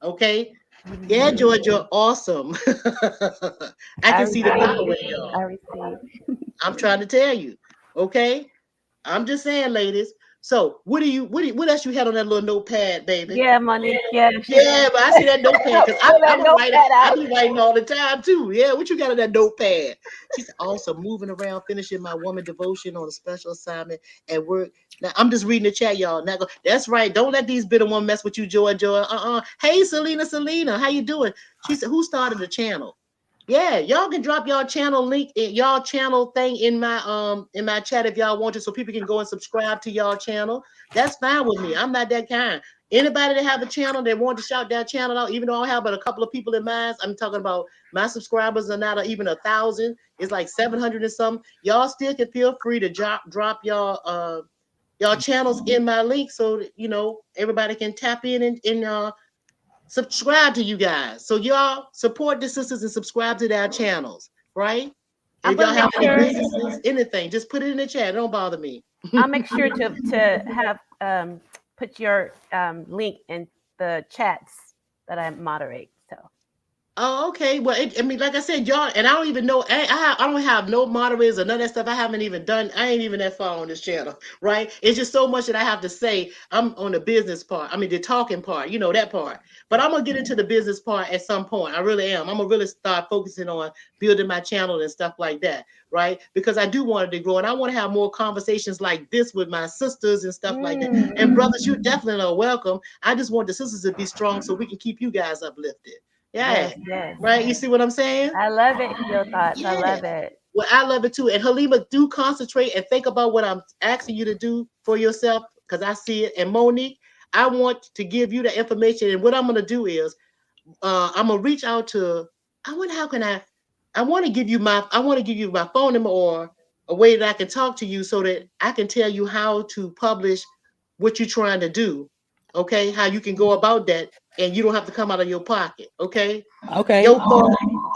Okay? Yeah, Georgia, awesome. I can see the power in y'all. I receive. I'm trying to tell you. Okay? I'm just saying, ladies. So what else you had on that little notepad, baby? Yeah, Monique. Yeah. Yeah, but I see that notepad because I'm a writer. I be writing all the time too. Yeah, what you got on that notepad? She said, also moving around, finishing my woman devotion on a special assignment at work. Now I'm just reading the chat, y'all. Now that's right. Don't let these bitter ones mess with you, Joy. Hey, Selena, how you doing? She said, who started the channel? Yeah, y'all can drop y'all channel link, y'all channel thing in my chat if y'all want to, so people can go and subscribe to y'all channel. That's fine with me. I'm not that kind. Anybody that have a channel that want to shout that channel out, even though I have but a couple of people in mind, I'm talking about my subscribers are not even 1,000. It's like 700 and something. Y'all still can feel free to drop y'all channels in my link so that, everybody can tap in and subscribe to you guys. So y'all support the sisters and subscribe to their channels, right? And if y'all have any businesses, anything, just put it in the chat. Don't bother me. I'll make sure to have put your link in the chats that I moderate. So. Oh, okay. Well, like I said, y'all, and I don't even know. I don't have no moderators or none of that stuff. I haven't even done. I ain't even that far on this channel, right? It's just so much that I have to say. I'm on the business part. I mean, the talking part. That part. But I'm gonna get into the business part at some point. I really am. I'm gonna really start focusing on building my channel and stuff like that, right? Because I do want it to grow, and I want to have more conversations like this with my sisters and stuff like that. And brothers, you definitely are welcome. I just want the sisters to be strong so we can keep you guys uplifted. Yeah. Yes. Right. You see what I'm saying? I love it. Your thoughts. Yeah. I love it. Well, I love it too. And Halima, do concentrate and think about what I'm asking you to do for yourself because I see it. And Monique, I want to give you the information. And what I'm going to do is I'm going to reach out to, I want to give you my phone number or a way that I can talk to you so that I can tell you how to publish what you're trying to do. Okay. How you can go about that. And you don't have to come out of your pocket, okay? Okay.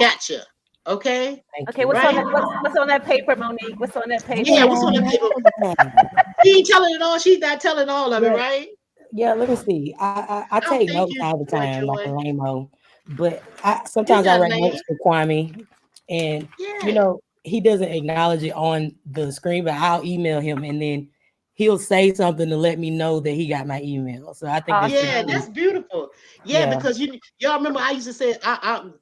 Gotcha. Okay. Okay. What's on that paper, Monique? What's on that paper? Yeah. What's on that paper? She ain't telling it all. She's not telling all of it, right? Yeah. Let me see. I take notes all the time, like a lame-o. But sometimes I write notes for Kwame, and he doesn't acknowledge it on the screen, but I'll email him, and then he'll say something to let me know that he got my email. So I think that's beautiful. Yeah, because y'all remember I used to say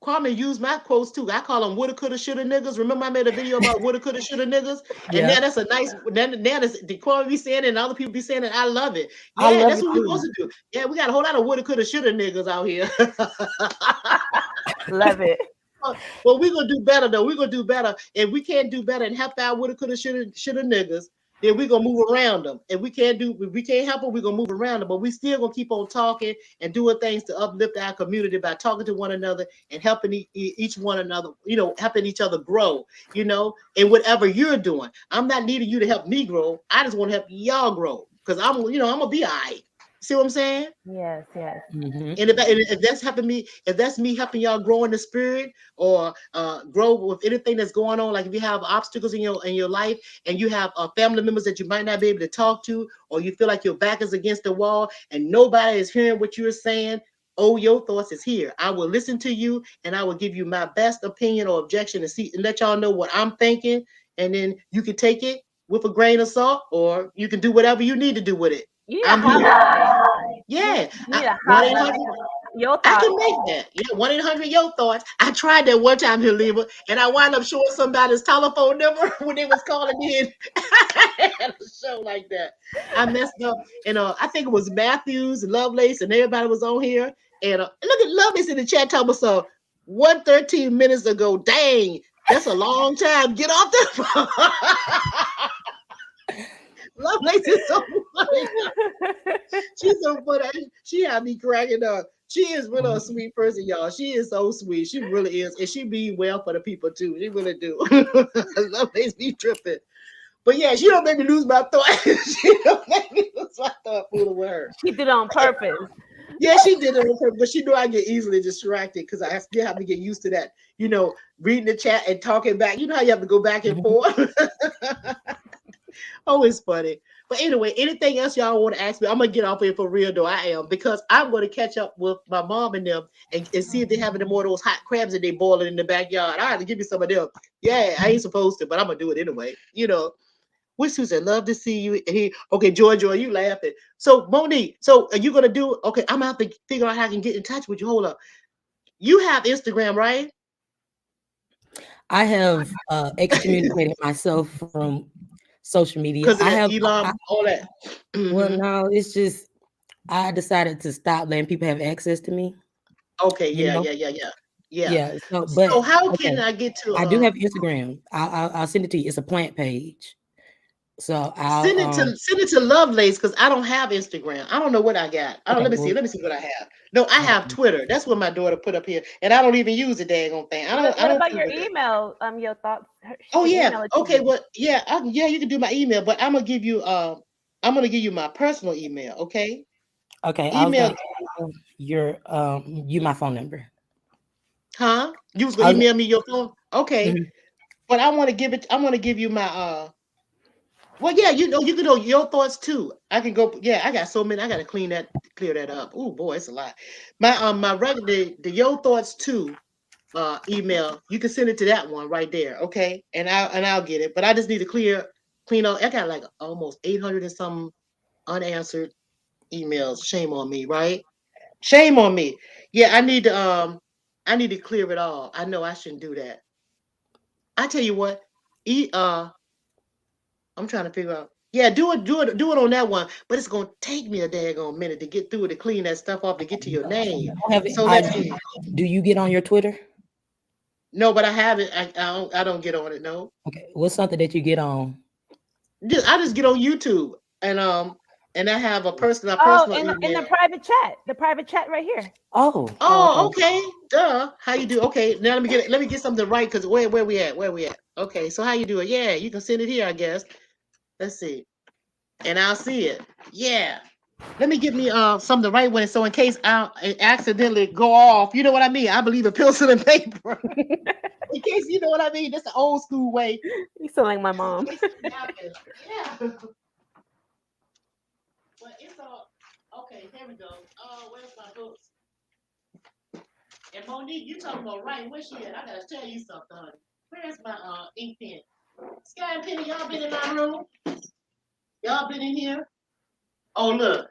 Kwame used my quotes too. I call them woulda, coulda, shoulda niggas. Remember I made a video about woulda, coulda, shoulda niggas, and now that's a nice. Now that's the Kwame be saying it, and other people be saying it. I love it. Yeah, that's what we're supposed to do. Yeah, we got a whole lot of woulda, coulda, shoulda niggas out here. Love it. Well, we're gonna do better though. We're gonna do better. If we can't do better and help out woulda, coulda, shoulda niggas, then we're gonna move around them. If we can't help them, we're gonna move around them. But we still gonna keep on talking and doing things to uplift our community by talking to one another and helping each one another, helping each other grow, and whatever you're doing. I'm not needing you to help me grow. I just want to help y'all grow. Because I'm gonna be all right. See what I'm saying? Yes. Mm-hmm. And if that's helping me, if that's me helping y'all grow in the spirit or grow with anything that's going on, like if you have obstacles in your life and you have family members that you might not be able to talk to, or you feel like your back is against the wall and nobody is hearing what you're saying, oh, your thoughts is here. I will listen to you and I will give you my best opinion or objection and let y'all know what I'm thinking, and then you can take it with a grain of salt, or you can do whatever you need to do with it. You need a I'm here. hotline. Yeah. You need a 1-800. hotline. Your I thoughts. can make that. Yeah, 1-800 Your Thoughts. I tried that one time here, Leva, and I wound up showing somebody's telephone number when they was calling in. I had a show like that. I messed up, and I think it was Matthews and Lovelace, and everybody was on here. And look at Lovelace in the chat talking about 113 minutes ago. Dang, that's a long time. Get off the phone. Lovelace is so funny. She's so funny. She had me cracking up. She is really a sweet person, y'all. She is so sweet. She really is. And she be well for the people too. She really do. Lovelace be tripping. But yeah, she don't make me lose my thought. She don't make me lose my thought fooling with her. She did it on purpose. Yeah, she did it on purpose, but she knew I get easily distracted because I still have to get used to that. Reading the chat and talking back. You know how you have to go back and forth. Always funny. But anyway, anything else y'all want to ask me? I'm gonna get off here for real though. I am, because I'm gonna catch up with my mom and them and see if they have any more of those hot crabs that they boiling in the backyard. I have to give you some of them. Yeah, I ain't supposed to, but I'm gonna do it anyway. Which Susan, love to see you. Okay, Joy, you laughing. So Monique, so are you gonna do? Okay, I'm gonna have to figure out how I can get in touch with you. Hold up. You have Instagram, right? I have excommunicated myself from social media. Because of I have Elon, all that. Well, no, it's just I decided to stop letting people have access to me. Okay, You yeah. Yeah. So, So but how okay, can I get to? I do have Instagram. I'll send it to you. It's a plant page. So Send it to Lovelace, because I don't have Instagram. I don't know what I got. okay, Let me see what I have. No, I have Twitter. That's what my daughter put up here, and I don't even use the daggone thing. I What don't about do your with it. email? Your thoughts. Oh yeah. Email it to Okay. you. Well, yeah. You can do my email, but I'm gonna give you my personal email. Okay. okay. I was Email. gonna my phone number. Huh? You was I gonna was, email me your phone. Okay. Mhm. But I want to give it. I want to give you my Well, yeah, you can know your thoughts too. I can go. Yeah, I got so many. I got to clear that up. Oh boy, it's a lot. My regular the your thoughts too email. You can send it to that one right there. Okay, and I'll get it. But I just need to clean up. I got like almost 800 and some unanswered emails. Shame on me, right? Shame on me. Yeah, I need to clear it all. I know I shouldn't do that. I tell you what, I'm trying to figure out. Yeah, do it on that one. But it's gonna take me a daggone minute to get through it, to clean that stuff off, to get to your name. So let's see. Do you get on your Twitter? No, but I haven't. I don't get on it. No. Okay. What's something that you get on? I just get on YouTube and I have a personal in email. the private chat. The private chat right here. Oh, okay. Duh. How you do? Okay, now let me get something right, because where we at? Where we at? Okay, so how you do it? Yeah, you can send it here, I guess. Let's see. And I'll see it. Yeah. Let me get me something right one, so in case I accidentally go off, you know what I mean? I believe in pencil and paper. In case you know what I mean. That's the old school way. You sound like my mom. Yeah. But it's all okay. Here we go. Oh, where's my books? And Monique, you talking about right? Where's she at? I gotta tell you something, honey. Where's my ink pen? Sky and Penny, y'all been in my room? Y'all been in here? Oh, look.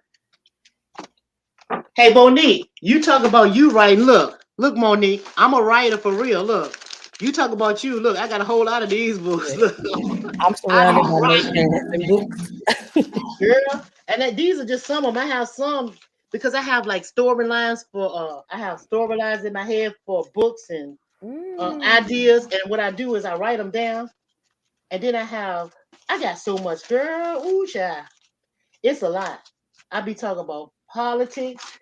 Hey, Monique, you talk about you writing. Look, Monique, I'm a writer for real. Look, you talk about you. Look, I got a whole lot of these books. Look, I'm surrounded by Nate books. Girl, and these are just some of them. I have some because I have like storylines for. I have storylines in my head for books and ideas. And what I do is I write them down, and then I got so much, girl. Ooh, child, it's a lot. I be talking about politics.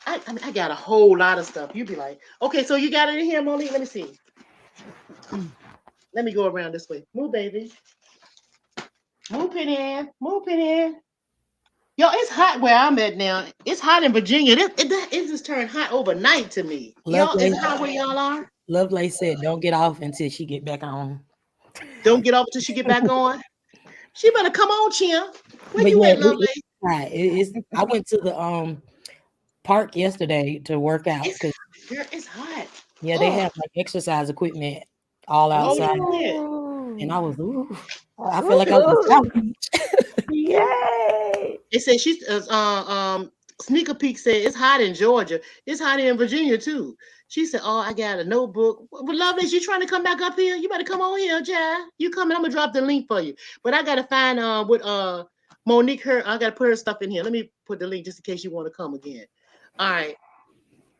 I got a whole lot of stuff. You'd be like, okay, so you got it in here, Monique? Let me see. Let me go around this way. Move, baby. Move it in. Move it in. Yo, it's hot where I'm at now. It's hot in Virginia. It just turned hot overnight to me. Y'all, is Lovelace, it hot where y'all are? Lovelace said, "Don't get off until she get back on." Don't get off till she get back on. She better come on, Chia. Where But you yeah, at, Lovelace? I went to the park yesterday to work out because It's hot. yeah, they have like exercise equipment all Oh, outside, yeah. and I was I feel like I was in South Beach. Yay! It said she's Sneaker Peek said it's hot in Georgia. It's hot in Virginia too. She said, "Oh, I got a notebook." Well, Lovelace, you trying to come back up here? You better come on here, Jai. You coming? I'm gonna drop the link for you. But I gotta find what Monique I gotta put her stuff in here. Let me put the link just in case you want to come again. All right.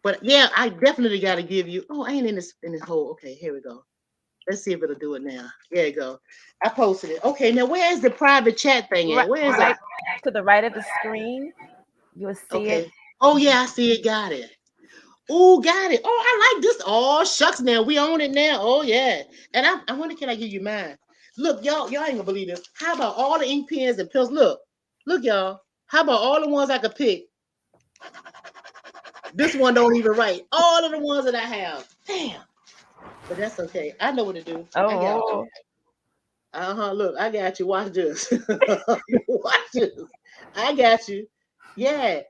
But yeah, I definitely gotta give you. Oh, I ain't in this hole. Okay, here we go. Let's see if it'll do it now. There you go. I posted it. Okay, now where's the private chat thing at? Where is Right it? to the right of the screen, you will see it. Okay. Oh yeah, I see it. Got it. Oh, got it. Oh, I like this. Oh, shucks. Now we own it now. Oh yeah. And I wonder, can I give you mine? Look, y'all ain't gonna believe this. How about all the ink pens and pills? Look, y'all. How about all the ones I could pick? This one don't even write. All of the ones that I have. Damn. But that's okay. I know what to do. I got you. Look, I got you. Watch this. Watch this. I got you. Yeah.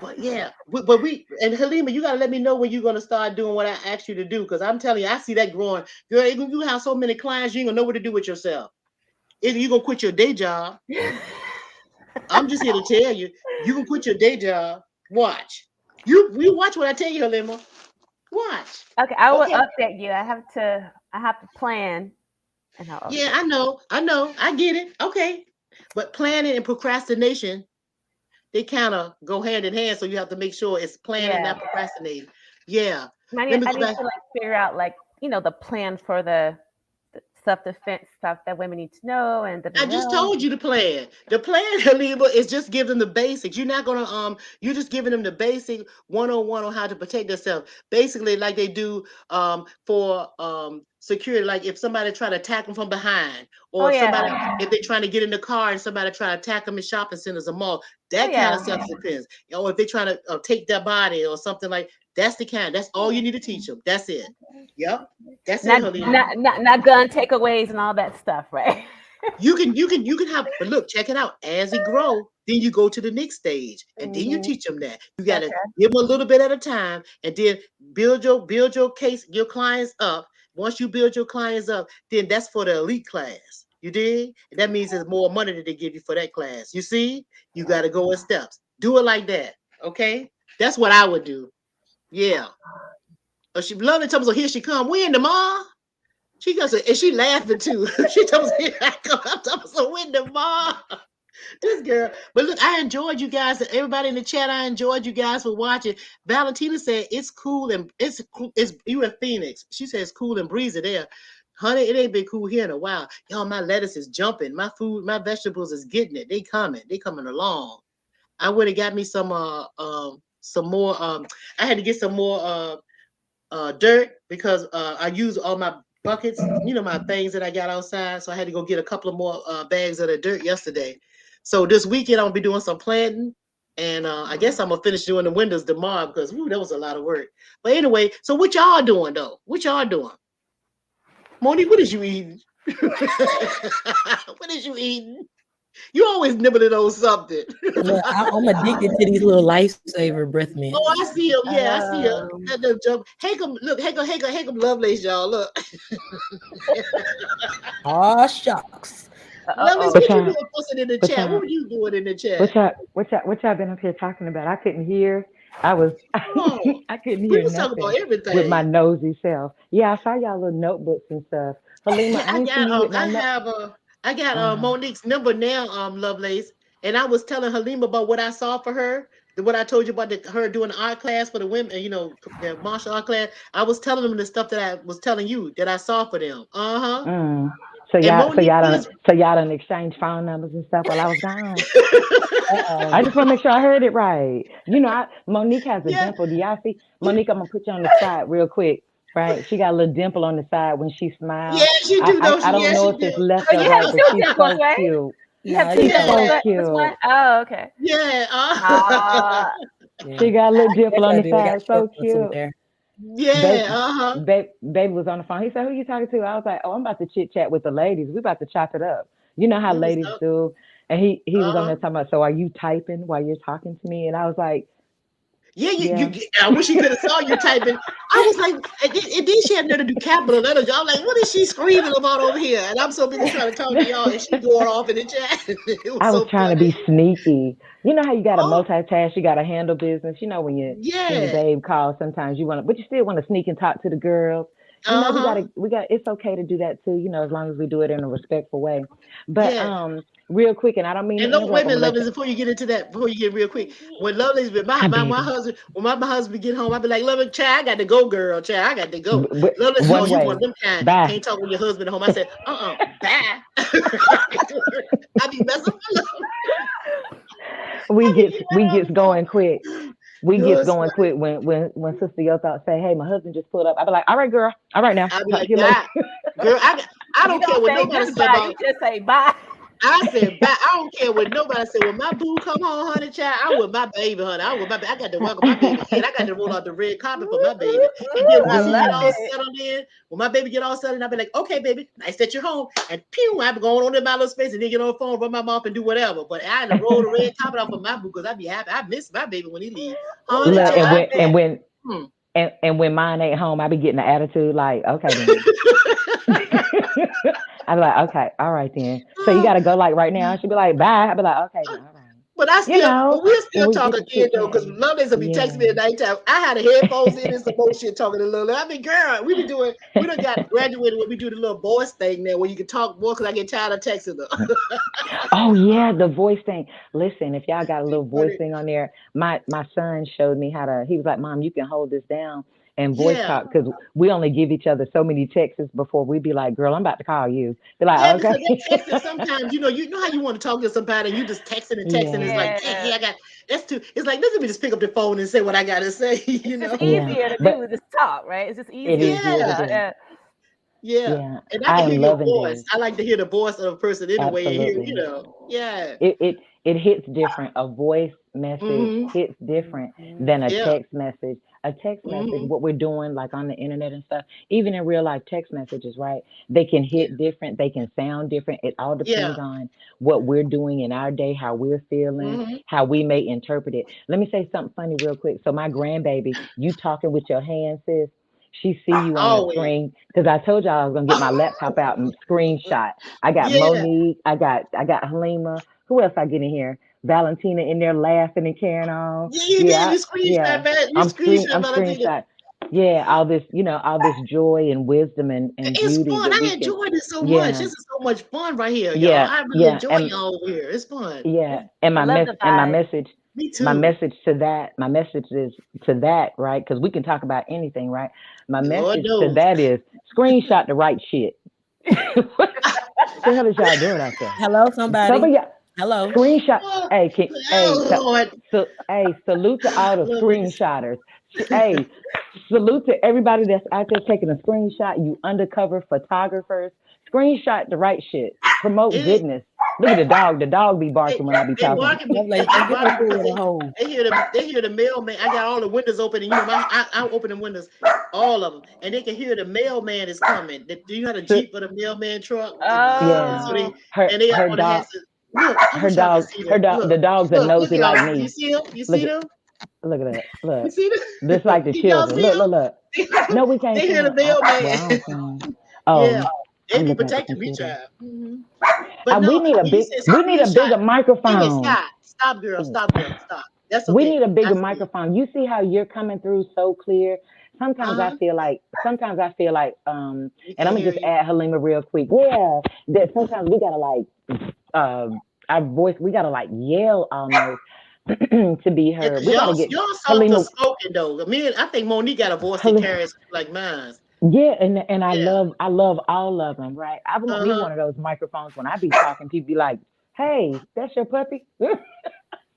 But yeah, but we and Halima, you gotta let me know when you're gonna start doing what I asked you to do, because I'm telling you, I see that growing. Girl, you have so many clients, you ain't gonna know what to do with yourself. If you gonna quit your day job, I'm just here to tell you, you can quit your day job. Watch. You watch what I tell you, Halima. Watch. Okay, I will update you. I have to plan. And yeah, I know. I get it. Okay. But planning and procrastination, they kind of go hand in hand. So you have to make sure it's planning, not procrastinating. Yeah. I need to like figure out the plan for the self-defense stuff that women need to know. And I just told you the plan. The plan, Halima, is just give them the basics. You're not gonna you're just giving them the basic 101 on how to protect themselves. Basically, like they do for security. Like if somebody try to attack them from behind, or if they're trying to get in the car and somebody try to attack them in shopping centers or mall, that kind of self-defense. Or if they're trying to take their body or something like. That's all you need to teach them. That's it. Yep. That's it, Halima. Not gun takeaways and all that stuff, right? You can have, but look, check it out. As it grow, then you go to the next stage, and then you teach them that. You gotta give them a little bit at a time, and then build your case, your clients up. Once you build your clients up, then that's for the elite class. You dig? And that means there's more money that they give you for that class. You see? You got to go in steps. Do it like that. Okay? That's what I would do. Yeah. She loved it. Tells me, here she come. When tomorrow? She goes, and she laughing too. She tells me, here I come. I'm talking so when tomorrow. This girl. But look, I enjoyed you guys. Everybody in the chat, I enjoyed you guys for watching. Valentina said it's cool and it's you in Phoenix. She says it's cool and breezy there. Honey, it ain't been cool here in a while. Y'all, my lettuce is jumping. My food, my vegetables is getting it. They coming along. I would have got me some more. I had to get some more dirt because I use all my buckets, my things that I got outside. So I had to go get a couple of more bags of the dirt yesterday. So this weekend I'll be doing some planting, and I guess I'm gonna finish doing the windows tomorrow because that was a lot of work. But anyway, so what y'all doing though? What y'all doing? Monique, what is you eating? What is you eating? You always nibbling on something. Look, I'm addicted to these little lifesaver breath mints. Oh, I see him. Yeah, I see him. That jump. Hakem, look, Hakem, Lovelace, y'all. Look. Oh, shucks. Lovelace, what you doing posting in the chat? What were you doing in the chat? What y'all been up here talking about? I couldn't hear. I couldn't hear nothing talking about everything with my nosy self. Yeah, I saw y'all little notebooks and stuff. Halima, I got Monique's number now, Lovelace, and I was telling Halima about what I saw for her. What I told you about her doing the art class for the women, the martial art class. I was telling them the stuff that I was telling you that I saw for them. So y'all done exchange phone numbers and stuff while I was gone. I just want to make sure I heard it right. Monique has a dimple. Do y'all see? Monique, I'm gonna put you on the side real quick. Right, she got a little dimple on the side when she smiles. Yeah, she do. I don't know if it's left or right, but she's so cute. You have No, two. Yeah. so This cute. one? Oh, okay. Yeah. Yeah. She got a little dimple Yes, on I the do. I got side. So short ones cute. there. Yeah. Baby was on the phone. He said, "Who you talking to?" I was like, "Oh, I'm about to chit chat with the ladies. We about to chop it up. You know how Let me ladies stop. do." And he was on there talking about, "So are you typing while you're talking to me?" And I was like, Yeah, "Yeah." I wish you could have saw you typing. I was like, and then she had to do capital letters. Y'all like, what is she screaming about over here? And I'm so busy trying to talk to y'all, and she going off in the chat. It was I was so trying to funny. be sneaky. You know how you got to Oh, multitask, you got to handle business. You know when your skinny yeah. babe calls, sometimes you want to, but you still want to sneak and talk to the girls. You know we got. It's okay to do that too. You know, as long as we do it in a respectful way. But Yeah. real quick, and I don't mean to And no, wait interrupt. a I'm minute, gonna let Lovelace, before you get into that, before you get real quick, when Lovelace, hi, my baby. husband, when my husband get home, I be like, Lovelace, child, I got to go, girl, child, I got to go. Lovelace, oh, One you way. one of them kind, Bye. can't talk when your husband at home. I said, bye. I be messing with we gets going quick. We Good gets going stuff. quick when Sister Yo thought say, "Hey, my husband just pulled up." I be like, "All right, girl. All right now. I be Talk like, to you later." bye. Girl, I don't care what say nobody said goodbye. about. You just say bye. I said, bye. I don't care what nobody said. When my boo come home, honey, child, I with my baby, honey. I got to welcome my baby in. I got to roll out the red carpet for my baby. And then once he I get love all it. settled in, when my baby get all settled in, I be like, okay, baby, nice that you're home. And pew, I be going on in my little space and then get on the phone, run my mouth and do whatever. But I had to roll the red carpet off for my boo because I be happy. I miss my baby when he leave. Honey, Look, child, and when mine ain't home, I be getting the attitude like, okay then. I be like, okay, all right then. So you gotta go like right now. She'd be like, bye. I'd be like, okay then, all right. But we'll still we talk get to again though, because chit-chatting. Lovelace will be texting me at nighttime. I had the headphones in and some bullshit talking to Lily. I mean, girl, we done got graduated when we do the little voice thing now where you can talk more because I get tired of texting her. Oh yeah, the voice thing. Listen, if y'all got a little voice Funny. thing on there, my son showed me how to. He was like, "Mom, you can hold this down and voice Yeah. talk because we only give each other so many texts before we be like, girl, I'm about to call you." Be like, Yeah, okay. because that texting sometimes, you know how you want to talk to somebody and you just texting and texting. Yeah. It's like, hey, that's too. It's like, let me just pick up the phone and say what I gotta say. You It's know. just Yeah, easier to but do. Just talk, right? It's just it easier. is easier to Yeah. do. Yeah. Yeah, And I I can hear am your loving voice. this. I like to hear the voice of a person anyway and hear, Absolutely. Yeah. It hits different. A voice message Mm-hmm. hits different than a Yeah. text message. A text message, Mm-hmm. what we're doing like on the internet and stuff, even in real life text messages, right? They can Yeah. hit different, they can sound different. It all Yeah. depends on what we're doing in our day, how we're feeling, Mm-hmm. how we may interpret it. Let me say something funny real quick. So my grandbaby, you talking with your hands, sis. She see you on the Always. screen because I told y'all I was gonna get my laptop out and screenshot. I got Yeah. Monique, I got Halima. Who else I get in here? Valentina in there laughing and carrying on. Yeah, you did. Yeah, You screenshot, yeah. man. You screenshot I'm Valentina. screenshot. Yeah, all this, all this joy and wisdom and It's beauty fun. that I we can. enjoyed it so much. Yeah, This is so much fun right here, y'all. yeah, I really yeah, enjoy and y'all over here. It's fun. yeah, and I love the vibe. Me my too. message to that, my message is to that, right? Because we can talk about anything, right? My Lord message to knows. that is screenshot the right shit. What the hell is y'all doing out there? Hello, somebody. Some of y'all Hello. screenshot. Lord. Salute to all the Love this. screenshotters. Hey, salute to everybody that's out there taking a screenshot. You undercover photographers, screenshot the right shit. Promote It, goodness. Look at the dog. The dog be they, barking when I be they talking. barking me. Lovelace, They don't get that barking fool because in a hole. they hear the mailman. I got all the windows open, and I'm opening windows, all of them, and they can hear the mailman is coming. Do you have a So, Jeep with a mailman truck? yeah, So they her and they her on the dog, heads. Look, I her wish y'all could dog, see them. the dogs are Look, nosy y'all. like You me. see them? You Look see them? at that. You Look, see them? just like the Can y'all children. see them? Look. No, we can't They see hear the them. Well, I mailman. don't see them. Yeah, Oh, they I'm be looking at the protecting me, computer. child. But We no, need a when you big, said we need a screenshot, bigger hey, microphone. stop, girl, stop. That's We okay. need a bigger I see it. microphone. You see how you're coming through so clear. Sometimes I Uh-huh. feel like, We and I'm can't gonna hear just you. add Halima real quick. Yeah, that sometimes we gotta our voice, we gotta like yell almost to be Yeah, heard. because We gotta get y'all softer Halima, spoken though. I think Monique got a voice that Halima. carries like mine. Yeah, and Yeah. I love all of them, right? I want me Uh-huh. one of those microphones when I be talking. People be like, "Hey, that's your puppy."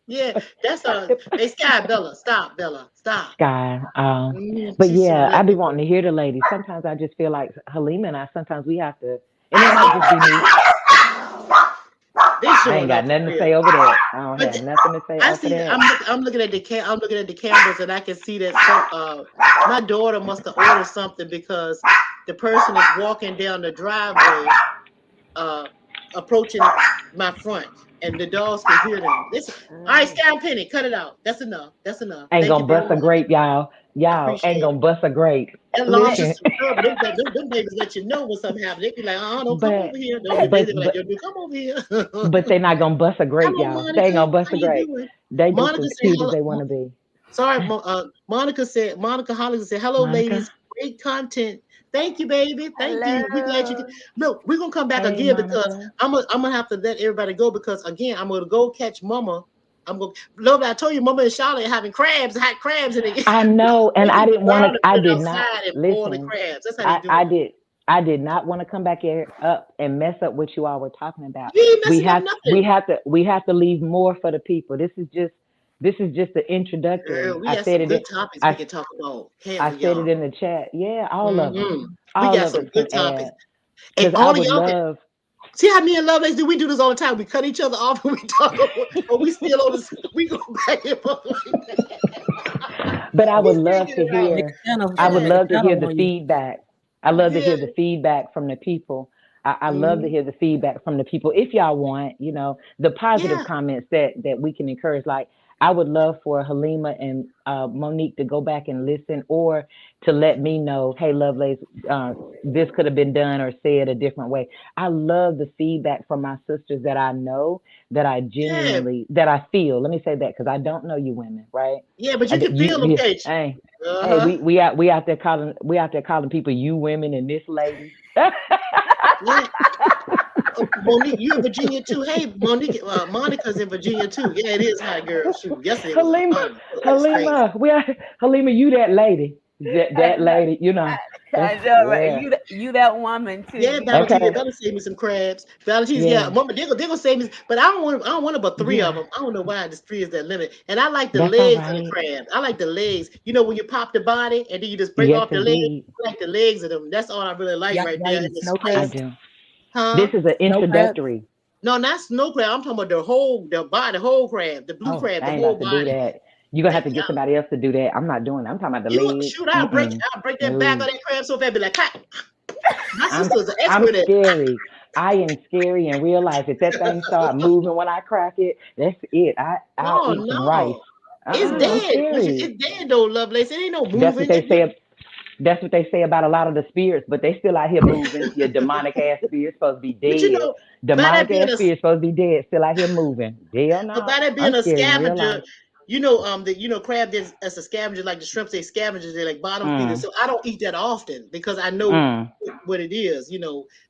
Yeah, that's hey Sky Bella. Stop, Bella. Stop. Sky. But She's yeah, I be letting wanting to hear the ladies. Sometimes I just feel like Halima and I. Sometimes we have to, and it might just be me. I ain't got nothing to say over that. I don't have nothing to say over that. I'm looking at the cameras, and I can see that my daughter must have ordered something because the person is walking down the driveway, approaching my front, and the dogs can hear them. All right, Scout Penny, cut it out. That's enough. Ain't gonna bust a grape, y'all. Y'all ain't gonna bust a grape. That launch is superb. Them babies let you know when something happens. They be like, don't come over here. Come over here. But they're not gonna bust a grape, y'all. Monica. They ain't gonna bust a grape. They just as cute as they want to be. Sorry, Monica Hollis said, hello, ladies. Great content. Thank you, baby. Thank you. We're glad you can. Look, we're gonna come back again because I'm gonna have to let everybody go because again, I'm gonna go catch Mama. Love. I told you, Mama and Charlotte having hot crabs in it. I know, and I didn't want to. I did not listen. Crabs. That's how I did. I did not want to come back here up and mess up what you all were talking about. We have to leave more for the people. This is just the introductory. Girl, I said it. Good topics we can talk about. I said it in the chat. Yeah, all of them. We got some good topics. And all of y'all. See how me and Lovelace do? We do this all the time. We cut each other off and we talk, or we still on this. We go back and forth like that. But I would love to hear. I would love to hear the feedback. I love to hear the feedback from the people. I love to hear the feedback from the people. If y'all want, the positive comments that we can encourage. Like I would love for Halima and Monique to go back and listen, or to let me know, hey, Lovelace, this could have been done or said a different way. I love the feedback from my sisters that I know, that I genuinely, that I feel. Let me say that because I don't know you women, right? Yeah, but you can feel them, Paige. Hey, we out there calling people you women and this lady. Monique, you in Virginia too? Hey, Monique, Monica's in Virginia too. Yeah, it is hot, girl. Shoot, yesterday. Halima, you that lady. That lady, I know, right? You that woman too. Yeah, Valentina, that'll save me some crabs. Valentina, Mama, they're gonna save me, but I don't want about 3 of them. I don't know why this 3 is that limit. And I like the legs of the crabs. I like the legs. When you pop the body and then you just break off the legs. I like the legs of them. That's all I really like right there. I do. Huh? This is an introductory. No, not snow crab. I'm talking about the whole crab, the blue crab, the whole body. Do that. You're gonna have to get somebody else to do that. I'm not doing it. I'm talking about the legs. Shoot, I'll break that back of that crab so fast, be like, my sister's an expert at scary. I am scary in real life. If that thing start moving when I crack it, that's it. I'll eat some rice. It's dead. It's dead though, Lovelace. It ain't no moving. That's what they say about a lot of the spirits, but they still out here moving. Your demonic ass spirits supposed to be dead. Demonic ass spirits supposed to be dead, still out here moving. Hell no. But by that being a scavenger, crab as a scavenger, like the shrimps, they scavengers, they're like bottom feeders. So I don't eat that often because I know what it is,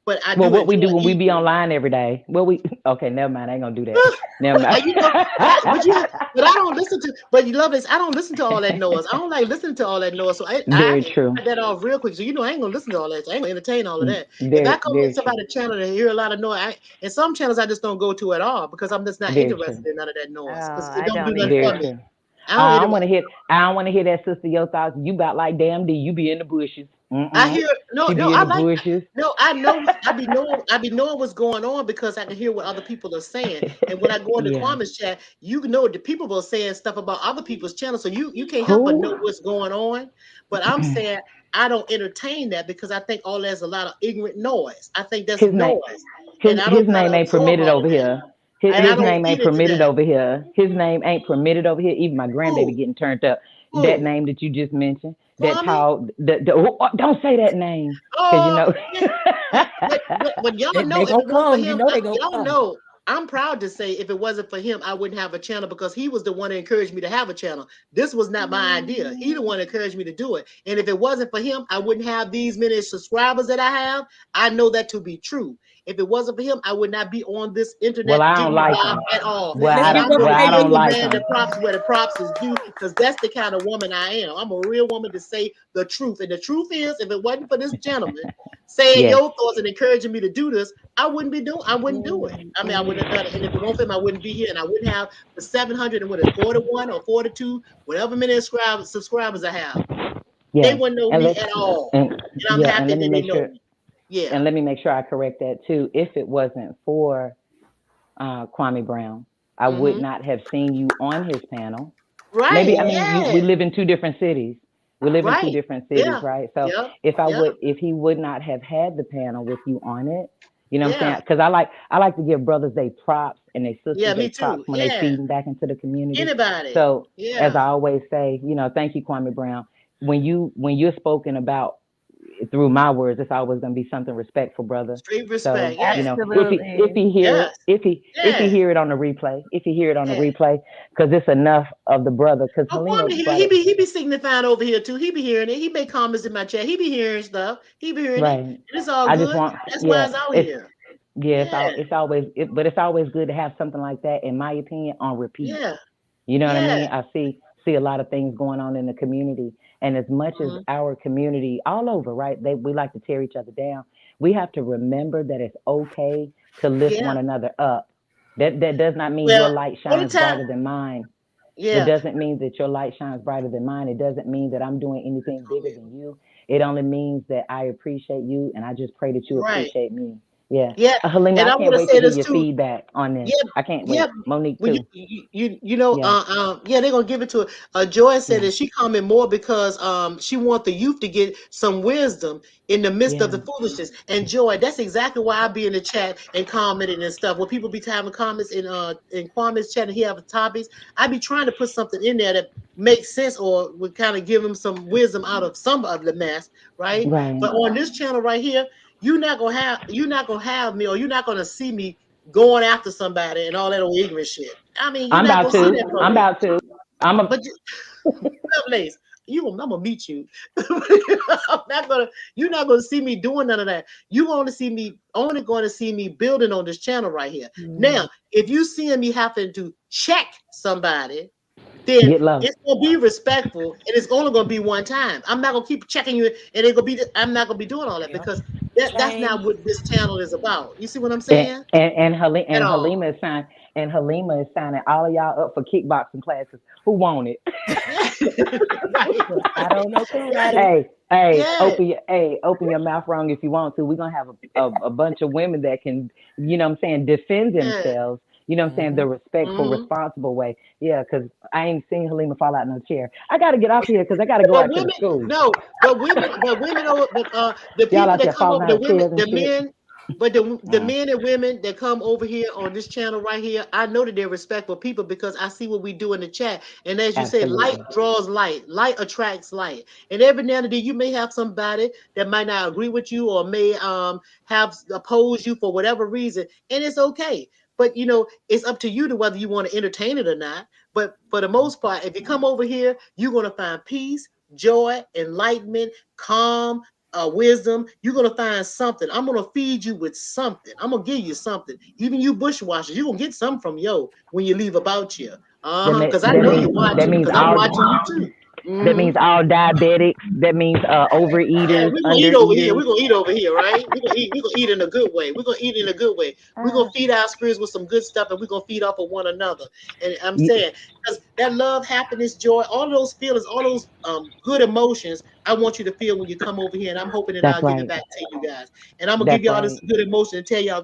But I do. Well, what we do when we be online every day? Okay, never mind. I ain't gonna do that. Never mind. But I don't listen to. But you love this. I don't listen to all that noise. I don't like listening to all that noise. So I cut that off real quick. So I ain't gonna listen to all that. So I ain't gonna entertain all of that. If I come to somebody's channel and hear a lot of noise, and some channels I just don't go to at all because I'm just not interested in none of that noise. It don't do nothing for me. I don't want to hear that, sister. Your thoughts. You about like damn D. You be in the bushes. I hear I know. I be knowing what's going on because I can hear what other people are saying. And when I go in the comments chat, the people are saying stuff about other people's channels, so you can't help but know what's going on. But I'm saying I don't entertain that because I think all that's a lot of ignorant noise. I think that's noise. His name ain't permitted over here. His name ain't permitted over here. His name ain't permitted over here. Even my grandbaby getting turned up. That name that you just mentioned. That tall. Don't say that name. Because but y'all know. Y'all know. I'm proud to say if it wasn't for him, I wouldn't have a channel because he was the one that encouraged me to have a channel. This was not my idea. He the one that encouraged me to do it. And if it wasn't for him, I wouldn't have these many subscribers that I have. I know that to be true. If it wasn't for him, I would not be on this internet I don't like him at all. I don't like him. The props where the props is due because that's the kind of woman I am. I'm a real woman to say the truth. And the truth is, if it wasn't for this gentleman saying your thoughts and encouraging me to do this, I wouldn't do it. I mean, I wouldn't have done it. And if it weren't for him, I wouldn't be here. And I wouldn't have the 741 or 42, whatever many subscribers I have. They wouldn't know me at all. And I'm happy that they know me. Yeah. And let me make sure I correct that too. If it wasn't for Kwame Brown, I would not have seen you on his panel. Right. Maybe, I mean, we live in two different cities. We live in two different cities, Yeah. right? So if he would not have had the panel with you on it, you know what I'm saying? Because I like to give brothers they props and they sisters they props when they feeding back into the community. Anybody. So as I always say, you know, thank you, Kwame Brown. When you're spoken about through my words, it's always going to be something respectful, brother. Straight respect. So, you know, if he hear it, if he hear it on the replay, because it's enough of the brother. Because he be signifying over here too. He be hearing it. He make comments in my chat. He be hearing stuff. He be hearing it. It's all good. That's why it's out here. Yeah, it's always good to have something like that, in my opinion, on repeat. Yeah. You know what I mean? I see a lot of things going on in the community. And as much as our community all over, right, we like to tear each other down. We have to remember that it's okay to lift one another up. That does not mean your light shines brighter than mine. Yeah. It doesn't mean that your light shines brighter than mine. It doesn't mean that I'm doing anything bigger than you. It only means that I appreciate you, and I just pray that you appreciate me. Yeah. Halima, I can't wait to hear your feedback on this. I can't wait. Monique too. You know, they're gonna give it to her. Joy said that she coming more because she want the youth to get some wisdom in the midst of the foolishness. And Joy, that's exactly why I be in the chat and commenting and stuff. When people be having comments in Kwame's chat and he have topics, I be trying to put something in there that makes sense or would kind of give them some wisdom out of some of the mess, right? But on this channel right here, you're not gonna have me, or you're not gonna see me going after somebody and all that old ignorant shit. I mean, I'm about to. I'm gonna meet you. You're not gonna see me doing none of that. You're only gonna see me building on this channel right here. Now, if you see me having to check somebody, then it's gonna be respectful, and it's only gonna be one time. I'm not gonna keep checking you, and I'm not gonna be doing all that because that's not what this channel is about. You see what I'm saying? And Halima is signing all of y'all up for kickboxing classes. Who want it? I don't know. Open your mouth wrong if you want to. We're gonna have a bunch of women that can, you know what I'm saying, defend themselves. You know what I'm saying? The respectful, responsible way. Yeah, because I ain't seen Halima fall out in no chair. I got to get off here because I got to go out to the school. No, but women, the people that come over, the men, but the men and women that come over here on this channel right here, I know that they're respectful people because I see what we do in the chat. And as you say, light draws light. Light attracts light. And every now and then you may have somebody that might not agree with you or may have opposed you for whatever reason. And it's okay. But, you know, it's up to you to whether you want to entertain it or not. But for the most part, if you come over here, you're going to find peace, joy, enlightenment, calm, wisdom. You're going to find something. I'm going to feed you with something. I'm going to give you something. Even you bushwashers, you're going to get something from when you leave about you. Because I know you're watching. Because I'm watching you too. That means all diabetics. That means overeaters. Yeah, we're gonna eat over here. We're gonna eat over here, right? We're gonna eat in a good way. We're gonna eat in a good way. We're gonna feed our spirits with some good stuff, and we're gonna feed off of one another. And I'm saying, because that love, happiness, joy, all those feelings, all those good emotions, I want you to feel when you come over here. And I'm hoping that I'll give it back to you guys. And I'm gonna give y'all this good emotion and tell y'all,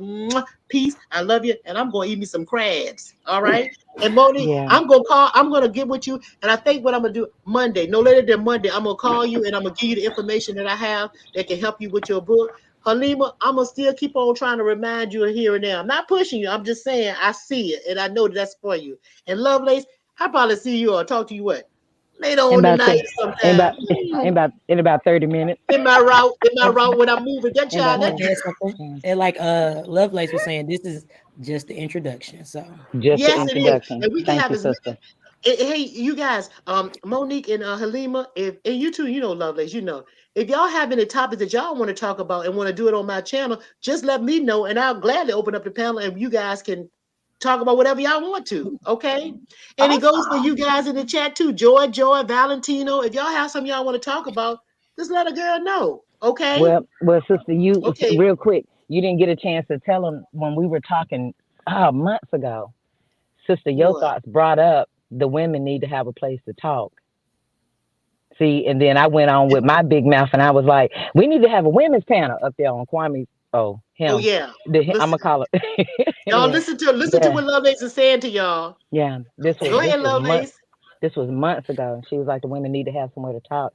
peace, I love you, and I'm gonna eat me some crabs. All right. And Monique, I'm gonna get with you, and I think what I'm gonna do Monday, no later than Monday, I'm gonna call you and I'm gonna give you the information that I have that can help you with your book. Halima, I'm gonna still keep on trying to remind you here and there. I'm not pushing you, I'm just saying I see it and I know that's for you. And Lovelace, I'll probably see you or talk to you later on tonight sometime. In about 30 minutes. In my route when I'm moving. That child. And like Lovelace was saying, this is just the introduction. So the introduction. And we can have sister. Hey, you guys, Monique and Halima, and you two, you know, Lovelace, you know, if y'all have any topics that y'all want to talk about and want to do it on my channel, just let me know, and I'll gladly open up the panel, and you guys can talk about whatever y'all want to, okay? And it goes for you guys in the chat too, Joy, Valentino. If y'all have something y'all want to talk about, just let a girl know, okay? Well, sister, real quick, you didn't get a chance to tell them when we were talking months ago. Sister Yo Thoughts brought up the women need to have a place to talk. See, and then I went on with my big mouth and I was like, we need to have a women's panel up there on Kwame's Oh, Oh him. yeah. I'm Listen, gonna call it. y'all Yeah, listen to yeah, what Lovelace is saying to y'all. yeah. This was Go this ahead, was months. Lovelace. This was months ago. She was like, the women need to have somewhere to talk.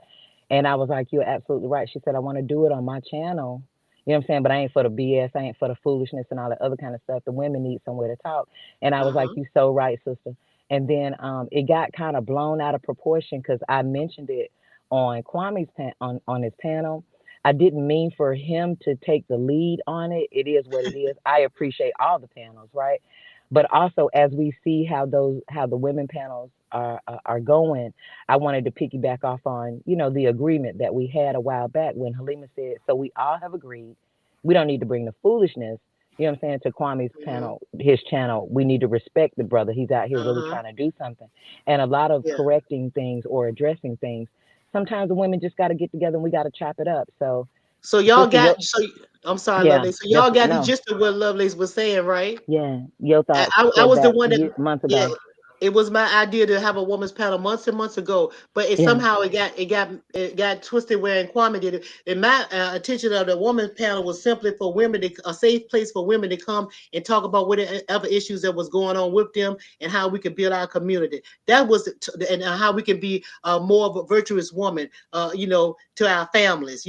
And I was like, you're absolutely right. She said, I want to do it on my channel. You know what I'm saying? But I ain't for the BS. I ain't for the foolishness and all that other kind of stuff. The women need somewhere to talk. And I was like, Uh-huh. you so right, sister. And then it got kind of blown out of proportion because I mentioned it on Kwame's on his panel. I didn't mean for him to take the lead on it. It is what it is. I appreciate all the panels, right? But also, as we see how the women panels are going, I wanted to piggyback off on, the agreement that we had a while back when Halima said, so we all have agreed we don't need to bring the foolishness, you know what I'm saying, to Kwame's Mm-hmm. panel, his channel. We need to respect the brother. He's out here really Uh-huh. trying to do something. And a lot of Yeah. correcting things or addressing things, sometimes the women just got to get together and we got to chop it up. So, So y'all sister, got so I'm sorry, yeah, Lovelace. So that's y'all got the no, gist of what Lovelace was saying, right? yeah, your thoughts I said was the that one that, months yeah, ago. it was my idea to have a woman's panel months and months ago, but it Yeah, somehow it got twisted where Kwame did it. And my attention of the woman's panel was simply for women a safe place for women to come and talk about whatever issues that was going on with them and how we could build our community. That was and how we can be more of a virtuous woman, to our families.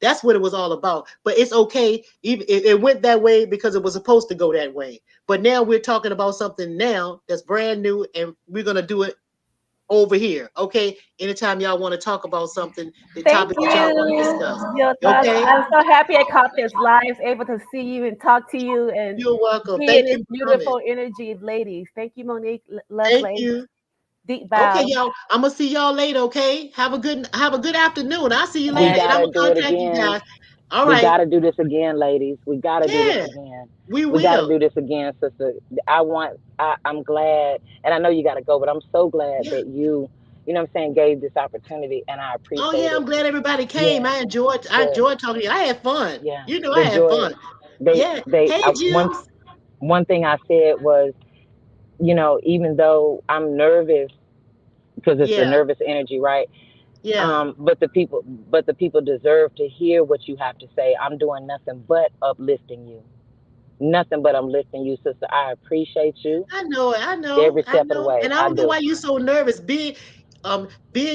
That's what it was all about. But it's okay. Even it went that way because it was supposed to go that way. But now we're talking about something now that's brand new, and we're gonna do it over here. Okay. Anytime y'all want to talk about something, the Thank topic that y'all want to you, discuss. Yo Thoughts. Okay. I'm so happy I caught this live, able to see you and talk to you and You're welcome. be in Thank this you for coming. beautiful energy, ladies. Thank you, Monique. Thank Lovelace. you. Deep Okay, bow. y'all. I'm gonna see y'all later. Okay. Have a good afternoon. I'll see you we later, and I'm gotta gonna do it contact you again. guys. All We right. got to do this again, ladies. We got to do this Yeah, again. we We got to will. do this again, sister. I'm glad, and I know you got to go, but I'm so glad Yeah. that you know what I'm saying, gave this opportunity, and I Oh appreciate yeah, I'm it. glad everybody came. Yeah, I the, enjoyed talking to you. I had fun. yeah, I the had joy. fun. Yeah. Hey, Jims. One thing I said was, even though I'm nervous because it's a Yeah. nervous energy, right? Yeah. But the people deserve to hear what you have to say. I'm doing nothing but uplifting you. Nothing but I'm lifting you, sister. I appreciate you I know it. I know. every I step of the know. way. And I I don't know do. why you're so nervous. Being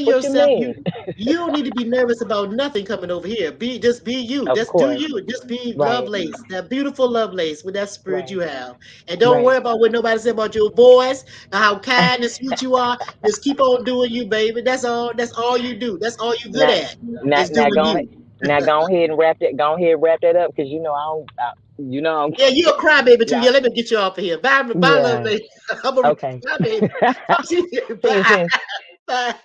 What you yourself. mean? You don't need to be nervous about nothing coming over here. Just be you. Of Just do course. you. Just be Right. Lovelace, that beautiful Lovelace with that spirit you Right. have. And don't Right. worry about what nobody said about your voice and how kind and sweet you are. Just keep on doing you, baby. That's all. That's all you do. That's all you're good Now, at now, is now, doing go you. ahead. Now, go ahead and wrap that. Go ahead and wrap that up, because I don't. Yeah, you a crybaby too. Yeah. Yeah, let me get you off of here. Bye, bye, Yeah. Lovelace. I'm a Okay. crybaby. Talk to you. See you Bye. soon. Bye.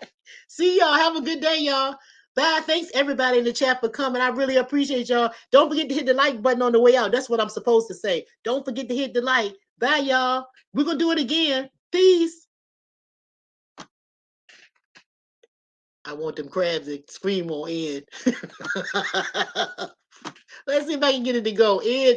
See y'all. Have a good day, y'all. Bye. Thanks everybody in the chat for coming. I really appreciate y'all. Don't forget to hit the like button on the way out. That's what I'm supposed to say. Don't forget to hit the like. Bye, y'all. We're gonna do it again. Peace. I want them crabs to scream on in. Let's see if I can get it to go. In.